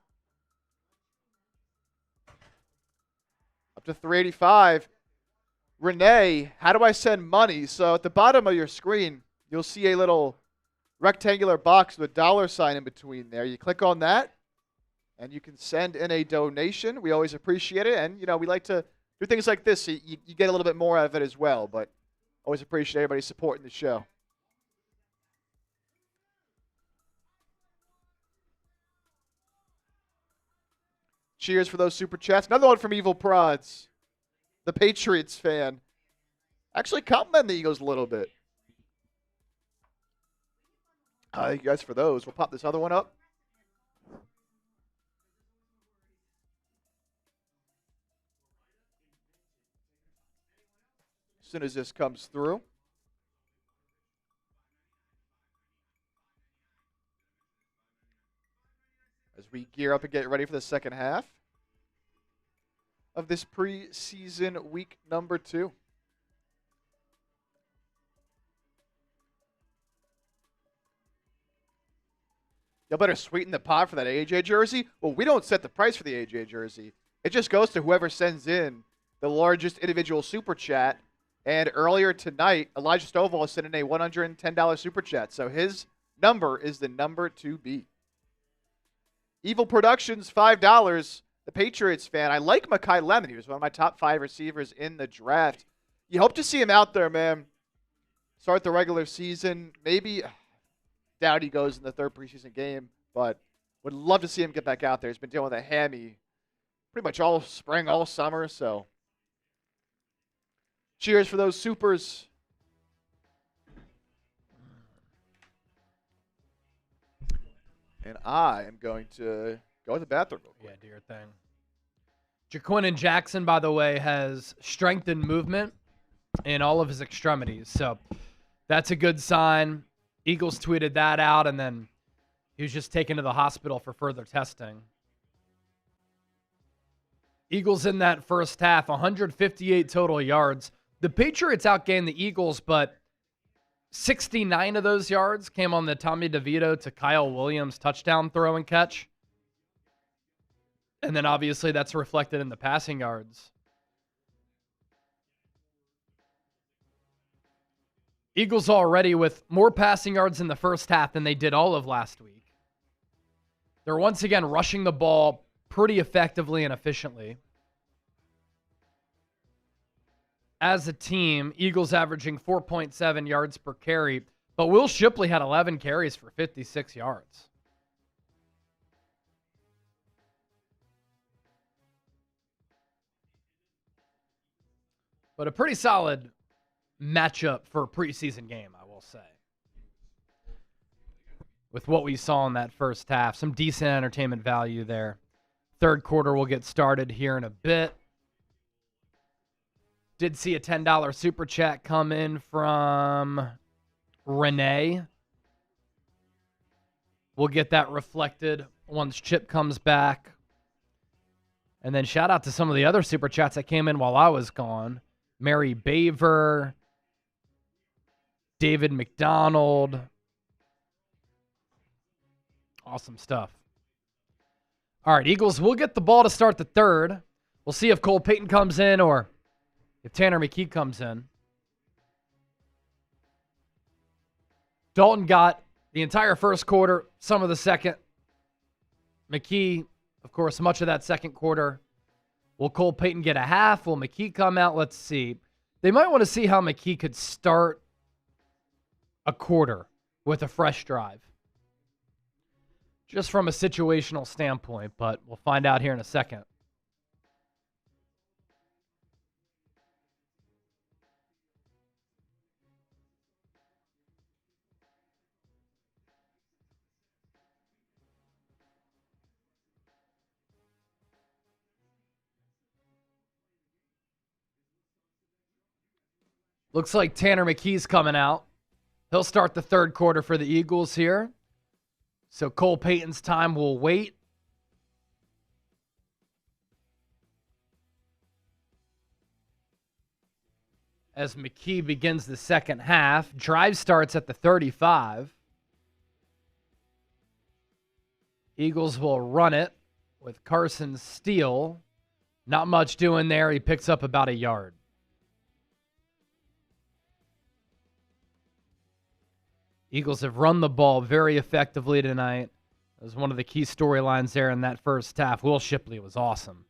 Up to $385. Renee, how do I send money? So at the bottom of your screen, you'll see a little rectangular box with a $sign in between there. You click on that, and you can send in a donation. We always appreciate it. And, we like to do things like this so you get a little bit more out of it as well. But always appreciate everybody supporting the show. Cheers for those super chats. Another one from Evil Prods, the Patriots fan. Actually complimenting the Eagles a little bit. Thank you guys for those. We'll pop this other one up. As soon as this comes through. we gear up and get ready for the second half of this preseason week number 2. Y'all better sweeten the pot for that AJ jersey. Well, we don't set the price for the AJ jersey. It just goes to whoever sends in the largest individual super chat. And earlier tonight, Elijah Stovall sent in a $110 super chat. So his number is the number to beat. Evil Productions, $5. The Patriots fan. I like Mekhi Lemon. He was one of my top 5 receivers in the draft. You hope to see him out there, man. Start the regular season. Maybe, doubt he goes in the 3rd preseason game, but would love to see him get back out there. He's been dealing with a hammy pretty much all spring, all summer, so cheers for those supers. And I am going to go to the bathroom real quick. Yeah, do your thing. Jaquan Jackson, by the way, has strengthened movement in all of his extremities, so that's a good sign. Eagles tweeted that out, and then he was just taken to the hospital for further testing. Eagles in that first half, 158 total yards. The Patriots outgained the Eagles, but 69 of those yards came on the Tommy DeVito to Kyle Williams touchdown throw and catch. And then obviously that's reflected in the passing yards. Eagles already with more passing yards in the first half than they did all of last week. They're once again rushing the ball pretty effectively and efficiently. As a team, Eagles averaging 4.7 yards per carry, but Will Shipley had 11 carries for 56 yards. But a pretty solid matchup for a preseason game, I will say. With what we saw in that first half, some decent entertainment value there. Third quarter will get started here in a bit. Did see a $10 super chat come in from Renee. We'll get that reflected once Chip comes back. And then shout out to some of the other super chats that came in while I was gone. Mary Baver, David McDonald. Awesome stuff. All right, Eagles, we'll get the ball to start the third. We'll see if Cole Payton comes in or if Tanner McKee comes in. Dalton got the entire first quarter, some of the second. McKee, of course, much of that second quarter. Will Cole Payton get a half? Will McKee come out? Let's see. They might want to see how McKee could start a quarter with a fresh drive. Just from a situational standpoint, but we'll find out here in a second. Looks like Tanner McKee's coming out. He'll start the third quarter for the Eagles here. So Cole Payton's time will wait. As McKee begins the second half. Drive starts at the 35. Eagles will run it with Carson Steele. Not much doing there. He picks up about a yard. Eagles have run the ball very effectively tonight. That was one of the key storylines there in that first half. Will Shipley was awesome.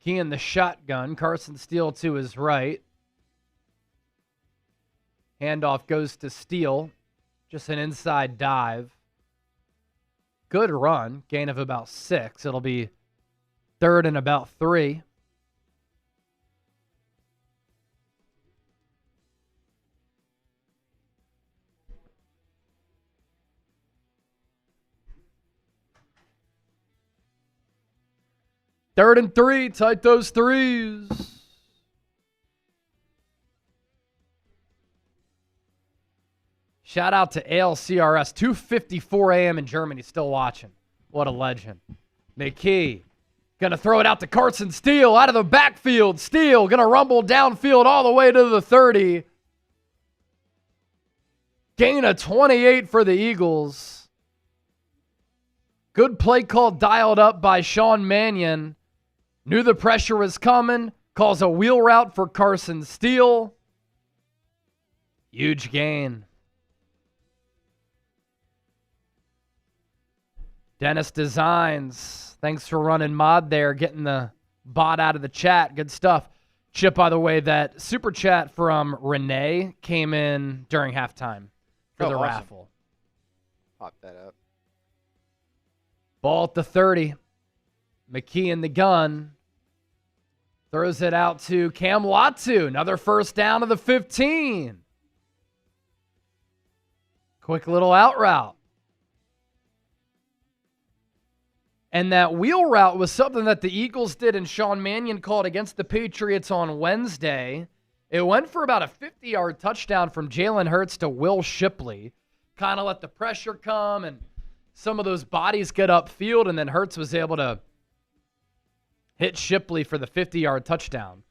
McKee in the shotgun. Carson Steele to his right. Handoff goes to Steele. Just an inside dive. Good run. Gain of about 6. It'll be third and about 3. 3rd and 3. Tight those threes. Shout out to ALCRS. 2:54 a.m. in Germany. Still watching. What a legend. McKee. Going to throw it out to Carson Steele out of the backfield. Steele going to rumble downfield all the way to the 30. Gain of 28 for the Eagles. Good play call dialed up by Sean Mannion. Knew the pressure was coming. Calls a wheel route for Carson Steele. Huge gain. Dennis Designs. Thanks for running mod there, getting the bot out of the chat. Good stuff. Chip, by the way, that super chat from Renee came in during halftime for the raffle. Pop that up. Ball at the 30. McKee in the gun. Throws it out to Cam Latu. Another first down of the 15. Quick little out route. And that wheel route was something that the Eagles did and Sean Mannion called against the Patriots on Wednesday. It went for about a 50-yard touchdown from Jalen Hurts to Will Shipley. Kind of let the pressure come and some of those bodies get upfield, and then Hurts was able to hit Shipley for the 50-yard touchdown.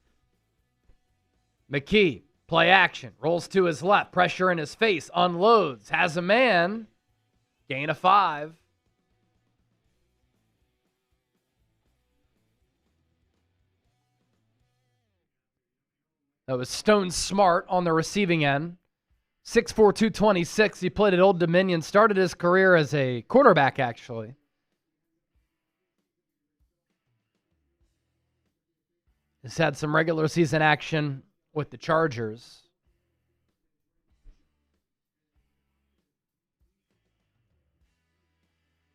McKee, play action, rolls to his left, pressure in his face, unloads, has a man, gain of 5. That was Stone Smart on the receiving end. 6'4", 226. He played at Old Dominion. Started his career as a quarterback, actually. He's had some regular season action with the Chargers.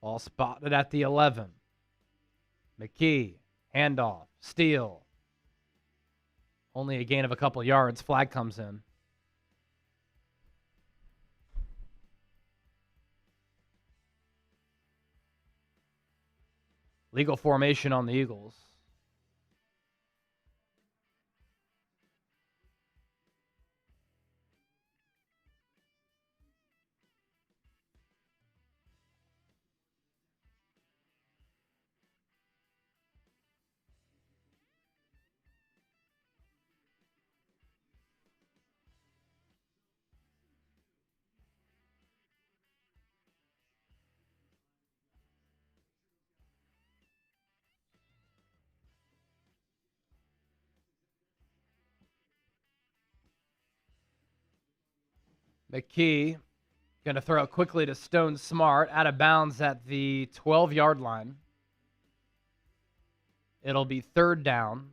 Ball spotted at the 11. McKee, handoff, steal. Only a gain of a couple yards. Flag comes in. Legal formation on the Eagles. McKee going to throw it quickly to Stone Smart, out of bounds at the 12-yard line. It'll be 3rd down.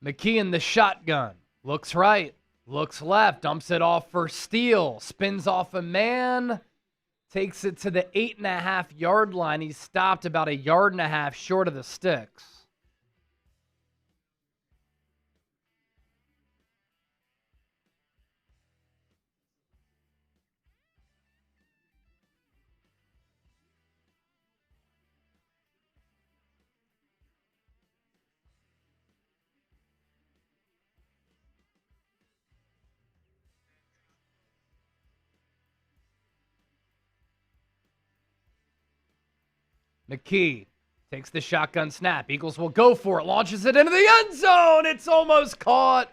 McKee in the shotgun. Looks right. Looks left. Dumps it off for Steele. Spins off a man. Takes it to the 8.5-yard line. He's stopped about 1.5 yards short of the sticks. McKee takes the shotgun snap. Eagles will go for it. Launches it into the end zone. It's almost caught.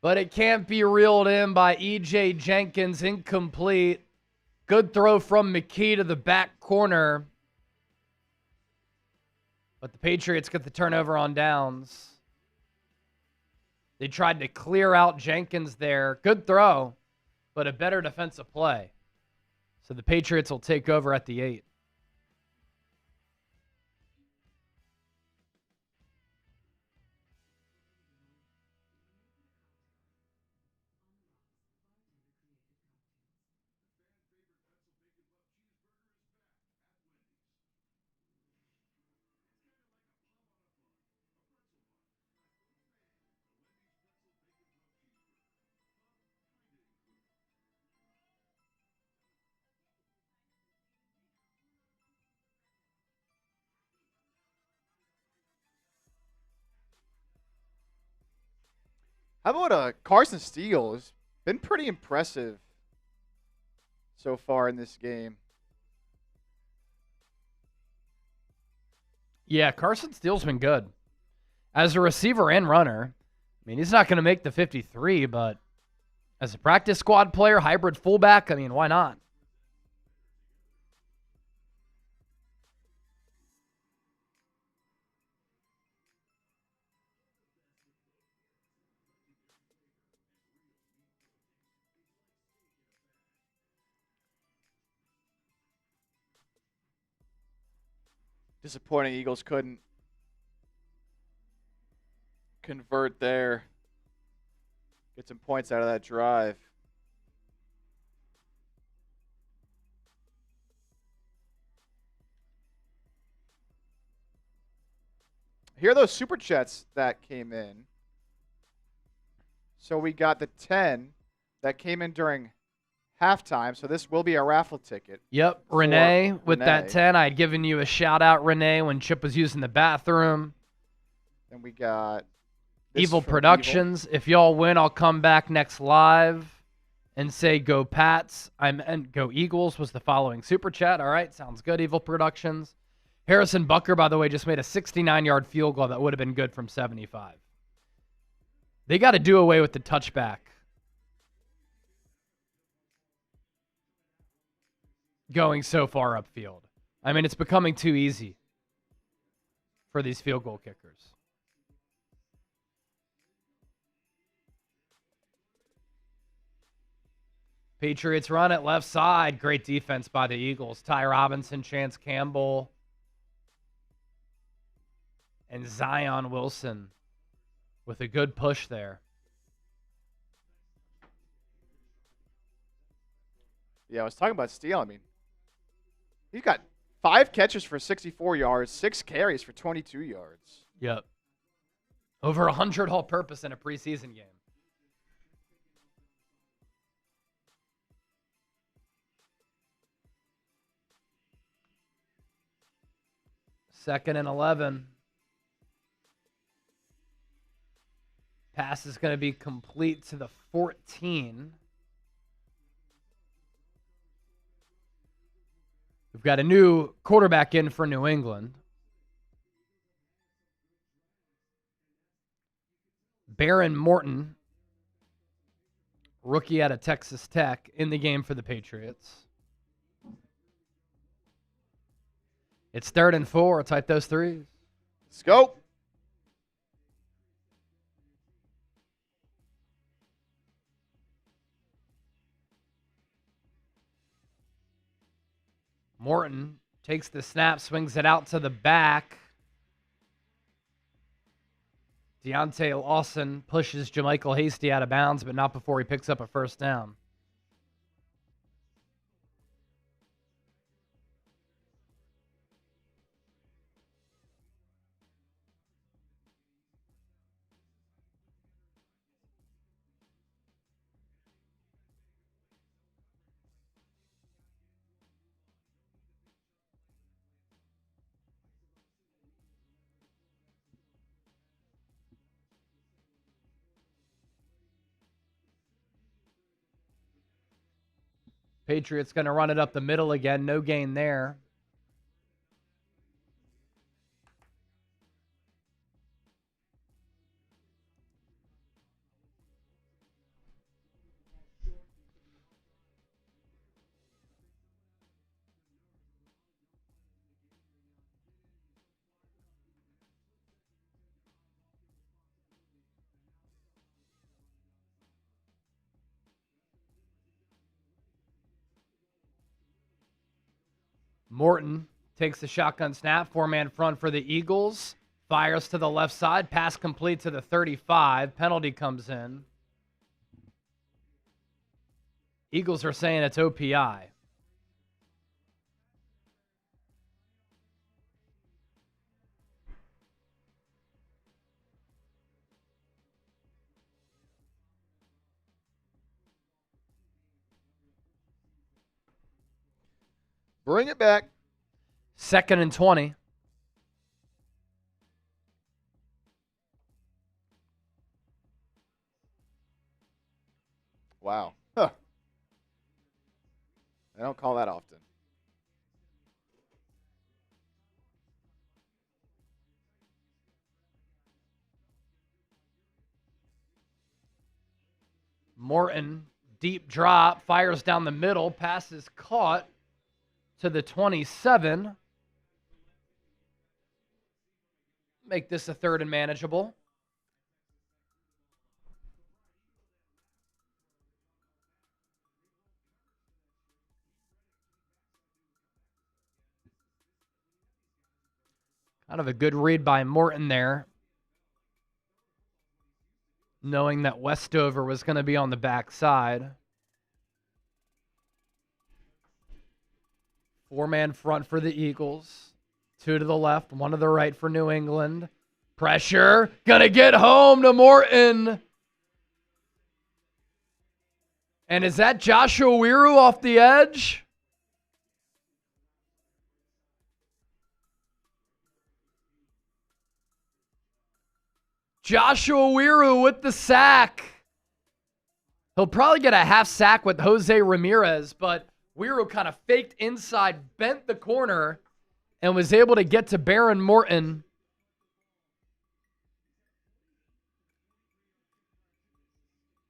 But it can't be reeled in by E.J. Jenkins. Incomplete. Good throw from McKee to the back corner. But the Patriots get the turnover on downs. They tried to clear out Jenkins there. Good throw, but a better defensive play. So the Patriots will take over at the 8. How about Carson Steele? Has been pretty impressive so far in this game. Yeah, Carson Steele's been good. As a receiver and runner, I mean, he's not going to make the 53, but as a practice squad player, hybrid fullback, I mean, why not? Disappointing Eagles couldn't convert there. Get some points out of that drive. Here are those super chats that came in. So we got the 10 that came in during halftime. So this will be a raffle ticket. Yep, Renee with that 10. I had given you a shout out, Renee, when Chip was using the bathroom. And we got Evil Productions. If y'all win, I'll come back next live and say go Pats. And go Eagles was the following super chat. All right, sounds good, Evil Productions. Harrison Bucker, by the way, just made a 69-yard field goal that would have been good from 75. They got to do away with the touchback going so far upfield. I mean, it's becoming too easy for these field goal kickers. Patriots run it left side. Great defense by the Eagles. Ty Robinson, Chance Campbell, and Zion Wilson with a good push there. Yeah, I was talking about Steele. I mean, he's got 5 catches for 64 yards, 6 carries for 22 yards. Yep. Over 100 all-purpose in a preseason game. Second and 11. Pass is going to be complete to the 14. We've got a new quarterback in for New England. Baron Morton, rookie out of Texas Tech, in the game for the Patriots. It's 3rd and 4. Type those threes. Let's go. Morton takes the snap, swings it out to the back. Deontay Lawson pushes JaMychal Hasty out of bounds, but not before he picks up a first down. Patriots going to run it up the middle again. No gain there. Morton takes the shotgun snap, 4-man front for the Eagles. Fires to the left side, pass complete to the 35. Penalty comes in. Eagles are saying it's OPI. Bring it back. 2nd and 20. Wow. Huh. I don't call that often. Morton, deep drop, fires down the middle, pass is caught to the 27. Make this a 3rd and manageable. Kind of a good read by Morton there, knowing that Westover was going to be on the backside. 4-man front for the Eagles. 2 to the left, 1 to the right for New England. Pressure. Gonna get home to Morton. And is that Joshua Wiru off the edge? Joshua Wiru with the sack. He'll probably get a half sack with Jose Ramirez, but Wiru kind of faked inside, bent the corner, and was able to get to Baron Morton.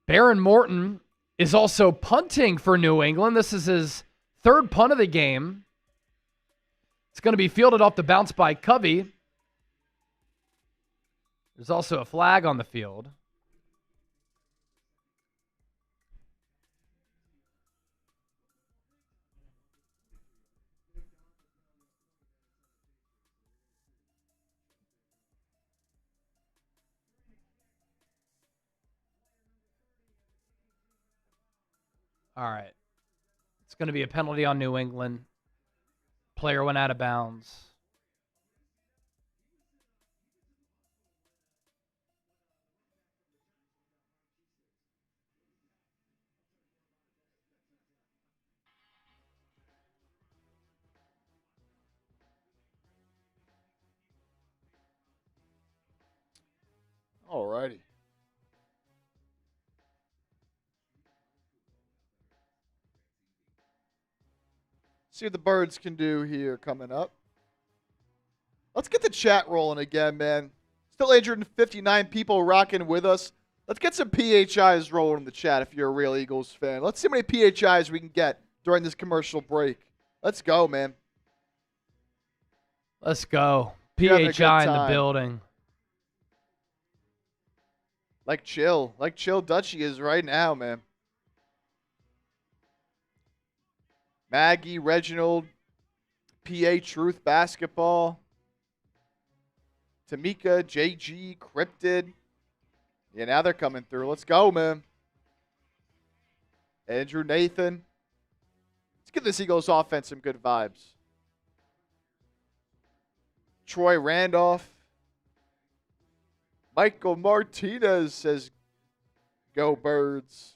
Baron Morton is also punting for New England. This is his 3rd punt of the game. It's going to be fielded off the bounce by Covey. There's also a flag on the field. All right. It's going to be a penalty on New England. Player went out of bounds. All righty. See what the birds can do here coming up. Let's get the chat rolling again, man. Still 859 people rocking with us. Let's get some PHIs rolling in the chat if you're a real Eagles fan. Let's see how many PHIs we can get during this commercial break. Let's go, man. Let's go. You're having a PHI good in the time. building. Like chill Dutchy is right now, man. Maggie, Reginald, PA Truth Basketball, Tamika, JG, Cryptid. Yeah, now they're coming through. Let's go, man. Andrew Nathan. Let's give this Eagles offense some good vibes. Troy Randolph. Michael Martinez says, go Birds.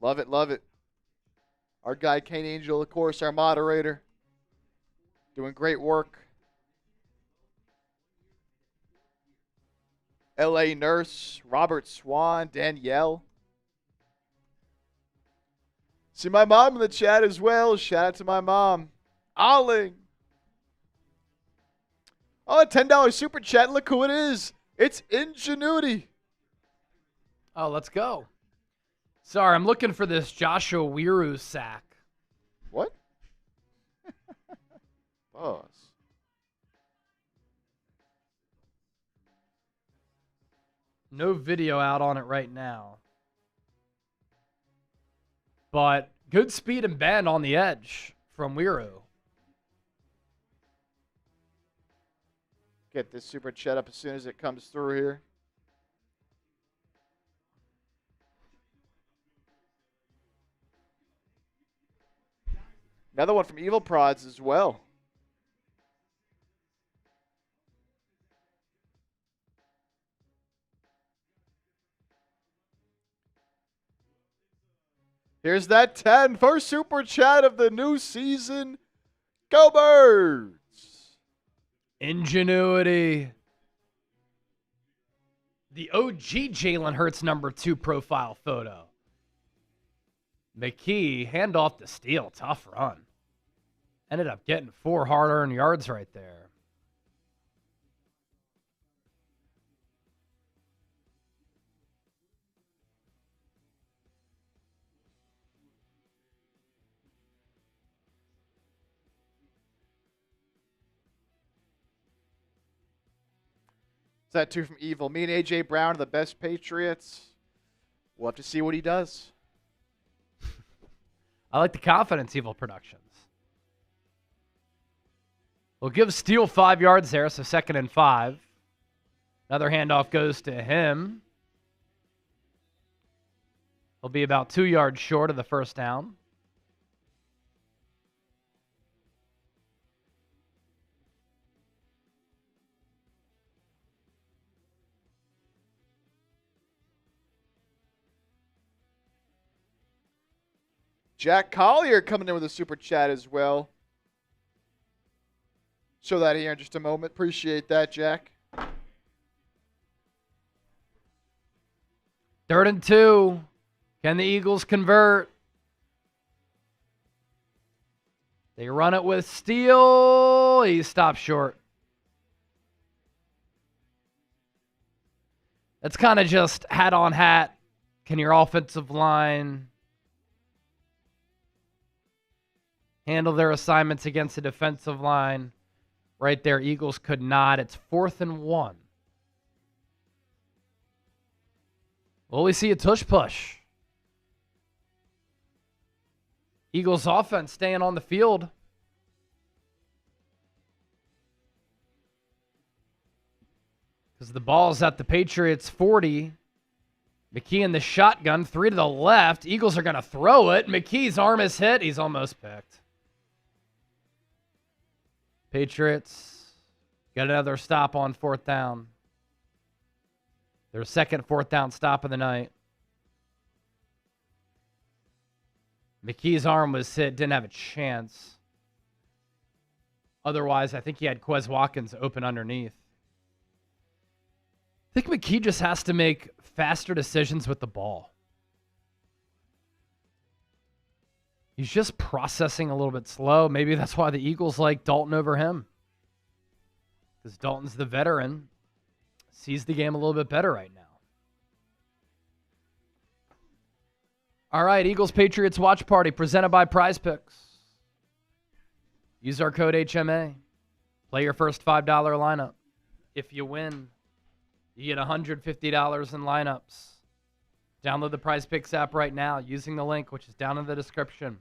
Love it, love it. Our guy, Kane Angel, of course, our moderator. Doing great work. L.A. Nurse, Robert Swan, Danielle. See my mom in the chat as well. Shout out to my mom. Alling. Oh, a $10 super chat. Look who it is. It's Ingenuity. Oh, let's go. Sorry, I'm looking for this Joshua Wiru sack. What? Pause. No video out on it right now. But good speed and bend on the edge from Wiru. Get this super chat up as soon as it comes through here. Another one from Evil Prods as well. Here's that 10. First super chat of the new season. Go Birds! Ingenuity. The OG Jalen Hurts #2 profile photo. McKee, handoff to Steele. Tough run. Ended up getting 4 hard-earned yards right there. Is that 2 from Evil? Me and A.J. Brown are the best Patriots. We'll have to see what he does. I like the confidence, Evil Productions. We'll give Steele 5 yards there, so 2nd and 5. Another handoff goes to him. He'll be about 2 yards short of the first down. Jack Collier coming in with a super chat as well. Show that here in just a moment. Appreciate that, Jack. 3rd and 2. Can the Eagles convert? They run it with Steele. He stops short. That's kind of just hat on hat. Can your offensive line handle their assignments against the defensive line? Right there, Eagles could not. It's 4th and 1. Will we see a tush push? Eagles offense staying on the field. Because the ball's at the Patriots 40. McKee in the shotgun, 3 to the left. Eagles are going to throw it. McKee's arm is hit. He's almost picked. Patriots got another stop on 4th down. Their second 4th down stop of the night. McKee's arm was hit, didn't have a chance. Otherwise, I think he had Quez Watkins open underneath. I think McKee just has to make faster decisions with the ball. He's just processing a little bit slow. Maybe that's why the Eagles like Dalton over him. Because Dalton's the veteran. Sees the game a little bit better right now. All right, Eagles-Patriots watch party presented by Prize Picks. Use our code HMA. Play your first $5 lineup. If you win, you get $150 in lineups. Download the Prize Picks app right now using the link, which is down in the description.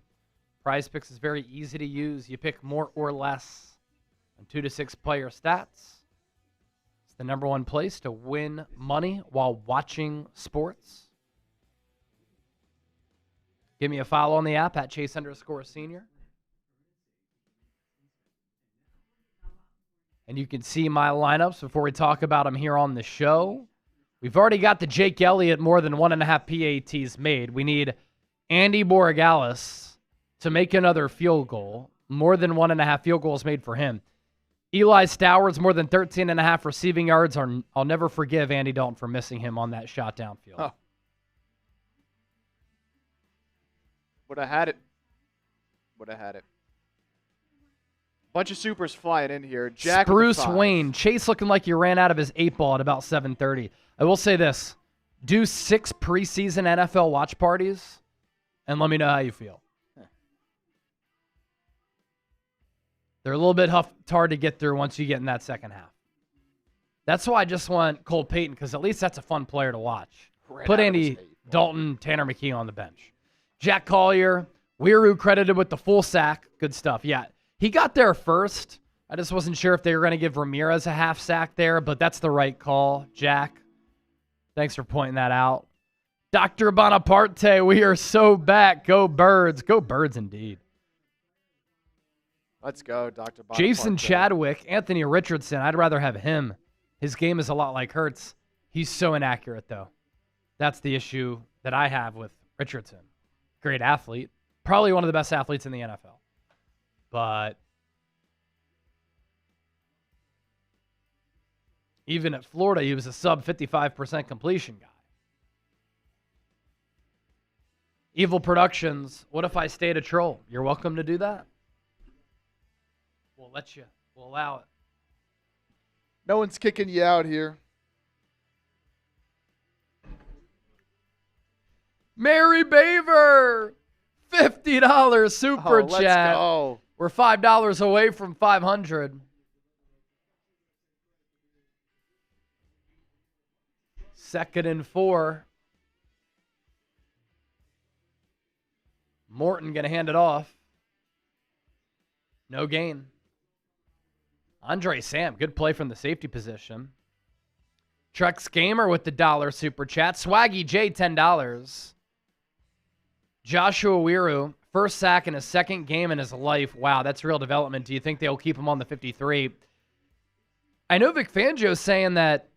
Prize Picks is very easy to use. You pick more or less on 2 to 6 player stats. It's the #1 place to win money while watching sports. Give me a follow on the app at Chase_Senior. And you can see my lineups before we talk about them here on the show. We've already got the Jake Elliott more than 1.5 PATs made. We need Andy Borregales to make another field goal. More than 1.5 field goals made for him. Eli Stowers more than 13.5 receiving yards. I'll never forgive Andy Dalton for missing him on that shot downfield. Oh. Would have had it. Would have had it. Bunch of supers flying in here. Jack Bruce Wayne. Chase looking like you ran out of his 8-ball at about 7:30. I will say this. Do 6 preseason NFL watch parties and let me know how you feel. They're a little bit hard to get through once you get in that second half. That's why I just want Cole Payton, because at least that's a fun player to watch. Put Andy Dalton, Tanner McKee on the bench. Jack Collier, Weiroo credited with the full sack. Good stuff. Yeah, he got there first. I just wasn't sure if they were going to give Ramirez a half sack there, but that's the right call, Jack. Thanks for pointing that out. Dr. Bonaparte, we are so back. Go Birds. Go Birds indeed. Let's go, Dr. Bonaparte. Jason Chadwick, Anthony Richardson. I'd rather have him. His game is a lot like Hurts. He's so inaccurate, though. That's the issue that I have with Richardson. Great athlete. Probably one of the best athletes in the NFL. But Even at Florida, he was a sub 55% completion guy. Evil Productions, what if I stayed a troll? You're welcome to do that. We'll let you. We'll allow it. No one's kicking you out here. Mary Baver, $50 super chat. Let's go. We're $5 away from 500. Second and 4. Morton going to hand it off. No gain. Andre Sam, good play from the safety position. Trex Gamer with the $1 super chat. Swaggy J, $10. Joshua Wiru, first sack in his second game in his life. Wow, that's real development. Do you think they'll keep him on the 53? I know Vic Fangio's saying that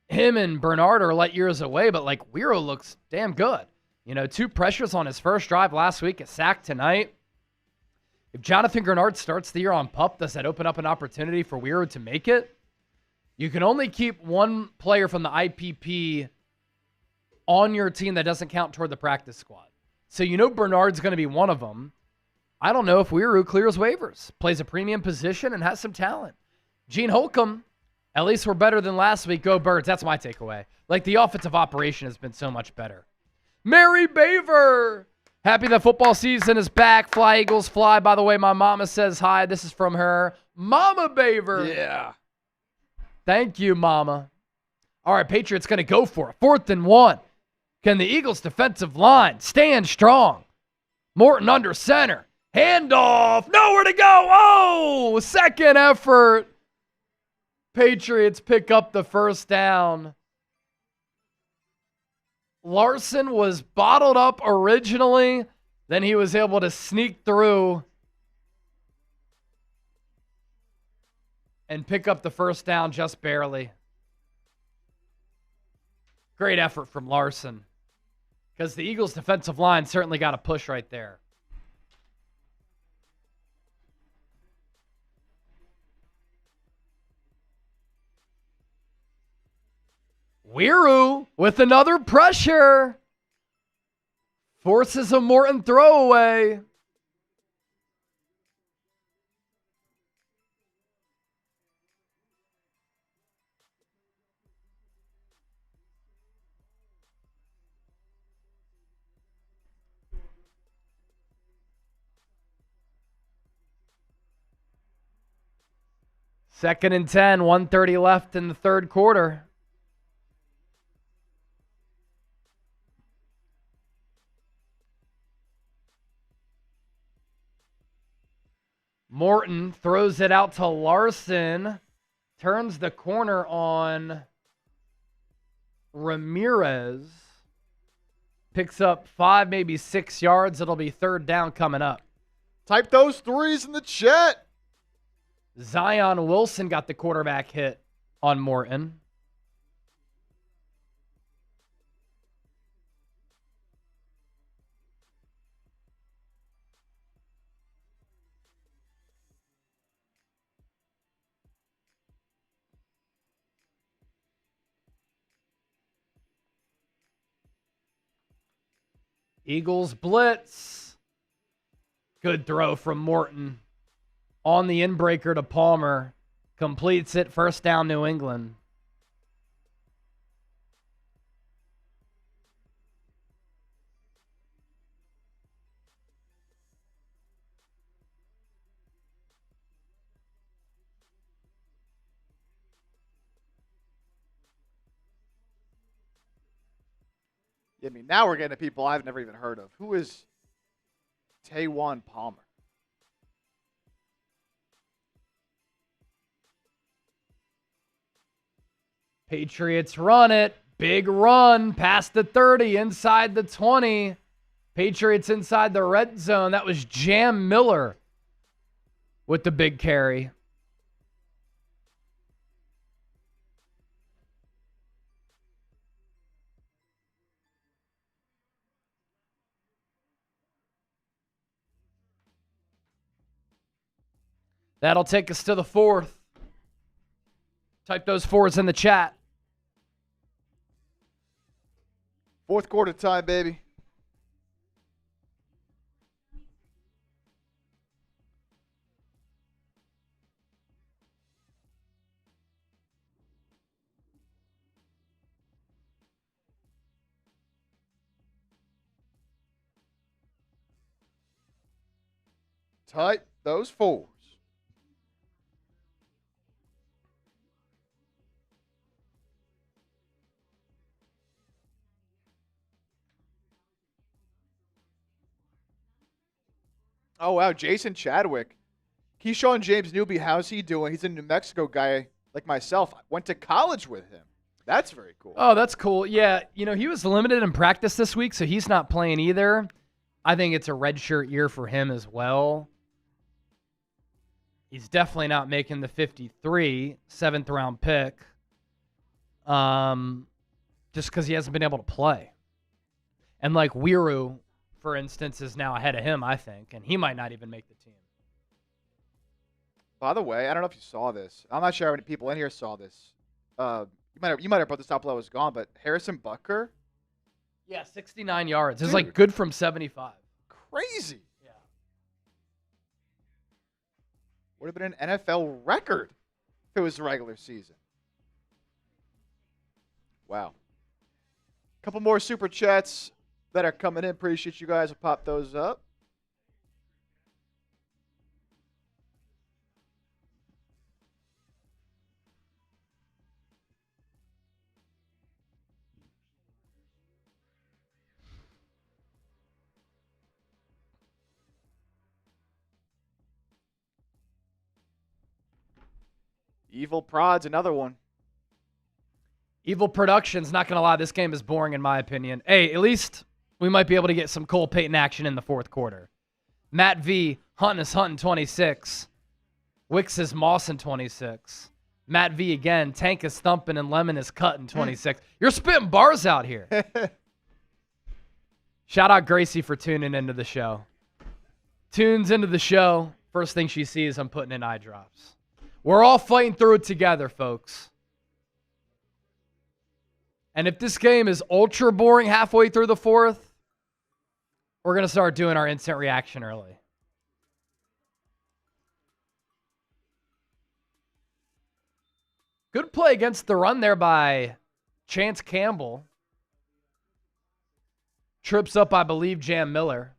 him and Bernard are light years away, but like Wiru looks damn good. 2 pressures on his first drive last week, a sack tonight. If Jonathan Grenard starts the year on PUP, does that open up an opportunity for Wiru to make it? You can only keep one player from the IPP on your team that doesn't count toward the practice squad. So Bernard's going to be one of them. I don't know if Wiru clears waivers, plays a premium position, and has some talent. Gene Holcomb, at least we're better than last week. Go Birds. That's my takeaway. Like, the offensive operation has been so much better. Mary Baver, happy that football season is back. Fly, Eagles, fly. By the way, my mama says hi. This is from her. Mama Baver. Yeah. Thank you, mama. All right, Patriots going to go for it. 4th and 1. Can the Eagles' defensive line stand strong? Morton under center. Handoff. Nowhere to go. Oh, second effort. Patriots pick up the first down. Larson was bottled up originally. Then he was able to sneak through and pick up the first down just barely. Great effort from Larson, because the Eagles' defensive line certainly got a push right there. Wiru with another pressure. Forces a Morton throwaway. Second and 10, 1:30 left in the third quarter. Morton throws it out to Larson, turns the corner on Ramirez, picks up 5, maybe 6 yards. It'll be third down coming up. Type those threes in the chat. Zion Wilson got the quarterback hit on Morton. Eagles blitz. Good throw from Morton. On the inbreaker to Palmer. Completes it. First down, New England. I mean, now we're getting to people I've never even heard of. Who is Taywan Palmer? Patriots run it. Big run past the 30, inside the 20. Patriots inside the red zone. That was Jam Miller with the big carry. That'll take us to the fourth. Type those fours in the chat. Fourth quarter time, baby. Type those fours. Oh, wow. Jason Chadwick. Keyshawn James Newby, how's he doing? He's a New Mexico guy like myself. I went to college with him. That's very cool. Oh, that's cool. Yeah, he was limited in practice this week, so he's not playing either. I think it's a redshirt year for him as well. He's definitely not making the 53, 7th-round pick, just because he hasn't been able to play. And like Weiroo, for instance, is now ahead of him, I think, and he might not even make the team. By the way, I don't know if you saw this. I'm not sure how many people in here saw this. You might have brought this up while I was gone, but Harrison Butker. Yeah, 69 yards. It's Dude. like good from 75. Crazy. Yeah. Would have been an NFL record if it was the regular season. Wow. A couple more super chats that are coming in. Appreciate you guys. I'll pop those up. Evil Prod's another one. Evil Productions, not going to lie, this game is boring in my opinion. Hey, at least we might be able to get some Cole Payton action in the fourth quarter. Matt V, Hunt is hunting 26. Wicks is mossing 26. Matt V again, Tank is thumping and Lemon is cutting 26. You're spitting bars out here. Shout out Gracie for tuning into the show. Tunes into the show. First thing she sees, I'm putting in eye drops. We're all fighting through it together, folks. And if this game is ultra boring halfway through the fourth, we're going to start doing our instant reaction early. Good play against the run there by Chance Campbell. Trips up, I believe, Jam Miller.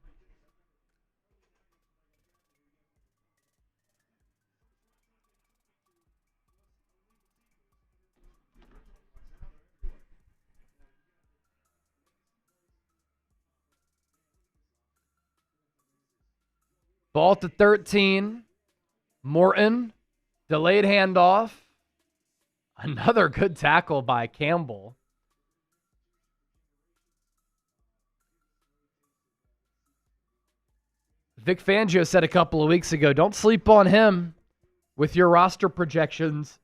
Ball to 13. Morton. Delayed handoff. Another good tackle by Campbell. Vic Fangio said a couple of weeks ago, don't sleep on him with your roster projections.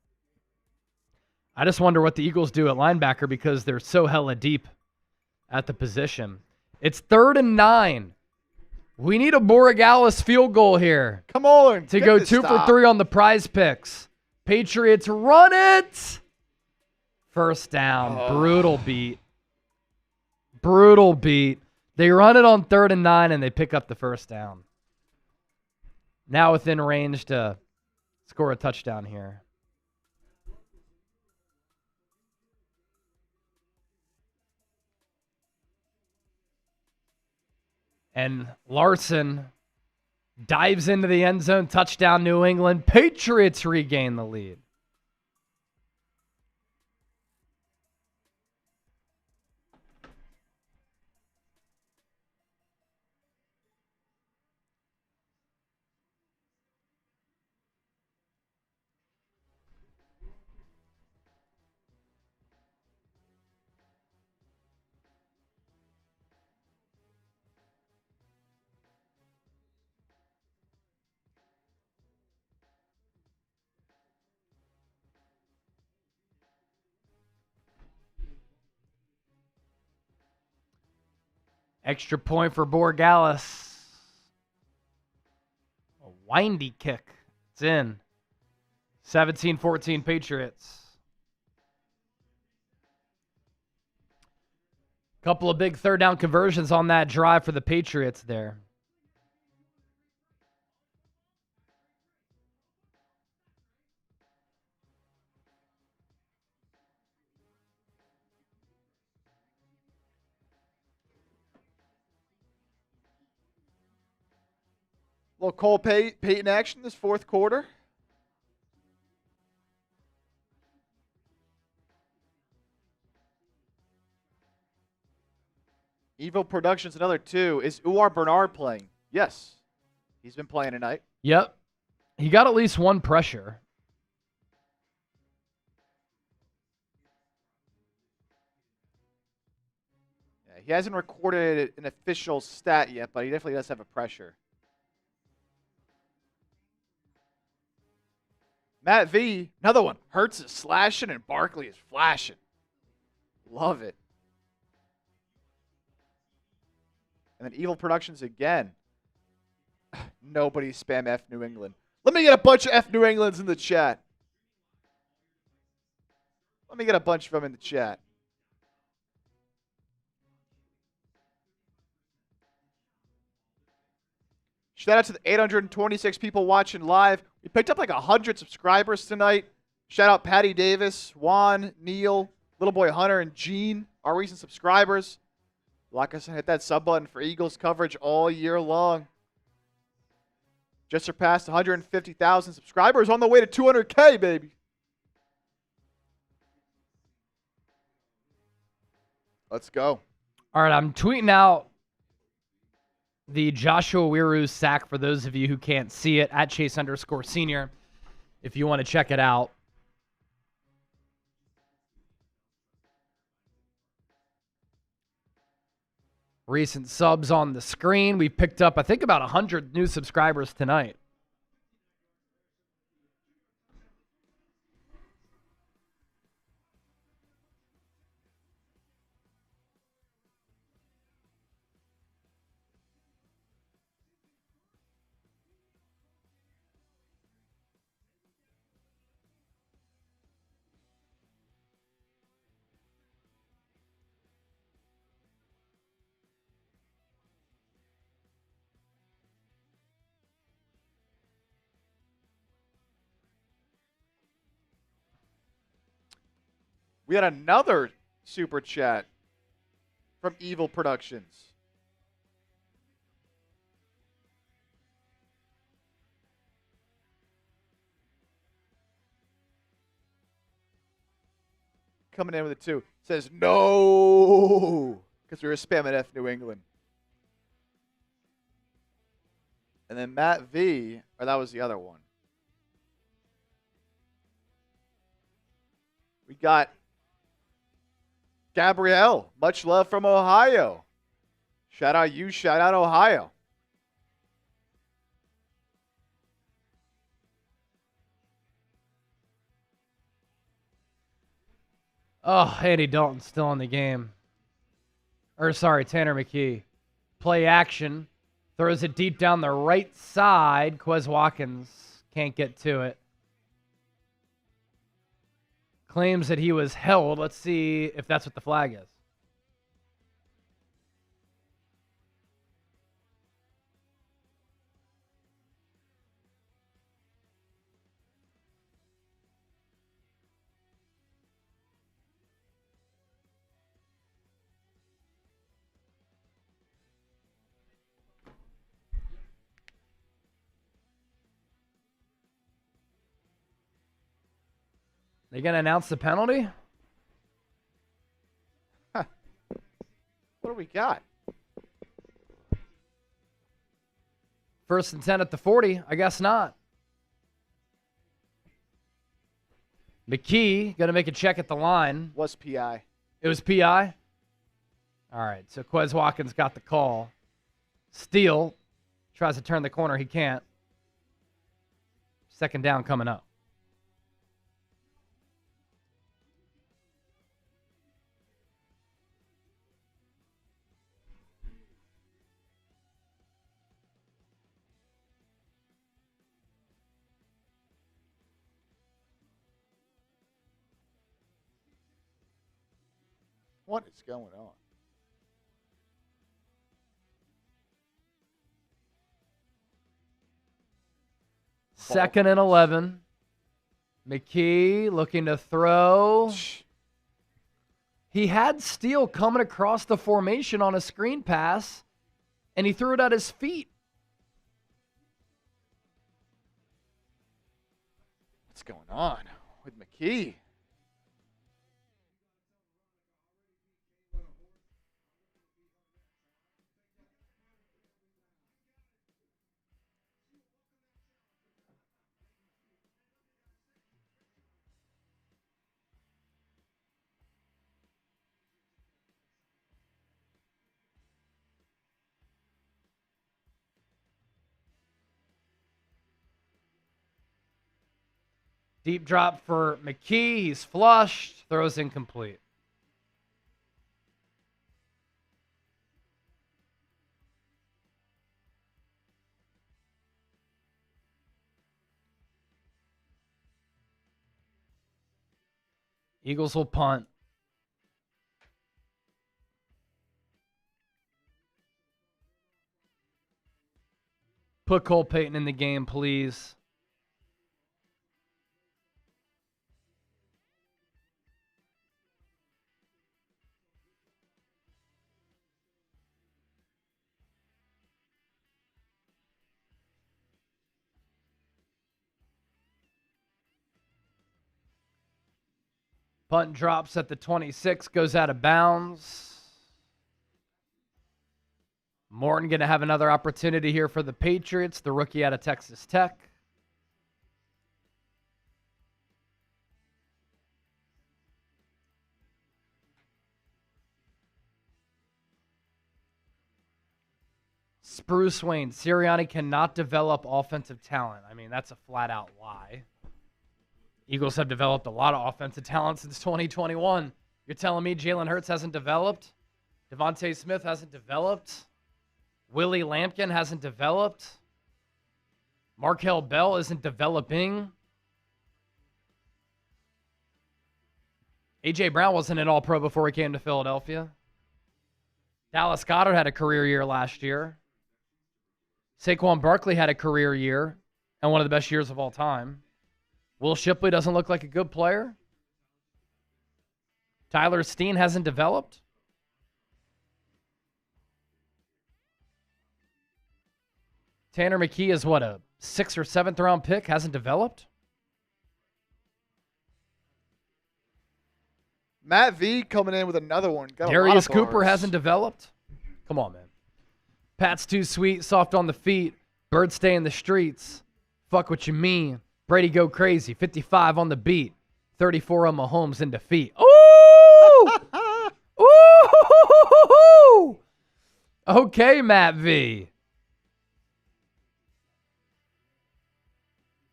I just wonder what the Eagles do at linebacker because they're so hella deep at the position. It's 3rd and 9. We need a Borregales field goal here. Come on. To go 2 for 3 on the prize picks. Patriots run it. First down. Oh. Brutal beat. Brutal beat. They run it on 3rd and 9 and they pick up the first down. Now within range to score a touchdown here. And Larson dives into the end zone. Touchdown, New England. Patriots regain the lead. Extra point for Borregales. A windy kick. It's in. 17-14 Patriots. Couple of big third down conversions on that drive for the Patriots there. Little Cole Payton action this fourth quarter. Evo Productions, another 2. Is Uar Bernard playing? Yes. He's been playing tonight. Yep. He got at least one pressure. Yeah, he hasn't recorded an official stat yet, but he definitely does have a pressure. Matt V, another one. Hurts is slashing and Barkley is flashing. Love it. And then Evil Productions again. Nobody spam F New England. Let me get a bunch of F New Englands in the chat. Let me get a bunch of them in the chat. Shout out to the 826 people watching live. We picked up like 100 subscribers tonight. Shout out Patty Davis, Juan, Neil, Little Boy Hunter, and Gene, our recent subscribers. Like I said, hit that sub button for Eagles coverage all year long. Just surpassed 150,000 subscribers, on the way to 200K, baby. Let's go. All right, I'm tweeting out the Joshua Wiru sack for those of you who can't see it at Chase_Senior if you want to check it out. Recent subs on the screen. We picked up, I think, about 100 new subscribers tonight. We had another super chat from Evil Productions. Coming in with a 2. Says no, because we were spamming F New England. And then Matt V, or that was the other one. We got Gabrielle, much love from Ohio. Shout out you, shout out Ohio. Oh, Andy Dalton's still in the game. Or, sorry, Tanner McKee. Play action. Throws it deep down the right side. Quez Watkins can't get to it. Claims that he was held. Let's see if that's what the flag is. They going to announce the penalty? Huh. What do we got? First and 10 at the 40. I guess not. McKee going to make a check at the line. Was PI. It was PI? All right, so Quez Watkins got the call. Steele tries to turn the corner. He can't. Second down coming up. What is going on? Second and 11. McKee looking to throw. He had Steele coming across the formation on a screen pass, and he threw it at his feet. What's going on with McKee? Deep drop for McKee. He's flushed. Throws incomplete. Eagles will punt. Put Cole Payton in the game, please. Punt drops at the 26, goes out of bounds. Morton going to have another opportunity here for the Patriots, the rookie out of Texas Tech. Spruce Wayne, Sirianni cannot develop offensive talent. I mean, that's a flat-out lie. Eagles have developed a lot of offensive talent since 2021. You're telling me Jalen Hurts hasn't developed? Devontae Smith hasn't developed? Willie Lampkin hasn't developed? Markel Bell isn't developing? A.J. Brown wasn't an all-pro before he came to Philadelphia. Dallas Goedert had a career year last year. Saquon Barkley had a career year and one of the best years of all time. Will Shipley doesn't look like a good player. Tyler Steen hasn't developed. Tanner McKee is what, a 6th or 7th round pick? Hasn't developed? Matt V coming in with another one. Darius Cooper hasn't developed? Come on, man. Pat's too sweet, soft on the feet. Bird stay in the streets. Fuck what you mean. Brady go crazy. 55 on the beat. 34 on Mahomes in defeat. Ooh! Ooh! Okay, Matt V.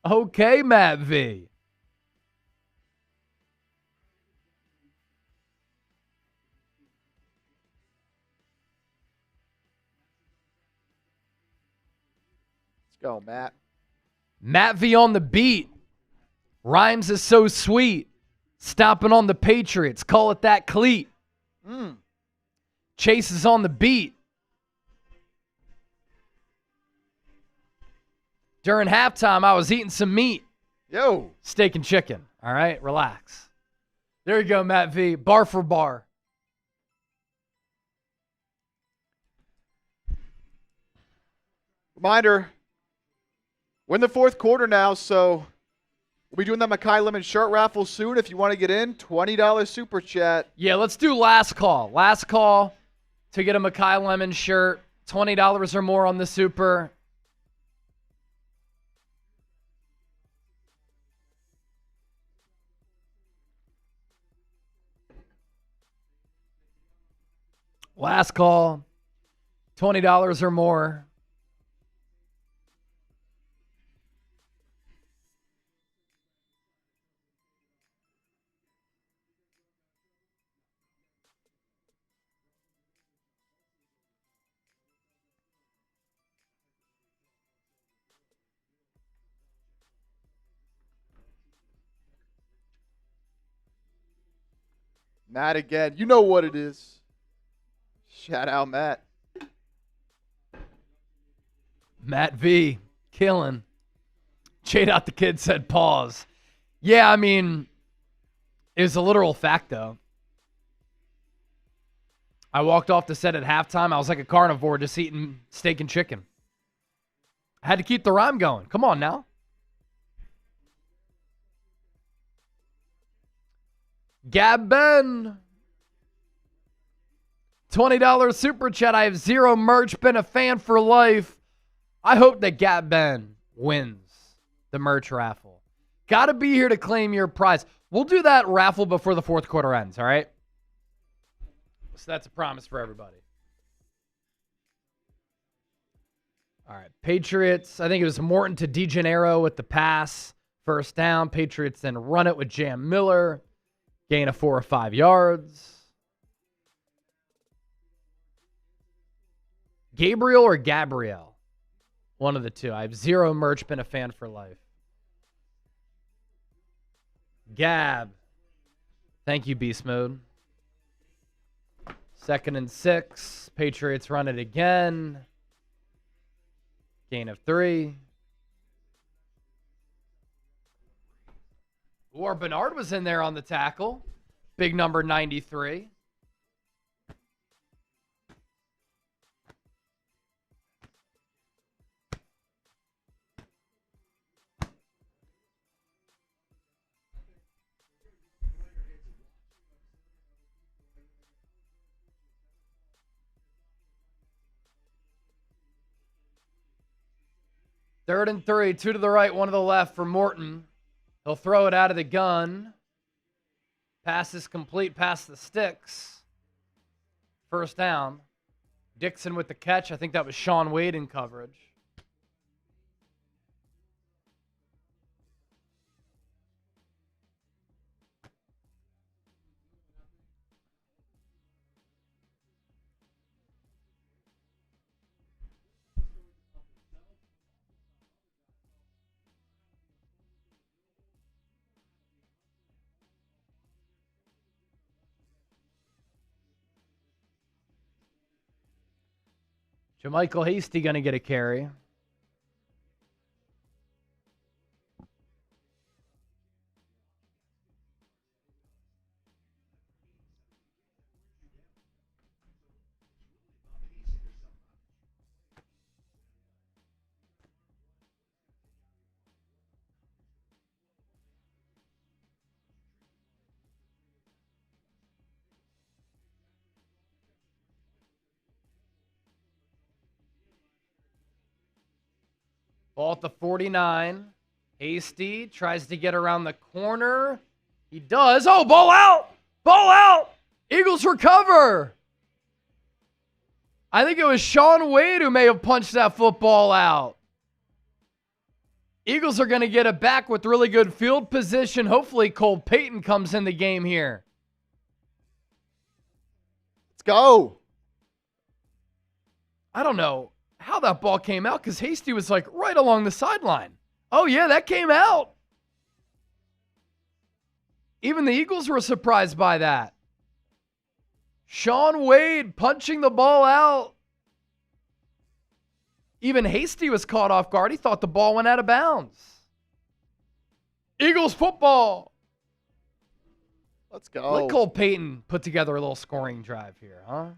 Okay, Matt V. Let's go, Matt. Matt V on the beat. Rhymes is so sweet. Stomping on the Patriots. Call it that cleat. Chase is on the beat. During halftime, I was eating some meat. Yo. Steak and chicken. All right, relax. There you go, Matt V. Bar for bar. Reminder, we're in the fourth quarter now, so we'll be doing that Makai Lemon shirt raffle soon. If you want to get in, $20 super chat. Yeah, let's do last call. Last call to get a Makai Lemon shirt. $20 or more on the super. Last call, $20 or more. Matt again. You know what it is. Shout out, Matt. Matt V. Killing. Shade out the kid said pause. Yeah, I mean, it was a literal fact, though. I walked off the set at halftime. I was like a carnivore just eating steak and chicken. I had to keep the rhyme going. Come on now. Gab Ben. $20 super chat. I have zero merch. Been a fan for life. I hope that Gab Ben wins the merch raffle. Got to be here to claim your prize. We'll do that raffle before the fourth quarter ends, all right? So that's a promise for everybody. All right, Patriots. I think it was Morton to DeGennaro with the pass. First down. Patriots then run it with Jam Miller. Gain of 4 or 5 yards. Gabriel or Gabrielle? One of the two. I have zero merch. Been a fan for life. Gab. Thank you, Beast Mode. 2nd and 6. Patriots run it again. Gain of 3. Or Bernard was in there on the tackle. Big number 93. Third and 3, 2 to the right, 1 to the left for Morton. He'll throw it out of the gun. Pass is complete past the sticks. First down. Dixon with the catch. I think that was Sean Wade in coverage. Jermichael Hasty going to get a carry. Ball at the 49. Hasty tries to get around the corner. He does. Oh, ball out! Ball out! Eagles recover! I think it was Sean Wade who may have punched that football out. Eagles are going to get it back with really good field position. Hopefully Cole Payton comes in the game here. Let's go. I don't know how that ball came out because Hasty was like right along the sideline. Oh, yeah, that came out. Even the Eagles were surprised by that. Sean Wade punching the ball out. Even Hasty was caught off guard. He thought the ball went out of bounds. Eagles football. Let's go. Let Cole Payton put together a little scoring drive here, huh?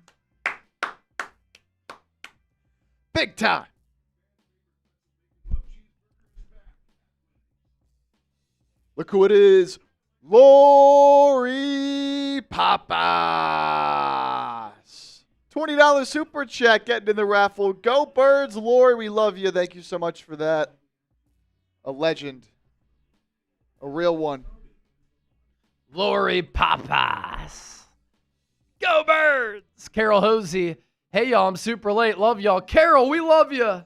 Big time. Look who it is. Lori Papas. $20 super chat getting in the raffle. Go Birds. Lori, we love you. Thank you so much for that. A legend. A real one. Lori Papas. Go Birds. Carol Hosey. Hey, y'all, I'm super late. Love y'all. Carol, we love you.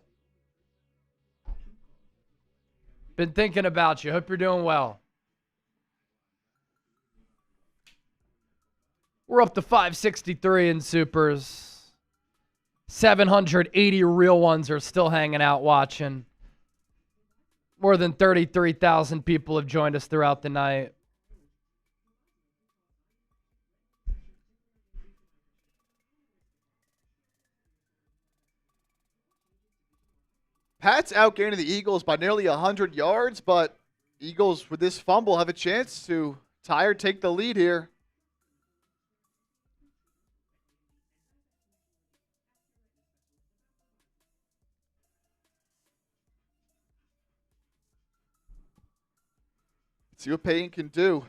Been thinking about you. Hope you're doing well. We're up to 563 in supers. 780 real ones are still hanging out watching. More than 33,000 people have joined us throughout the night. Pats outgaining the Eagles by nearly 100 yards, but Eagles with this fumble have a chance to tie or take the lead here. See what Payton can do.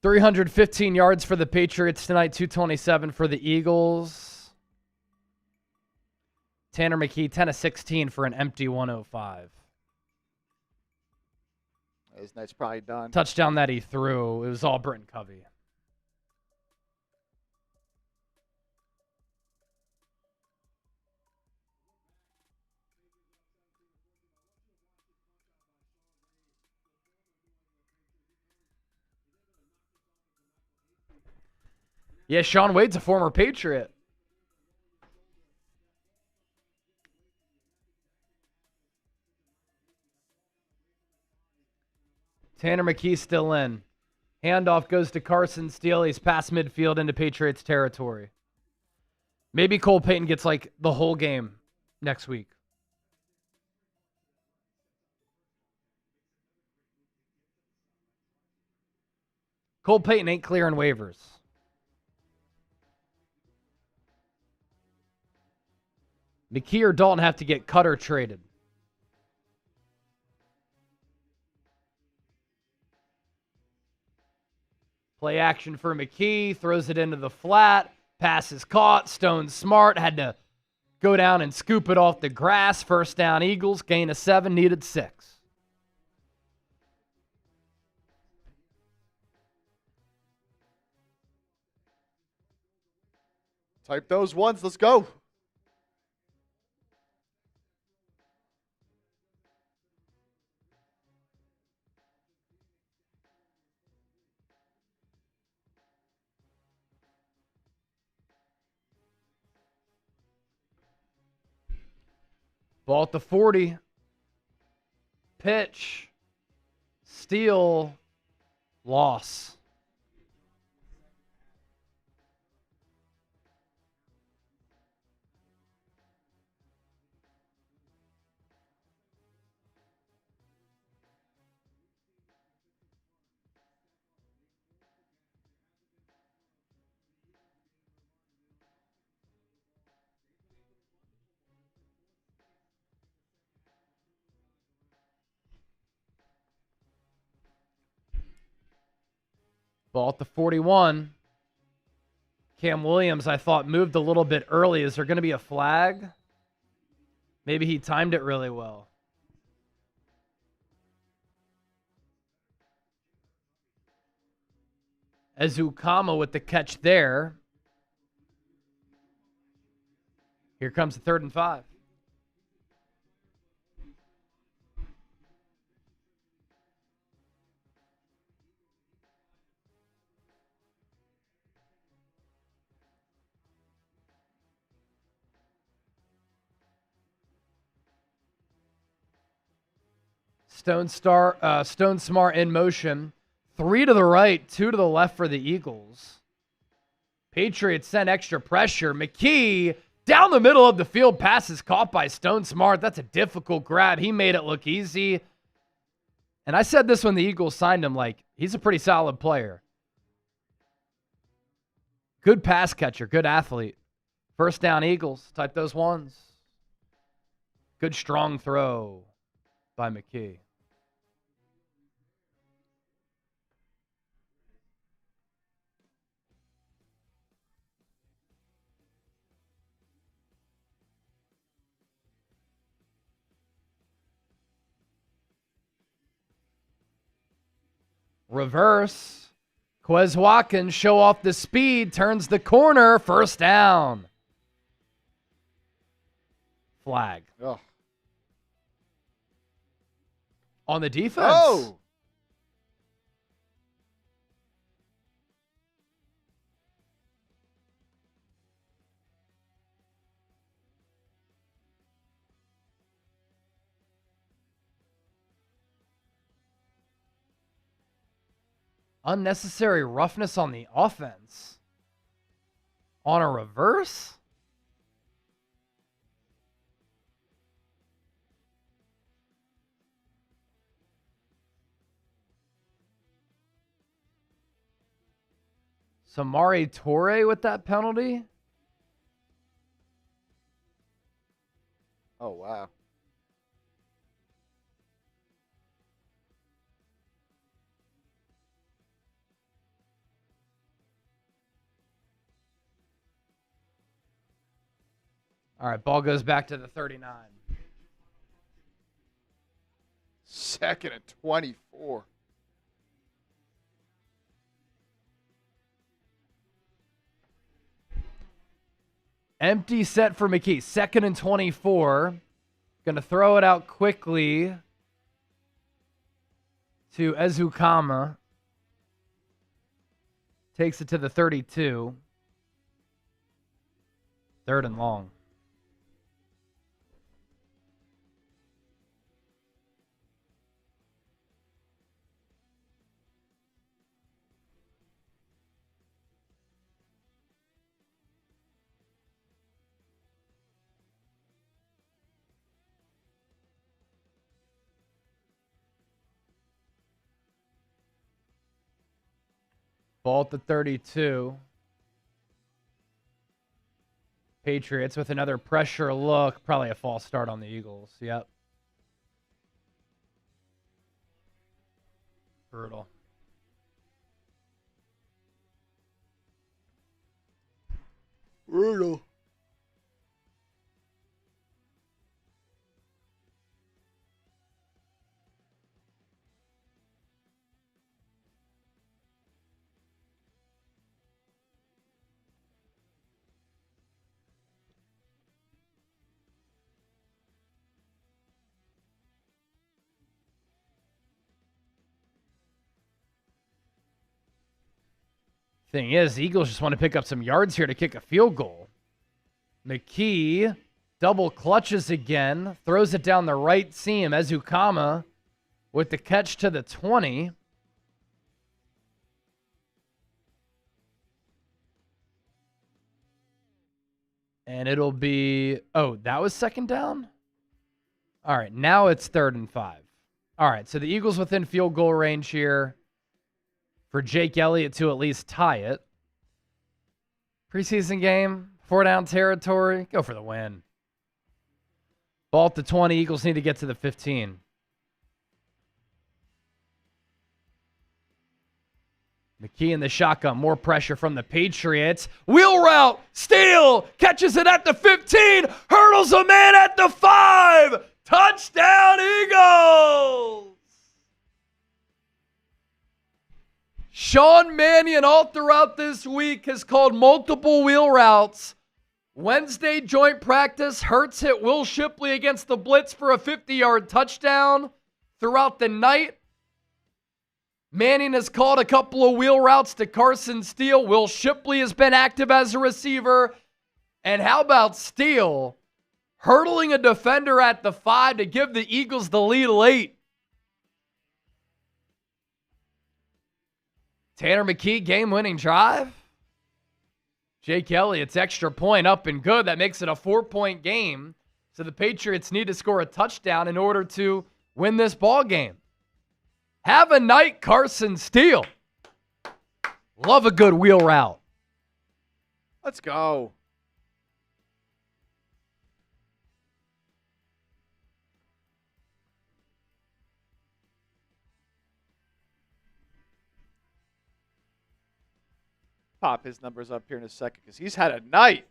$315 yards for the Patriots tonight, 227 for the Eagles. Tanner McKee, 10 of 16 for an empty 105. His night's probably done. Touchdown that he threw, it was all Britton Covey. Yeah, Sean Wade's a former Patriot. Tanner McKee still in. Handoff goes to Carson Steele. He's past midfield into Patriots territory. Maybe Cole Payton gets like the whole game next week. Cole Payton ain't clearing waivers. McKee or Dalton have to get cut or traded. Play action for McKee. Throws it into the flat. Pass is caught. Stone smart. Had to go down and scoop it off the grass. First down Eagles. Gain of 7. Needed 6. Type those ones. Let's go. Ball at the 40. Pitch. Steal. Loss. Ball at the 41. Cam Williams, I thought, moved a little bit early. Is there going to be a flag? Maybe he timed it really well. Ezukama with the catch there. Here comes the 3rd and 5. Stone Smart in motion. 3 to the right, 2 to the left for the Eagles. Patriots send extra pressure. McKee down the middle of the field. Pass is caught by Stone Smart. That's a difficult grab. He made it look easy. And I said this when the Eagles signed him, like, he's a pretty solid player. Good pass catcher, good athlete. First down Eagles. Type those ones. Good strong throw by McKee. Reverse. Quez Watkins show off the speed. Turns the corner. First down. Flag. Ugh. On the defense. Oh! Unnecessary roughness on the offense. On a reverse? Samari Toure with that penalty? Oh, wow. All right, ball goes back to the 39. 2nd and 24. Empty set for McKee. 2nd and 24. Going to throw it out quickly to Ezukama. Takes it to the 32. 3rd and long. Ball at the 32. Patriots with another pressure look. Probably a false start on the Eagles. Yep. Brutal. Brutal. Thing is, the Eagles just want to pick up some yards here to kick a field goal. McKee double clutches again, throws it down the right seam. Ezukama with the catch to the 20. And it'll be, oh, that was 2nd down? All right, now it's 3rd and 5. All right, so the Eagles within field goal range here for Jake Elliott to at least tie it. Preseason game, 4-down territory. Go for the win. Ball at the 20. Eagles need to get to the 15. McKee in the shotgun. More pressure from the Patriots. Wheel route. Steele catches it at the 15. Hurdles a man at the 5. Touchdown, Eagles! Sean Mannion all throughout this week has called multiple wheel routes. Wednesday joint practice, Hurts hit Will Shipley against the blitz for a 50-yard touchdown. Throughout the night, Mannion has called a couple of wheel routes to Carson Steele. Will Shipley has been active as a receiver. And how about Steele hurdling a defender at the 5 to give the Eagles the lead late? Tanner McKee, game-winning drive. Jake Elliott's extra point up and good. That makes it a 4-point game. So the Patriots need to score a touchdown in order to win this ball game. Have a night, Carson Steele. Love a good wheel route. Let's go. Pop his numbers up here in a second because he's had a night.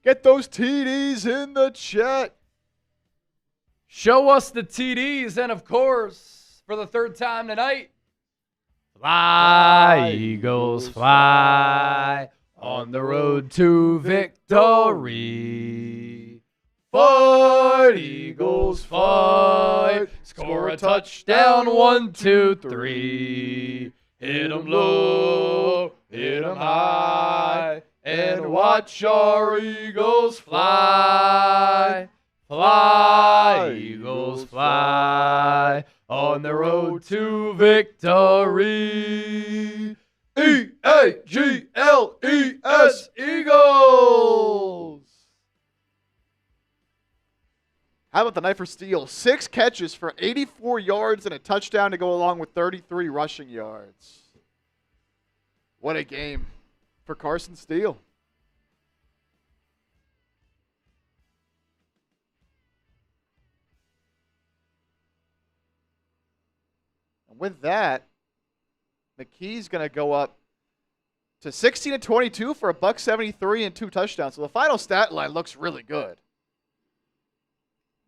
Get those TDs in the chat. Show us the TDs. And, of course, for the 3rd time tonight, fly, Eagles, fly on the road to victory. Fight, Eagles, fight. Score a touchdown, 1, 2, 3. Hit 'em low, hit 'em high, and watch our Eagles fly. Fly, Eagles, fly, on the road to victory. E-A-G-L-E-S, Eagles. How about the night for Steele? 6 catches for 84 yards and a touchdown to go along with 33 rushing yards. What a game for Carson Steele. And with that, McKee's going to go up to 16-22 for $173 and 2 touchdowns. So the final stat line looks really good.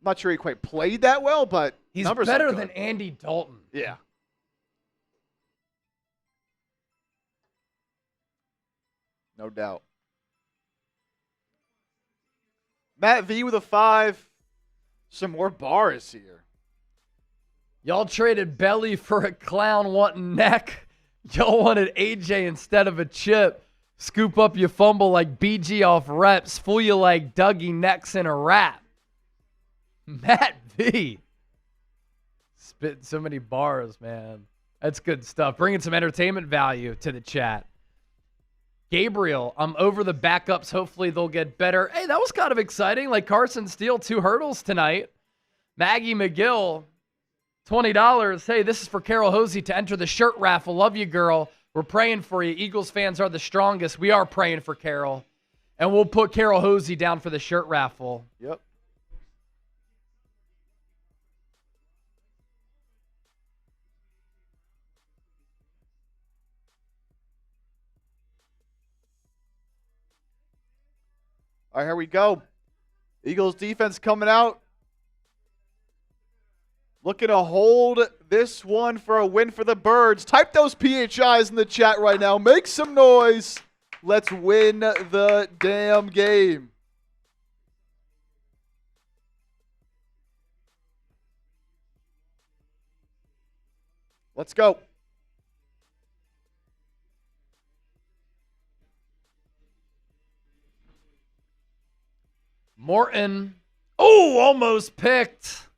I'm not sure he quite played that well, but he's numbers better are good. than Andy Dalton. Yeah. No doubt. Matt V with a 5. Some more bars here. Y'all traded Belly for a clown wanting neck. Y'all wanted AJ instead of a chip. Scoop up your fumble like BG off reps. Fool you like Dougie necks in a rap. Matt V. Spitting so many bars, man. That's good stuff. Bringing some entertainment value to the chat. Gabriel, I'm over the backups. Hopefully they'll get better. Hey, that was kind of exciting. Like Carson Steele, 2 hurdles tonight. Maggie McGill, $20. Hey, this is for Carol Hosey to enter the shirt raffle. Love you, girl. We're praying for you. Eagles fans are the strongest. We are praying for Carol. And we'll put Carol Hosey down for the shirt raffle. Yep. All right, here we go. Eagles defense coming out. Looking to hold this one for a win for the Birds. Type those PHIs in the chat right now. Make some noise. Let's win the damn game. Let's go. Morton. Oh, almost picked.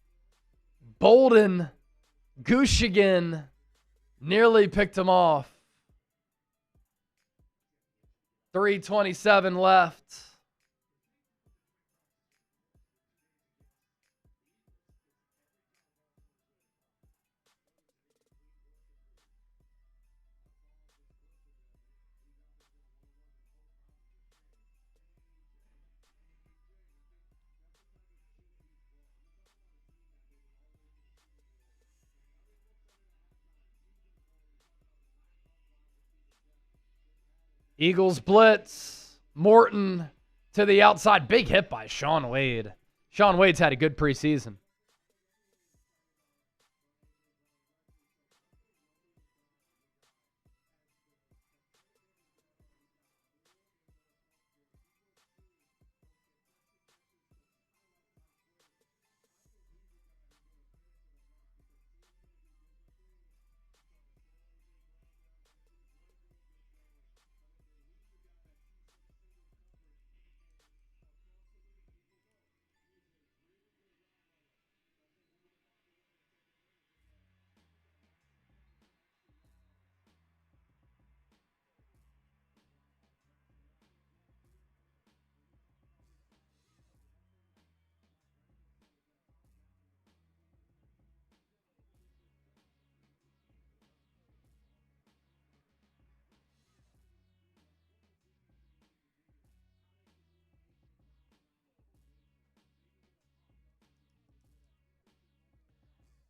Bolden. Gushigan. Nearly picked him off. 3:27 left. Eagles blitz. Morton to the outside. Big hit by Sean Wade. Sean Wade's had a good preseason.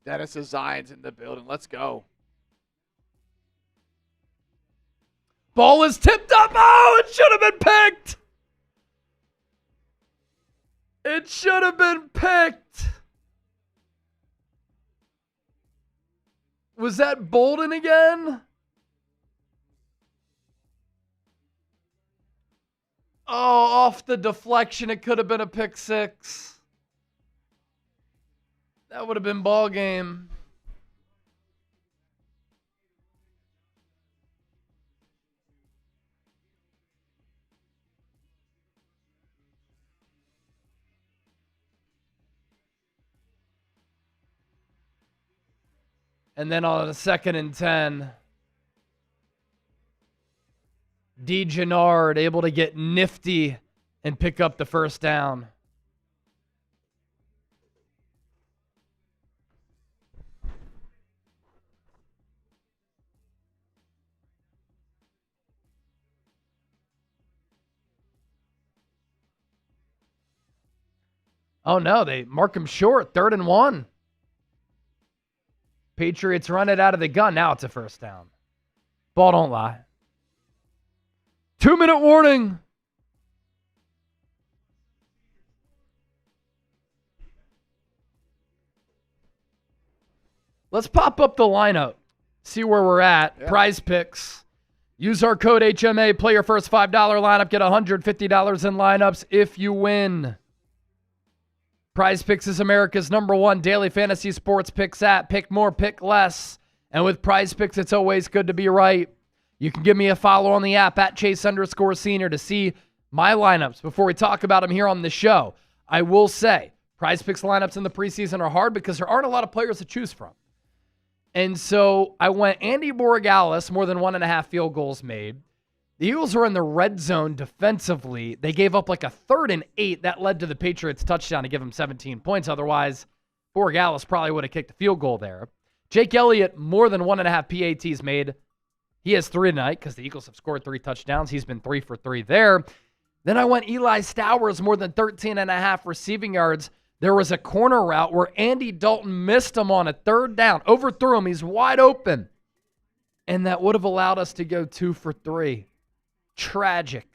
Dennis Zion's in the building. Let's go. Ball is tipped up. Oh, it should have been picked. It should have been picked. Was that Bolden again? Oh, off the deflection. It could have been a pick six. That would have been ball game. And then on a 2nd and 10, DeGennard able to get nifty and pick up the first down. Oh no, they mark him short, 3rd and 1. Patriots run it out of the gun. Now it's a first down. Ball don't lie. 2-minute warning. Let's pop up the lineup. See where we're at. Yeah. Prize Picks. Use our code HMA. Play your first $5 lineup. Get $150 in lineups if you win. Prize Picks is America's #1 daily fantasy sports picks app. Pick more, pick less. And with Prize Picks, it's always good to be right. You can give me a follow on the app at Chase_Senior to see my lineups before we talk about them here on the show. I will say, Prize Picks lineups in the preseason are hard because there aren't a lot of players to choose from. And so I went Andy Borregales, more than 1.5 field goals made. The Eagles were in the red zone defensively. They gave up like a 3rd and 8. That led to the Patriots touchdown to give them 17 points. Otherwise, Borregales probably would have kicked a field goal there. Jake Elliott, more than 1.5 PATs made. He has 3 tonight because the Eagles have scored 3 touchdowns. He's been 3 for 3 there. Then I went Eli Stowers, more than 13.5 receiving yards. There was a corner route where Andy Dalton missed him on a 3rd down. Overthrew him. He's wide open. And that would have allowed us to go 2 for 3. Tragic.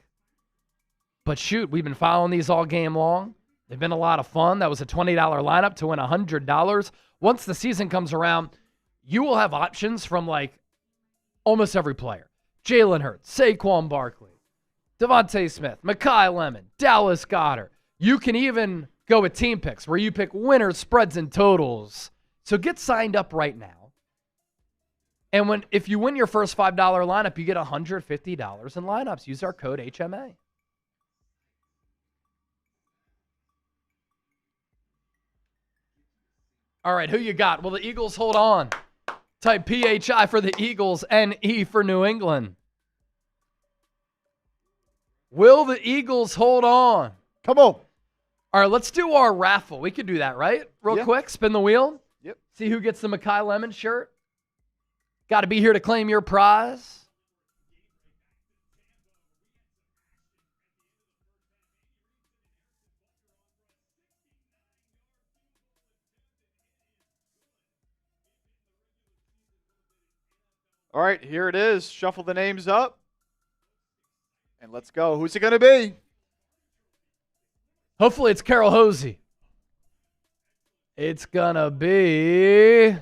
But shoot, we've been following these all game long. They've been a lot of fun. That was a $20 lineup to win $100. Once the season comes around, you will have options from like almost every player. Jalen Hurts, Saquon Barkley, Devontae Smith, Mekhi Lemon, Dallas Goedert. You can even go with team picks where you pick winners, spreads, and totals. So get signed up right now. And if you win your first $5 lineup, you get $150 in lineups. Use our code HMA. All right, who you got? Will the Eagles hold on? Type PHI for the Eagles, NE for New England. Will the Eagles hold on? Come on. All right, let's do our raffle. We could do that, right? Real quick, spin the wheel. Yep. See who gets the Mekhi Lemon shirt. Got to be here to claim your prize. All right, here it is. Shuffle the names up. And let's go. Who's it going to be? Hopefully it's Carol Hosey. It's going to be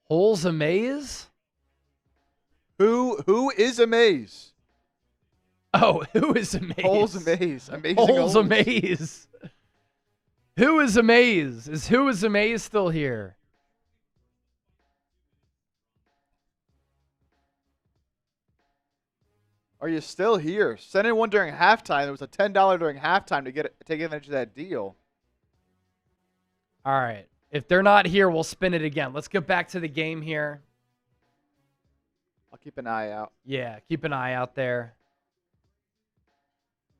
Holes a Maze? Who is a maze? Oh, who is a maze? Holes a maze. Amazing Holes a Maze. Who is a maze? Is Who is a Maze still here? Are you still here? Send in one during halftime. There was a $10 during halftime to take advantage of that deal. All right. If they're not here, we'll spin it again. Let's get back to the game here. I'll keep an eye out. Yeah, keep an eye out there.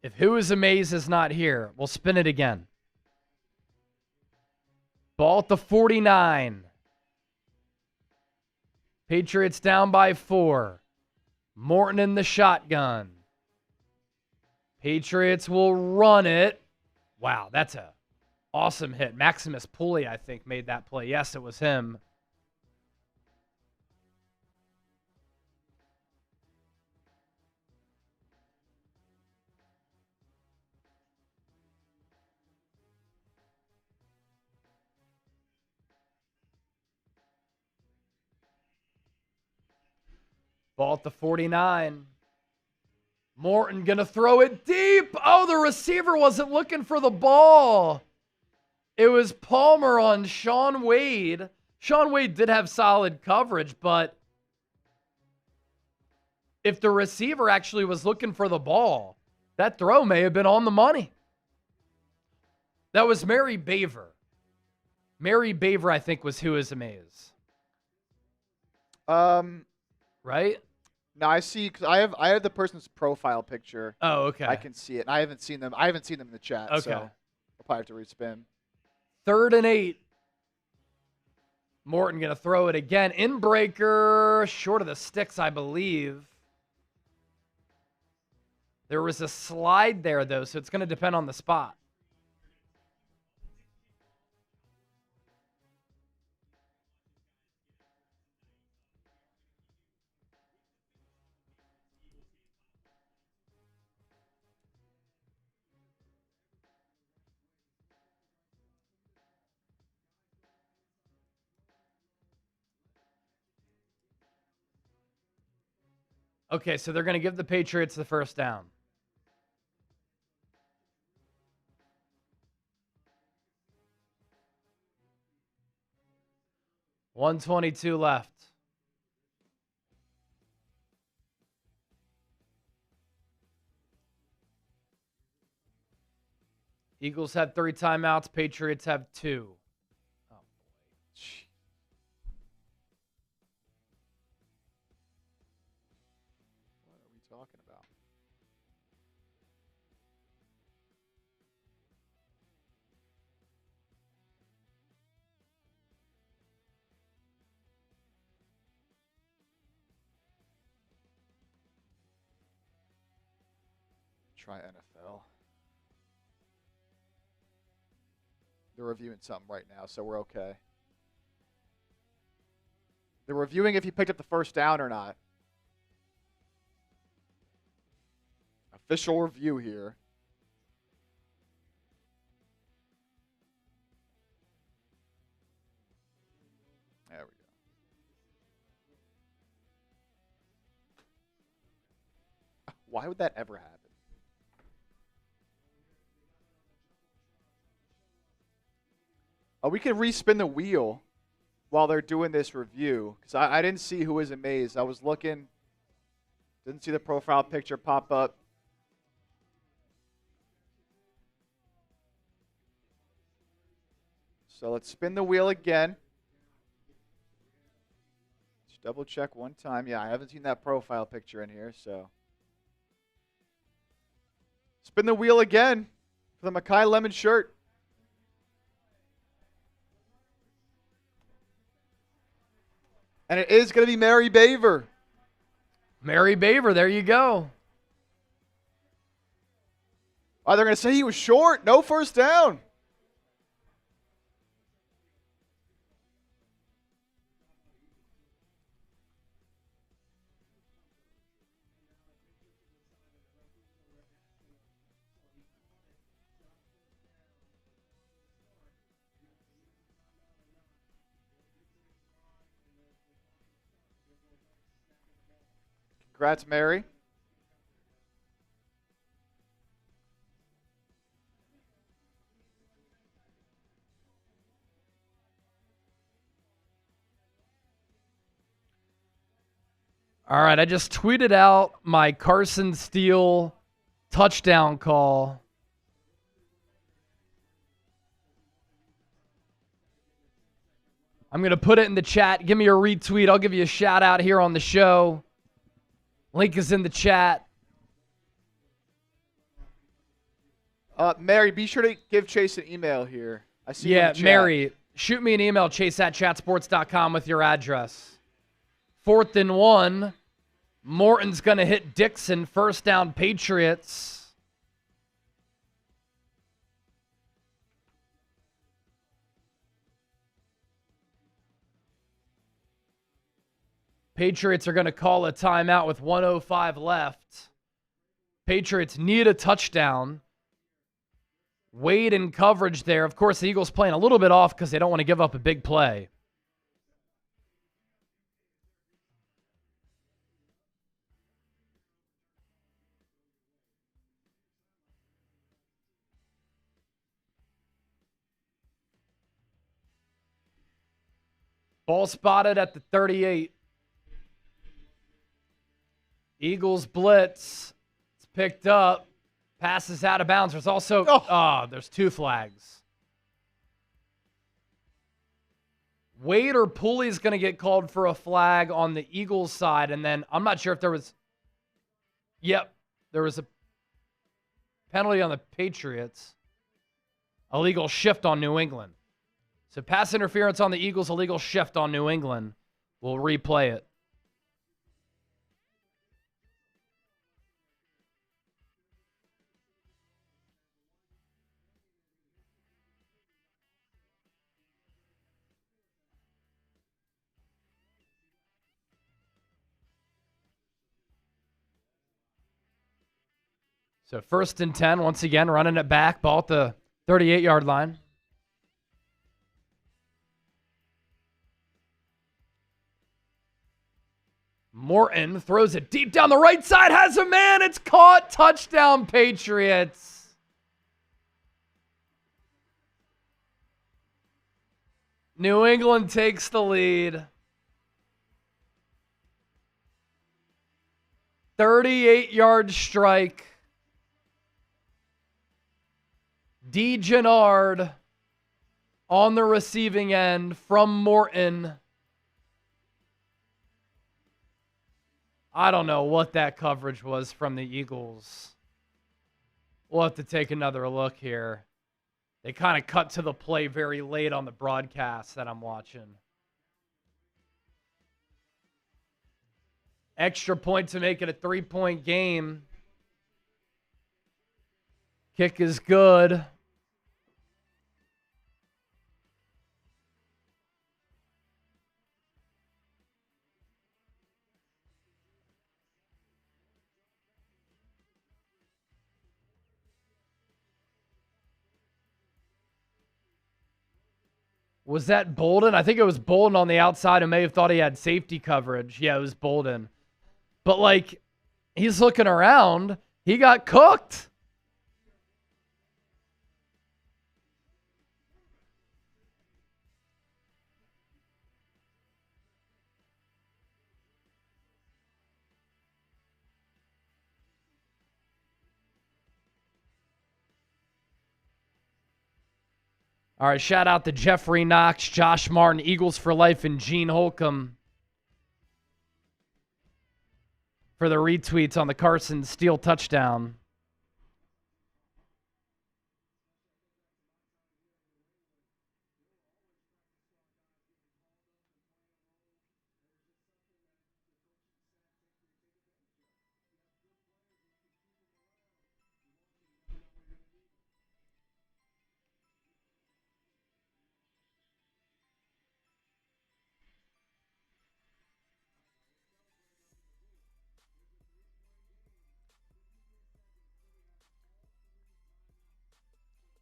If Who is a Maze is not here, we'll spin it again. Ball at the 49. Patriots down by 4. Morton in the shotgun. Patriots will run it. Wow, that's a awesome hit. Maximus Pulley, I think, made that play. Yes, it was him. Ball at the 49. Morton going to throw it deep. Oh, the receiver wasn't looking for the ball. It was Palmer on Sean Wade. Sean Wade did have solid coverage, but if the receiver actually was looking for the ball, that throw may have been on the money. That was Mary Baver. Mary Baver, I think, was who is amazed. Right? No, I see. Cause I have the person's profile picture. Oh, okay. I can see it. I haven't seen them. I haven't seen them in the chat. Okay. So I'll probably have to respin. 3rd and 8. Morton going to throw it again. Inbreaker, short of the sticks, I believe. There was a slide there, though, so it's going to depend on the spot. Okay, so they're going to give the Patriots the first down. $1:22 left. Eagles have 3 timeouts. Patriots have 2. Oh, boy. What are we talking about? Try NFL. They're reviewing something right now, so we're okay. They're reviewing if you picked up the first down or not. Official review here. There we go. Why would that ever happen? Oh, we can respin the wheel while they're doing this review. Because I didn't see who was amazed. I was looking. Didn't see the profile picture pop up. So let's spin the wheel again. Just double check one time. Yeah, I haven't seen that profile picture in here, so. Spin the wheel again for the Mekhi Lemon shirt. And it is going to be Mary Baver. Mary Baver, there you go. Oh, they're going to say he was short. No first down. Congrats, Mary. All right, I just tweeted out my Carson Steele touchdown call. I'm going to put it in the chat. Give me a retweet. I'll give you a shout out here on the show. Link is in the chat. Mary, be sure to give Chase an email here. I see. Yeah, Mary, shoot me an email, chase@chatsports.com with your address. 4th and 1. Morton's going to hit Dixon. First down, Patriots. Patriots are going to call a timeout with 1:05 left. Patriots need a touchdown. Wade in coverage there. Of course, the Eagles playing a little bit off because they don't want to give up a big play. Ball spotted at the 38. Eagles blitz. It's picked up. Passes out of bounds. There's also, there's 2 flags. Wade or Pooley is going to get called for a flag on the Eagles side. And then I'm not sure if there was, there was a penalty on the Patriots. Illegal shift on New England. So pass interference on the Eagles, illegal shift on New England. We'll replay it. So 1st and 10, once again, running it back, ball at the 38-yard line. Morton throws it deep down the right side, has a man, it's caught, touchdown Patriots. New England takes the lead. 38-yard strike. DeGennard on the receiving end from Morton. I don't know what that coverage was from the Eagles. We'll have to take another look here. They kind of cut to the play very late on the broadcast that I'm watching. Extra point to make it a 3-point game. Kick is good. Was that Bolden? I think it was Bolden on the outside who may have thought he had safety coverage. Yeah, it was Bolden. But, like, he's looking around. He got cooked. All right, shout out to Jeffrey Knox, Josh Martin, Eagles for Life, and Gene Holcomb for the retweets on the Carson Steele touchdown.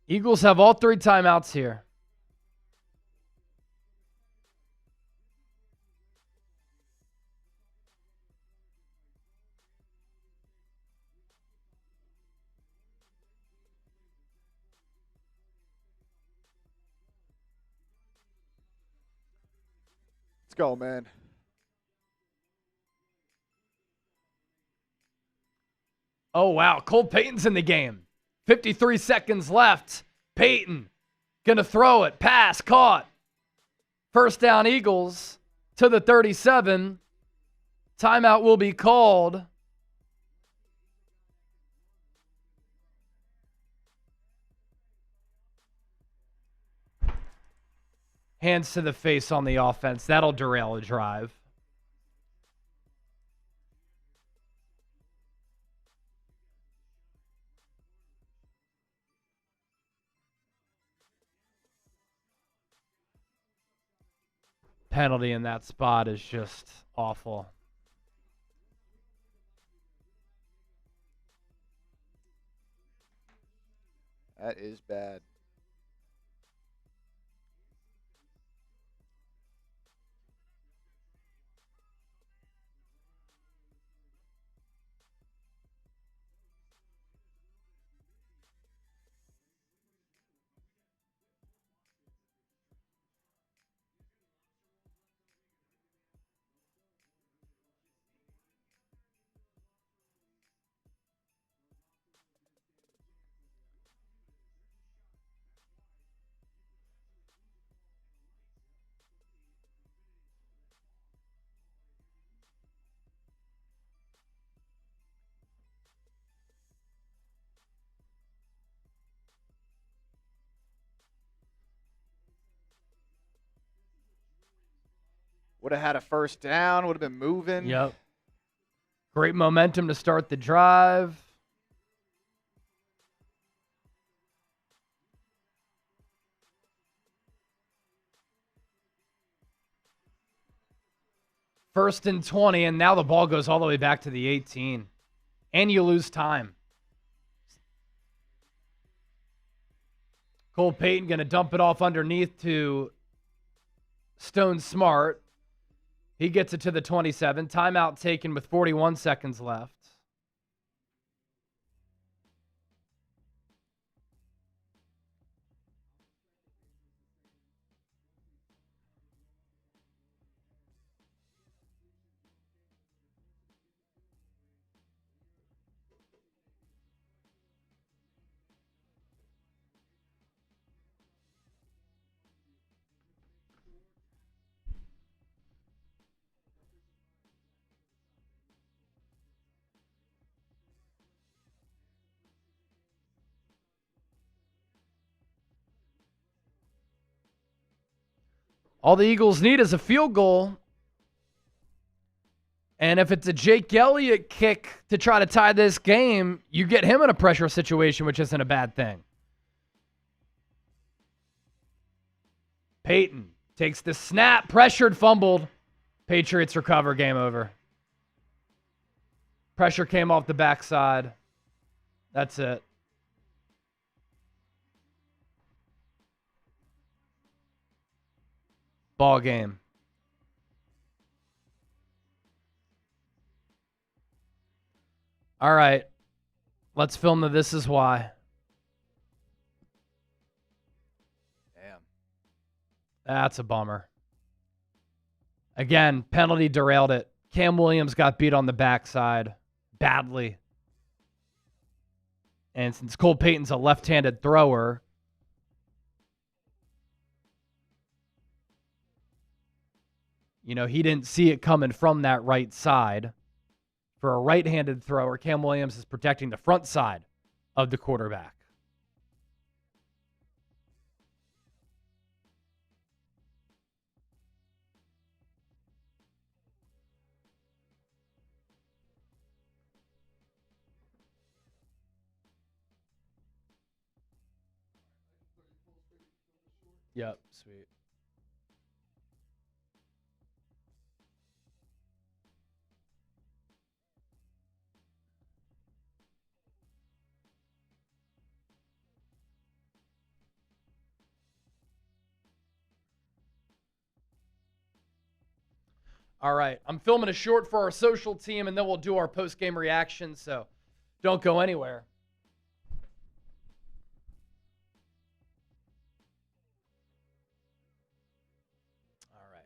Eagles have all 3 timeouts here. Let's go, man. Oh, wow. Cole Payton's in the game. 53 seconds left. Payton going to throw it. Pass caught. First down Eagles to the 37. Timeout will be called. Hands to the face on the offense. That'll derail a drive. Penalty in that spot is just awful. That is bad. Would have had a first down. Would have been moving. Yep. Great momentum to start the drive. First and 20, and now the ball goes all the way back to the 18. And you lose time. Cole Payton going to dump it off underneath to Stone Smart. He gets it to the 27. Timeout taken with 41 seconds left. All the Eagles need is a field goal. And if it's a Jake Elliott kick to try to tie this game, you get him in a pressure situation, which isn't a bad thing. Peyton takes the snap, pressured, fumbled. Patriots recover, game over. Pressure came off the backside. That's it. Ball game. All right. Let's film the This Is Why. Damn. That's a bummer. Again, penalty derailed it. Cam Williams got beat on the backside badly. And since Cole Payton's a left-handed thrower, he didn't see it coming from that right side. For a right-handed thrower, Cam Williams is protecting the front side of the quarterback. Yep, sweet. All right, I'm filming a short for our social team, and then we'll do our post-game reaction, so don't go anywhere. All right.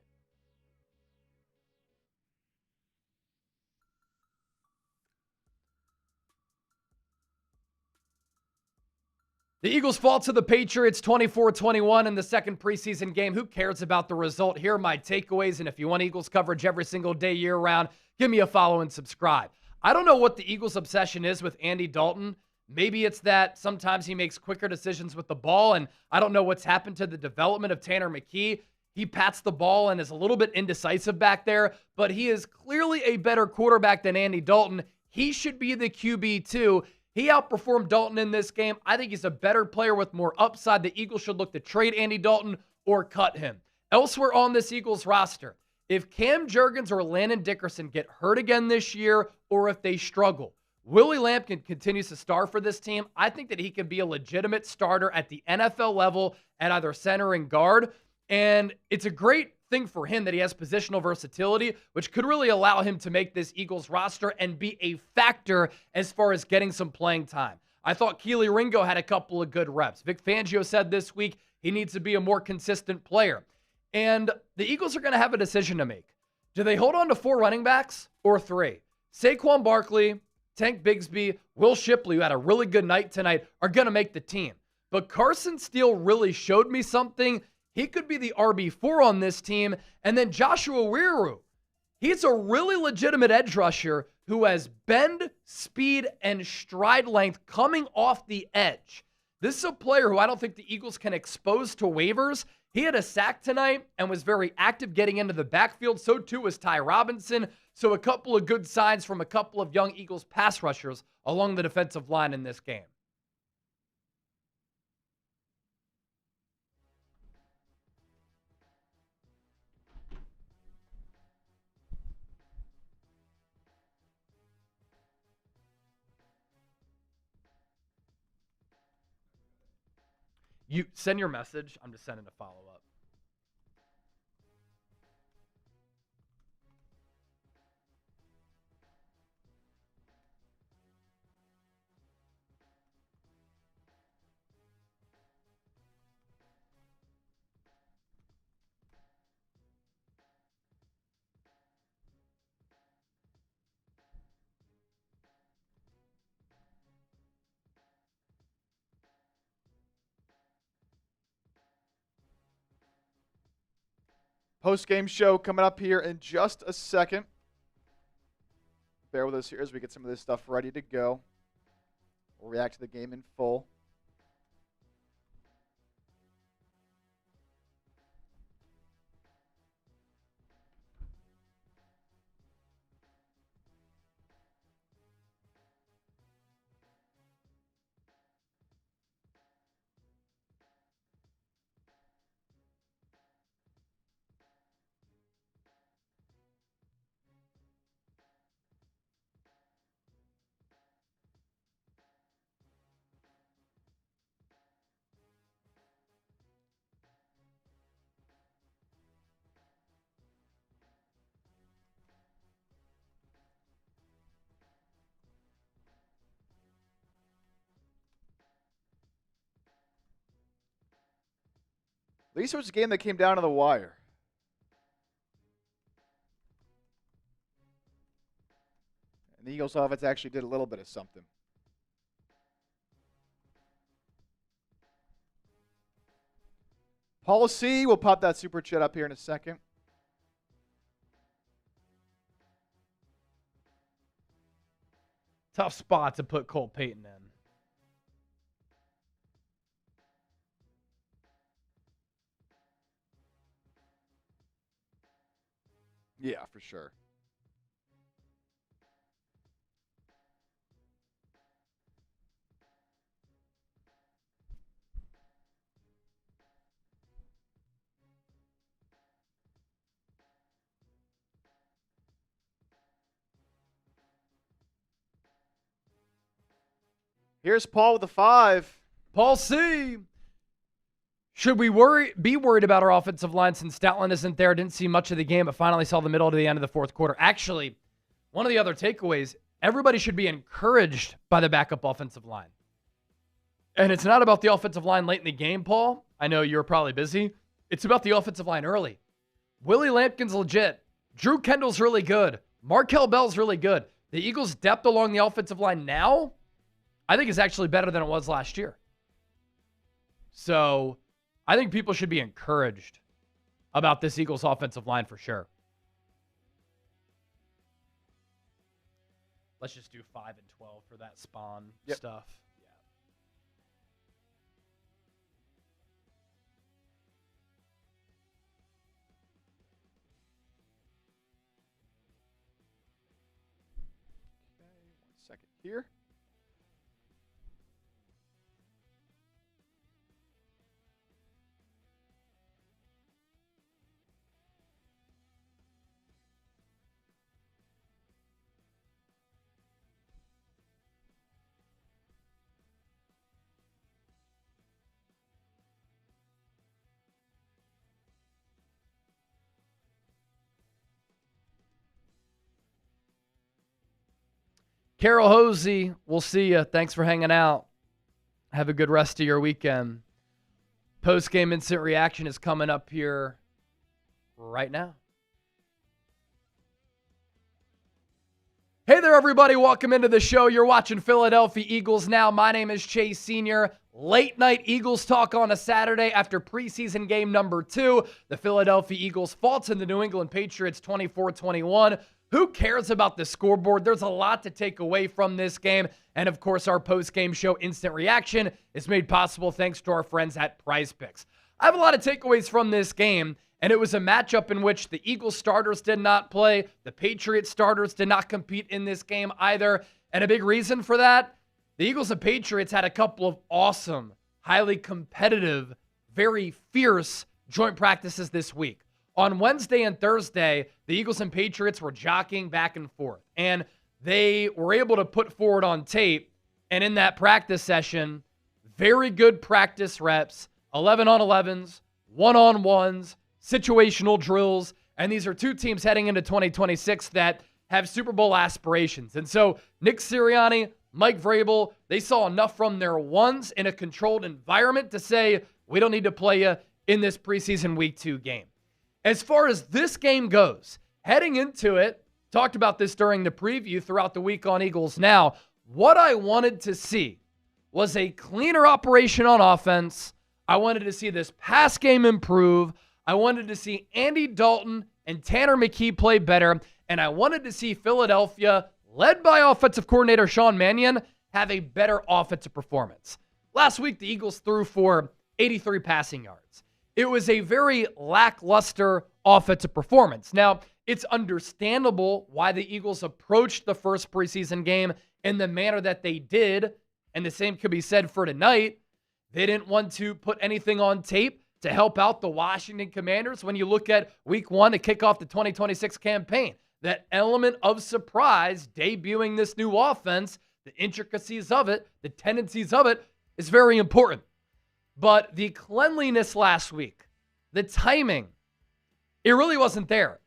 The Eagles fall to the Patriots 24-21 in the second preseason game. Who cares about the result? Here are my takeaways, and if you want Eagles coverage every single day year-round, give me a follow and subscribe. I don't know what the Eagles' obsession is with Andy Dalton. Maybe it's that sometimes he makes quicker decisions with the ball, and I don't know what's happened to the development of Tanner McKee. He pats the ball and is a little bit indecisive back there, but he is clearly a better quarterback than Andy Dalton. He should be the QB too. He outperformed Dalton in this game. I think he's a better player with more upside. The Eagles should look to trade Andy Dalton or cut him. Elsewhere on this Eagles roster, if Cam Jurgens or Landon Dickerson get hurt again this year, or if they struggle, Willie Lampkin continues to star for this team. I think that he can be a legitimate starter at the NFL level at either center and guard. And it's a great thing for him that he has positional versatility, which could really allow him to make this Eagles roster and be a factor as far as getting some playing time. I thought Keely Ringo had a couple of good reps. Vic Fangio said this week he needs to be a more consistent player. And the Eagles are going to have a decision to make. Do they hold on to 4 running backs or 3? Saquon Barkley, Tank Bigsby, Will Shipley, who had a really good night tonight, are going to make the team. But Carson Steele really showed me something. He could be the RB4 on this team. And then Joshua Weiroo. He's a really legitimate edge rusher who has bend, speed, and stride length coming off the edge. This is a player who I don't think the Eagles can expose to waivers. He had a sack tonight and was very active getting into the backfield. So too was Ty Robinson. So a couple of good signs from a couple of young Eagles pass rushers along the defensive line in this game. You send your message. I'm just sending a follow-up. Post-game show coming up here in just a second. Bear with us here as we get some of this stuff ready to go. We'll react to the game in full. At least it was a game that came down to the wire. And the Eagles offense actually did a little bit of something. Paul C. will pop that super chat up here in a second. Tough spot to put Colt Payton in. Yeah, for sure. Here's Paul with the 5. Paul C. Should we be worried about our offensive line since Stoutland isn't there? Didn't see much of the game, but finally saw the middle to the end of the fourth quarter. Actually, one of the other takeaways, everybody should be encouraged by the backup offensive line. And it's not about the offensive line late in the game, Paul. I know you're probably busy. It's about the offensive line early. Willie Lampkin's legit. Drew Kendall's really good. Markel Bell's really good. The Eagles' depth along the offensive line now, I think, is actually better than it was last year. So I think people should be encouraged about this Eagles offensive line for sure. Let's just do 5 and 12 for that spawn stuff. Yeah. Okay, 1 second here. Carol Hosey, we'll see you. Thanks for hanging out. Have a good rest of your weekend. Post-game instant reaction is coming up here right now. Hey there, everybody. Welcome into the show. You're watching Philadelphia Eagles Now. My name is Chase Sr. Late night Eagles talk on a Saturday after preseason game number 2. The Philadelphia Eagles fall to the New England Patriots 24-21. Who cares about the scoreboard? There's a lot to take away from this game. And of course, our post-game show instant reaction is made possible thanks to our friends at PrizePicks. I have a lot of takeaways from this game, and it was a matchup in which the Eagles starters did not play. The Patriots starters did not compete in this game either. And a big reason for that, the Eagles and Patriots had a couple of awesome, highly competitive, very fierce joint practices this week. On Wednesday and Thursday, the Eagles and Patriots were jockeying back and forth, and they were able to put forward on tape, and in that practice session, very good practice reps, 11-on-11s, 1-on-1s, situational drills, and these are two teams heading into 2026 that have Super Bowl aspirations. And so Nick Sirianni, Mike Vrabel, they saw enough from their ones in a controlled environment to say, we don't need to play you in this preseason Week 2 game. As far as this game goes, heading into it, talked about this during the preview throughout the week on Eagles Now, what I wanted to see was a cleaner operation on offense. I wanted to see this pass game improve. I wanted to see Andy Dalton and Tanner McKee play better. And I wanted to see Philadelphia, led by offensive coordinator Sean Mannion, have a better offensive performance. Last week, the Eagles threw for 83 passing yards. It was a very lackluster offensive performance. Now, it's understandable why the Eagles approached the first preseason game in the manner that they did, and the same could be said for tonight. They didn't want to put anything on tape to help out the Washington Commanders when you look at Week 1 to kick off the 2026 campaign. That element of surprise debuting this new offense, the intricacies of it, the tendencies of it, is very important. But the cleanliness last week, the timing, it really wasn't there.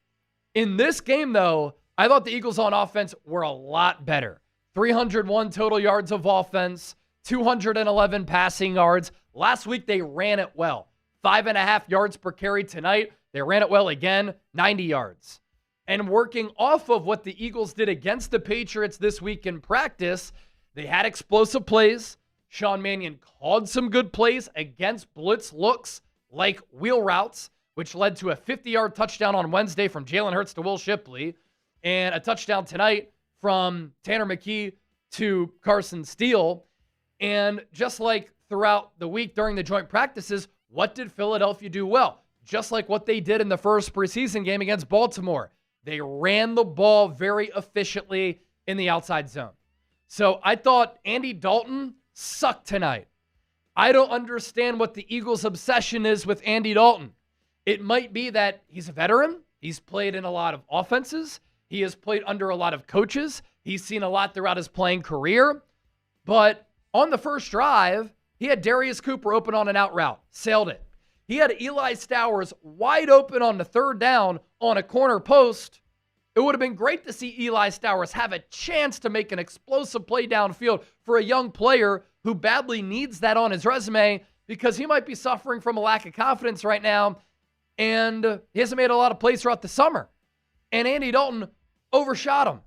In this game, though, I thought the Eagles on offense were a lot better. 301 total yards of offense, 211 passing yards. Last week, they ran it well. 5.5 yards per carry tonight. They ran it well again, 90 yards. And working off of what the Eagles did against the Patriots this week in practice, they had explosive plays. Sean Mannion called some good plays against blitz looks like wheel routes, which led to a 50-yard touchdown on Wednesday from Jalen Hurts to Will Shipley, and a touchdown tonight from Tanner McKee to Carson Steele. And just like throughout the week during the joint practices, what did Philadelphia do well? Just like what they did in the first preseason game against Baltimore. They ran the ball very efficiently in the outside zone. So I thought Andy Dalton sucked tonight. I don't understand what the Eagles' obsession is with Andy Dalton. It might be that he's a veteran. He's played in a lot of offenses. He has played under a lot of coaches. He's seen a lot throughout his playing career. But on the first drive, he had Darius Cooper open on an out route, sailed it. He had Eli Stowers wide open on the third down on a corner post. It would have been great to see Eli Stowers have a chance to make an explosive play downfield for a young player who badly needs that on his resume because he might be suffering from a lack of confidence right now, and he hasn't made a lot of plays throughout the summer. And Andy Dalton overshot him.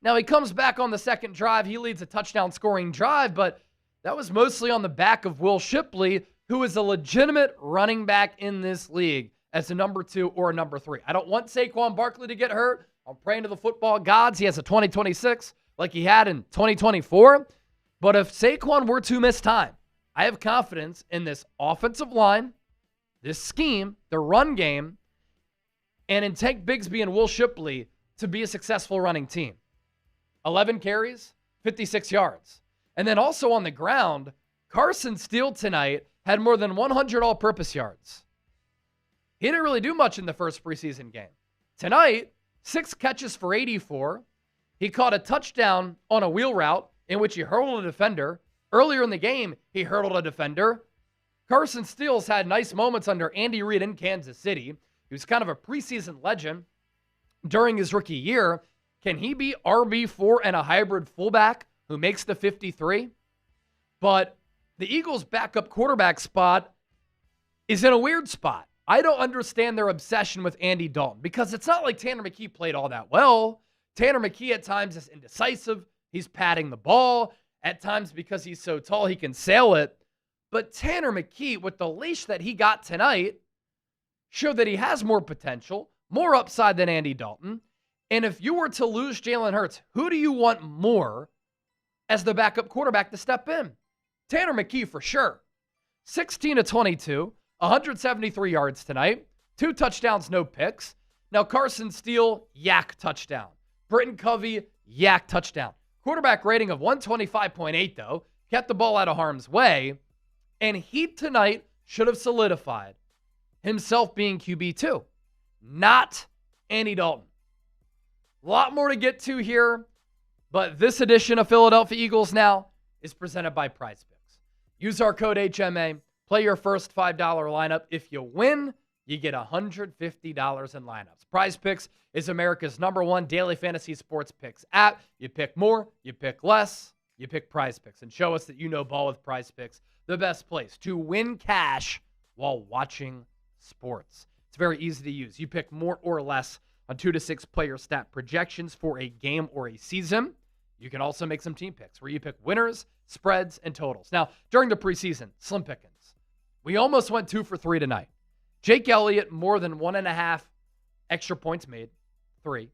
Now, he comes back on the second drive. He leads a touchdown scoring drive, but that was mostly on the back of Will Shipley, who is a legitimate running back in this league as a number 2 or a number 3. I don't want Saquon Barkley to get hurt. I'm praying to the football gods he has a 2026 like he had in 2024. But if Saquon were to miss time, I have confidence in this offensive line, this scheme, the run game, and in Tank Bigsby and Will Shipley to be a successful running team. 11 carries, 56 yards. And then also on the ground, Carson Steele tonight had more than 100 all-purpose yards. He didn't really do much in the first preseason game. Tonight, 6 catches for 84. He caught a touchdown on a wheel route in which he hurdled a defender. Earlier in the game, he hurdled a defender. Carson Steele's had nice moments under Andy Reid in Kansas City. He was kind of a preseason legend during his rookie year. Can he be RB4 and a hybrid fullback who makes the 53? But the Eagles' backup quarterback spot is in a weird spot. I don't understand their obsession with Andy Dalton because it's not like Tanner McKee played all that well. Tanner McKee at times is indecisive. He's patting the ball. At times, because he's so tall, he can sail it. But Tanner McKee, with the leash that he got tonight, showed that he has more potential, more upside than Andy Dalton. And if you were to lose Jalen Hurts, who do you want more as the backup quarterback to step in? Tanner McKee for sure. 16 of 22, 173 yards tonight, 2 touchdowns, no picks. Now, Carson Steele, yak touchdown. Britton Covey, yak touchdown. Quarterback rating of 125.8, though, kept the ball out of harm's way, and he tonight should have solidified himself being QB2, not Andy Dalton. A lot more to get to here, but this edition of Philadelphia Eagles Now is presented by Prize Picks. Use our code HMA, play your first $5 lineup. If you win, you get $150 in lineups. Prize Picks is America's #1 daily fantasy sports picks app. You pick more, you pick less, you pick Prize Picks, and show us that you know ball with Prize Picks, the best place to win cash while watching sports. It's very easy to use. You pick more or less on 2 to 6 player stat projections for a game or a season. You can also make some team picks where you pick winners, spreads, and totals. Now, during the preseason, slim pickings. We almost went 2 for 3 tonight. Jake Elliott, more than 1.5 extra points made, 3.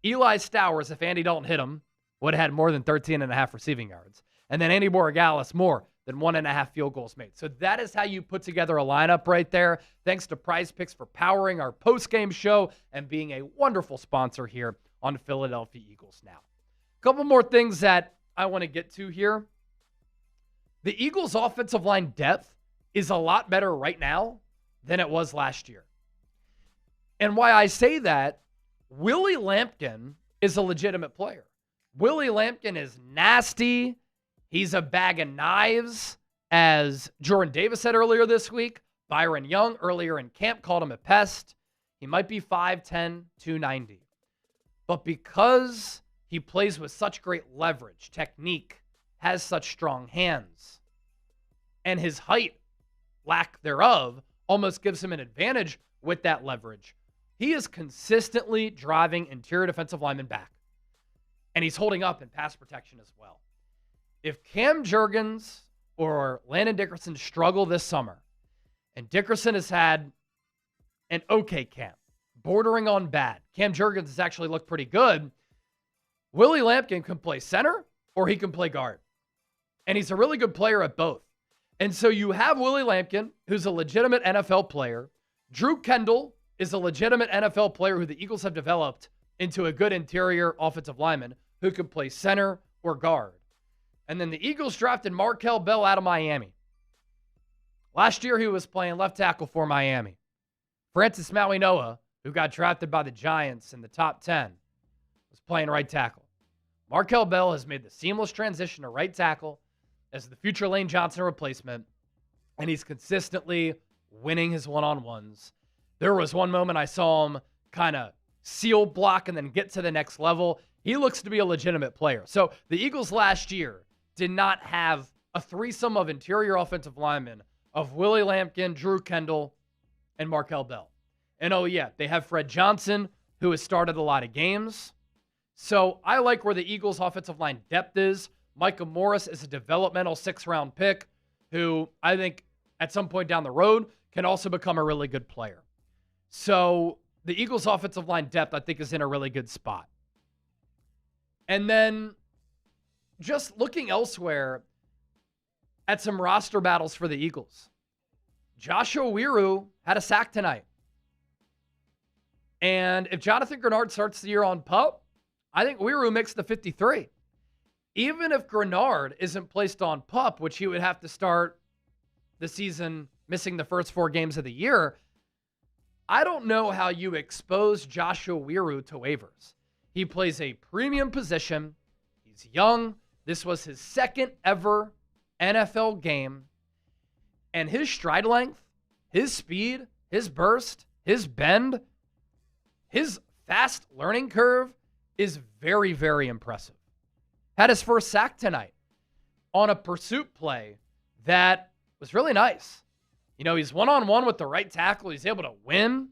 Eli Stowers, if Andy Dalton hit him, would have had more than 13.5 receiving yards. And then Andy Borregales, more than 1.5 field goals made. So that is how you put together a lineup right there. Thanks to Prize Picks for powering our post-game show and being a wonderful sponsor here on Philadelphia Eagles Now. A couple more things that I want to get to here. The Eagles' offensive line depth is a lot better right now than it was last year. And why I say that, Willie Lampkin is a legitimate player. Willie Lampkin is nasty. He's a bag of knives, as Jordan Davis said earlier this week. Byron Young earlier in camp called him a pest. He might be 5'10", 290. But because he plays with such great leverage, technique, has such strong hands, and his height, lack thereof, almost gives him an advantage with that leverage, he is consistently driving interior defensive linemen back. And he's holding up in pass protection as well. If Cam Jurgens or Landon Dickerson struggle this summer, and Dickerson has had an okay camp, bordering on bad, Cam Jurgens has actually looked pretty good, Willie Lampkin can play center or he can play guard. And he's a really good player at both. And so you have Willie Lampkin, who's a legitimate NFL player. Drew Kendall is a legitimate NFL player who the Eagles have developed into a good interior offensive lineman who can play center or guard. And then the Eagles drafted Markel Bell out of Miami. Last year, he was playing left tackle for Miami. Francis Mauigoa, who got drafted by the Giants in the top 10, was playing right tackle. Markel Bell has made the seamless transition to right tackle as the future Lane Johnson replacement, and he's consistently winning his one-on-ones. There was one moment I saw him kind of seal block and then get to the next level. He looks to be a legitimate player. So the Eagles last year did not have a threesome of interior offensive linemen of Willie Lampkin, Drew Kendall, and Markel Bell. And oh yeah, they have Fred Johnson, who has started a lot of games. So I like where the Eagles' offensive line depth is. Micah Morris is a developmental 6th-round pick who I think at some point down the road can also become a really good player. So the Eagles' offensive line depth, I think, is in a really good spot. And then just looking elsewhere at some roster battles for the Eagles. Joshua Weiroo had a sack tonight. And if Jonathan Grenard starts the year on PUP, I think Weiroo makes the 53. Even if Grenard isn't placed on PUP, which he would have to start the season missing the first 4 games of the year, I don't know how you expose Joshua Weiroo to waivers. He plays a premium position. He's young. This was his 2nd ever NFL game. And his stride length, his speed, his burst, his bend, his fast learning curve is very, very impressive. Had his first sack tonight on a pursuit play that was really nice. You know, he's one-on-one with the right tackle. He's able to win.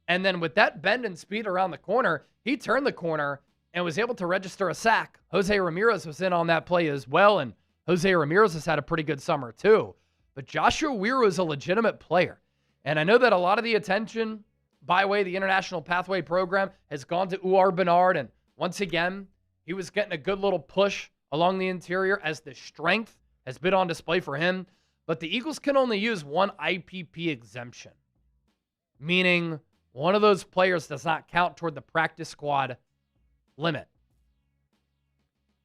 And then with that bend and speed around the corner, he turned the corner and was able to register a sack. Jose Ramirez was in on that play as well, and Jose Ramirez has had a pretty good summer too. But Joshua Weiroo is a legitimate player. And I know that a lot of the attention by way of the International Pathway Program has gone to Uar Bernard, and once again, he was getting a good little push along the interior as the strength has been on display for him. but the Eagles can only use one IPP exemption, meaning one of those players does not count toward the practice squad limit.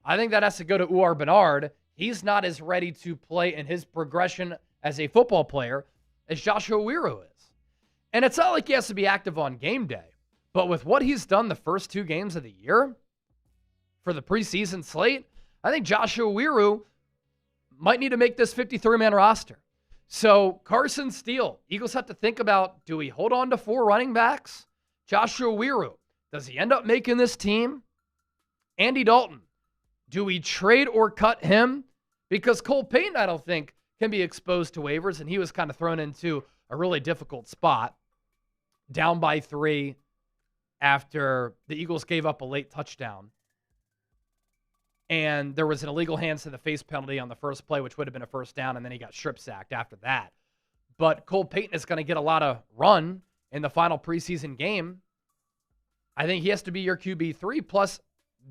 I think that has to go to Uar Bernard. He's not as ready to play in his progression as a football player as Joshua Weiro is. And it's not like he has to be active on game day, but with what he's done the first 2 games of the year for the preseason slate, I think Joshua Weiro might need to make this 53-man roster. So Carson Steele, Eagles have to think about, do we hold on to 4 running backs? Joshua Weiro, does he end up making this team? Andy Dalton, do we trade or cut him? Because Cole Payton, I don't think, can be exposed to waivers, and he was kind of thrown into a really difficult spot, down by 3 after the Eagles gave up a late touchdown. And there was an illegal hands to the face penalty on the first play, which would have been a first down, and then he got strip sacked after that. But Cole Payton is going to get a lot of run in the final preseason game. I think he has to be your QB3. Plus,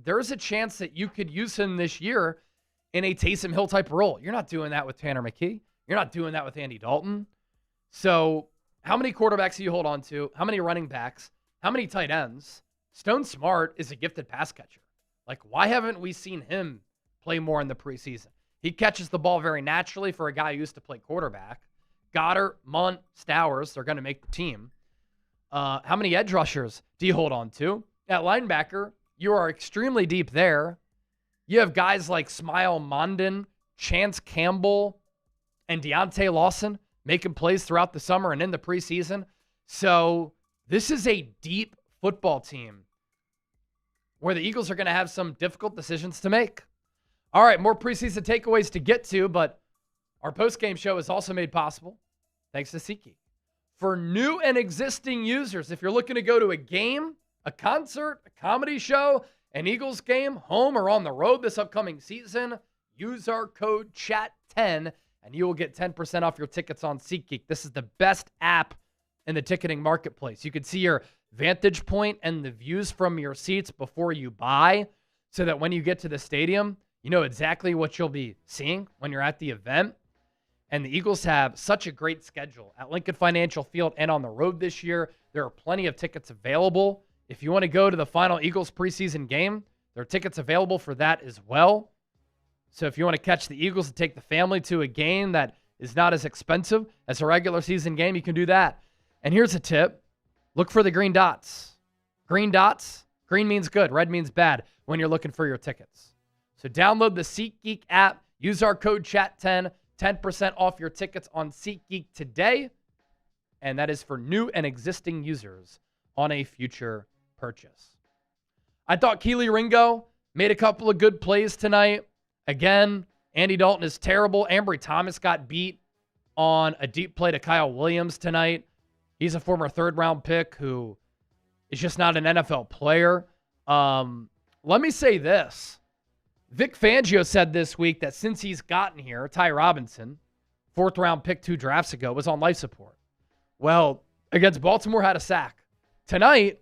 there's a chance that you could use him this year in a Taysom Hill type role. You're not doing that with Tanner McKee. You're not doing that with Andy Dalton. So how many quarterbacks do you hold on to? How many running backs? How many tight ends? Stone Smart is a gifted pass catcher. Like, why haven't we seen him play more in the preseason? He catches the ball very naturally for a guy who used to play quarterback. Goddard, Munt, Stowers, they're going to make the team. How many edge rushers do you hold on to? At linebacker, you are extremely deep there. You have guys like Smile Mondin, Chance Campbell, and Deontay Lawson making plays throughout the summer and in the preseason. So this is a deep football team where the Eagles are going to have some difficult decisions to make. All right, more preseason takeaways to get to, but our post-game show is also made possible thanks to SeatGeek. For new and existing users, if you're looking to go to a game, a concert, a comedy show, an Eagles game, home or on the road this upcoming season, use our code CHAT10 and you will get 10% off your tickets on SeatGeek. This is the best app in the ticketing marketplace. You can see your vantage point and the views from your seats before you buy, so that when you get to the stadium, you know exactly what you'll be seeing when you're at the event. And the Eagles have such a great schedule at Lincoln Financial Field and on the road this year. There are plenty of tickets available. If you want to go to the final Eagles preseason game, there are tickets available for that as well. So if you want to catch the Eagles and take the family to a game that is not as expensive as a regular season game, you can do that. And here's a tip. Look for the green dots. Green dots, green means good, red means bad when you're looking for your tickets. So download the SeatGeek app. Use our code CHAT10, 10% off your tickets on SeatGeek today. And that is for new and existing users on a future purchase. I thought Keely Ringo made a couple of good plays tonight. Again, Andy Dalton is terrible. Ambry Thomas got beat on a deep play to Kyle Williams tonight. He's a former third-round pick who is just not an NFL player. Let me say this. Vic Fangio said this week that since he's gotten here, Ty Robinson, fourth-round pick 2 drafts ago, was on life support. Well, against Baltimore, had a sack. Tonight,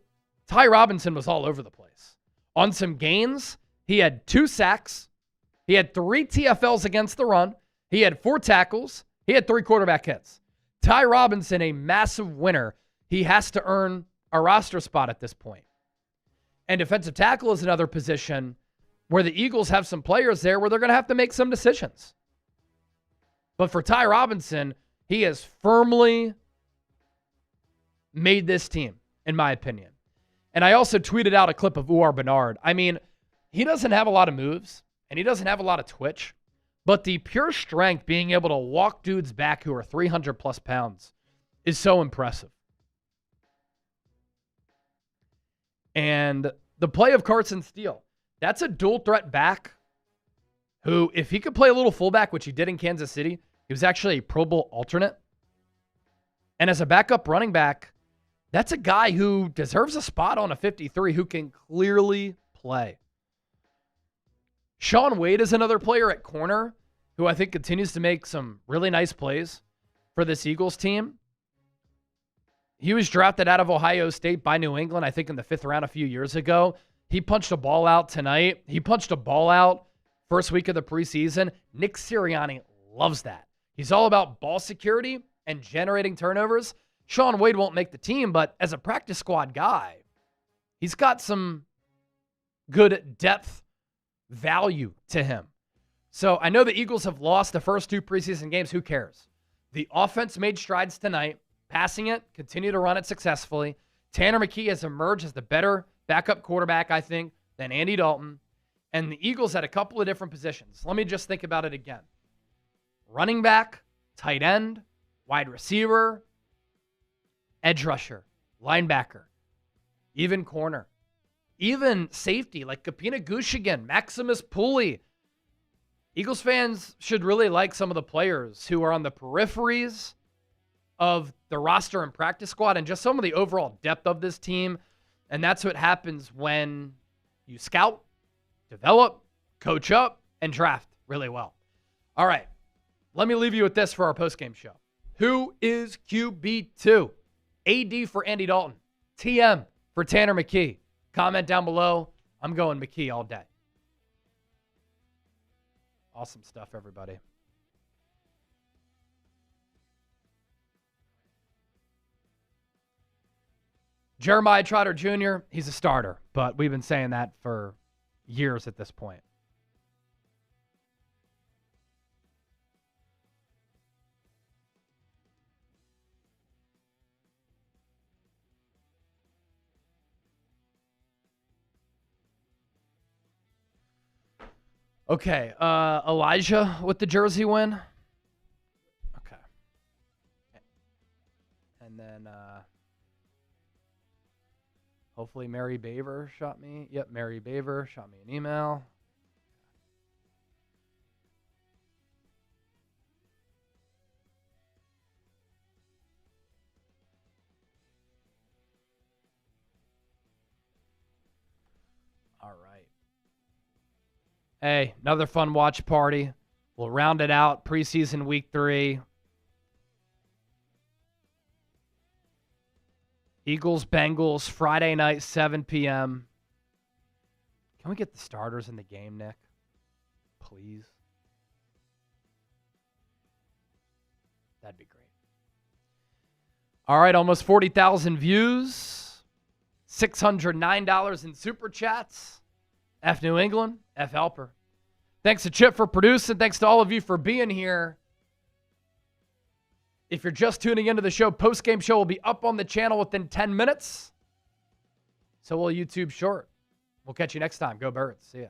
Ty Robinson was all over the place. On some gains, he had 2 sacks. He had 3 TFLs against the run. He had 4 tackles. He had 3 quarterback hits. Ty Robinson, a massive winner. He has to earn a roster spot at this point. And defensive tackle is another position where the Eagles have some players there where they're going to have to make some decisions. But for Ty Robinson, he has firmly made this team, in my opinion. And I also tweeted out a clip of Uar Bernard. I mean, he doesn't have a lot of moves, and he doesn't have a lot of twitch. But the pure strength, being able to walk dudes back who are 300-plus pounds, is so impressive. And the play of Carson Steele, that's a dual-threat back who, if he could play a little fullback, which he did in Kansas City, he was actually a Pro Bowl alternate. And as a backup running back, that's a guy who deserves a spot on a 53 who can clearly play. Shaun Wade is another player at corner who I think continues to make some really nice plays for this Eagles team. He was drafted out of Ohio State by New England, I think in the 5th round a few years ago. He punched a ball out tonight. He punched a ball out first week of the preseason. Nick Sirianni loves that. He's all about ball security and generating turnovers. Shaun Wade won't make the team, but as a practice squad guy, he's got some good depth value to him. So I know the Eagles have lost the first 2 preseason games. Who cares? The offense made strides tonight, passing it, continue to run it successfully. Tanner McKee has emerged as the better backup quarterback, I think, than Andy Dalton. And the Eagles had a couple of different positions. Let me just think about it again. Running back, tight end, wide receiver, edge rusher, linebacker, even corner, even safety like Kapina Gushigan, Maximus Pooley. Eagles fans should really like some of the players who are on the peripheries of the roster and practice squad and just some of the overall depth of this team. And that's what happens when you scout, develop, coach up, and draft really well. All right, let me leave you with this for our postgame show. Who is QB2? AD for Andy Dalton. TM for Tanner McKee. Comment down below. I'm going McKee all day. Awesome stuff, everybody. Jeremiah Trotter Jr., he's a starter, but we've been saying that for years at this point. Okay, Elijah with the jersey win. Okay. And then hopefully Mary Baver shot me. Yep, Mary Baver shot me an email. All right. Hey, another fun watch party. We'll round it out. Preseason week 3. Eagles, Bengals, Friday night, 7 p.m. Can we get the starters in the game, Nick? Please. That'd be great. All right, almost 40,000 views. $609 in super chats. F New England, F Helper. Thanks to Chip for producing. Thanks to all of you for being here. If you're just tuning into the show, post-game show will be up on the channel within 10 minutes. So will YouTube short. We'll catch you next time. Go Birds. See ya.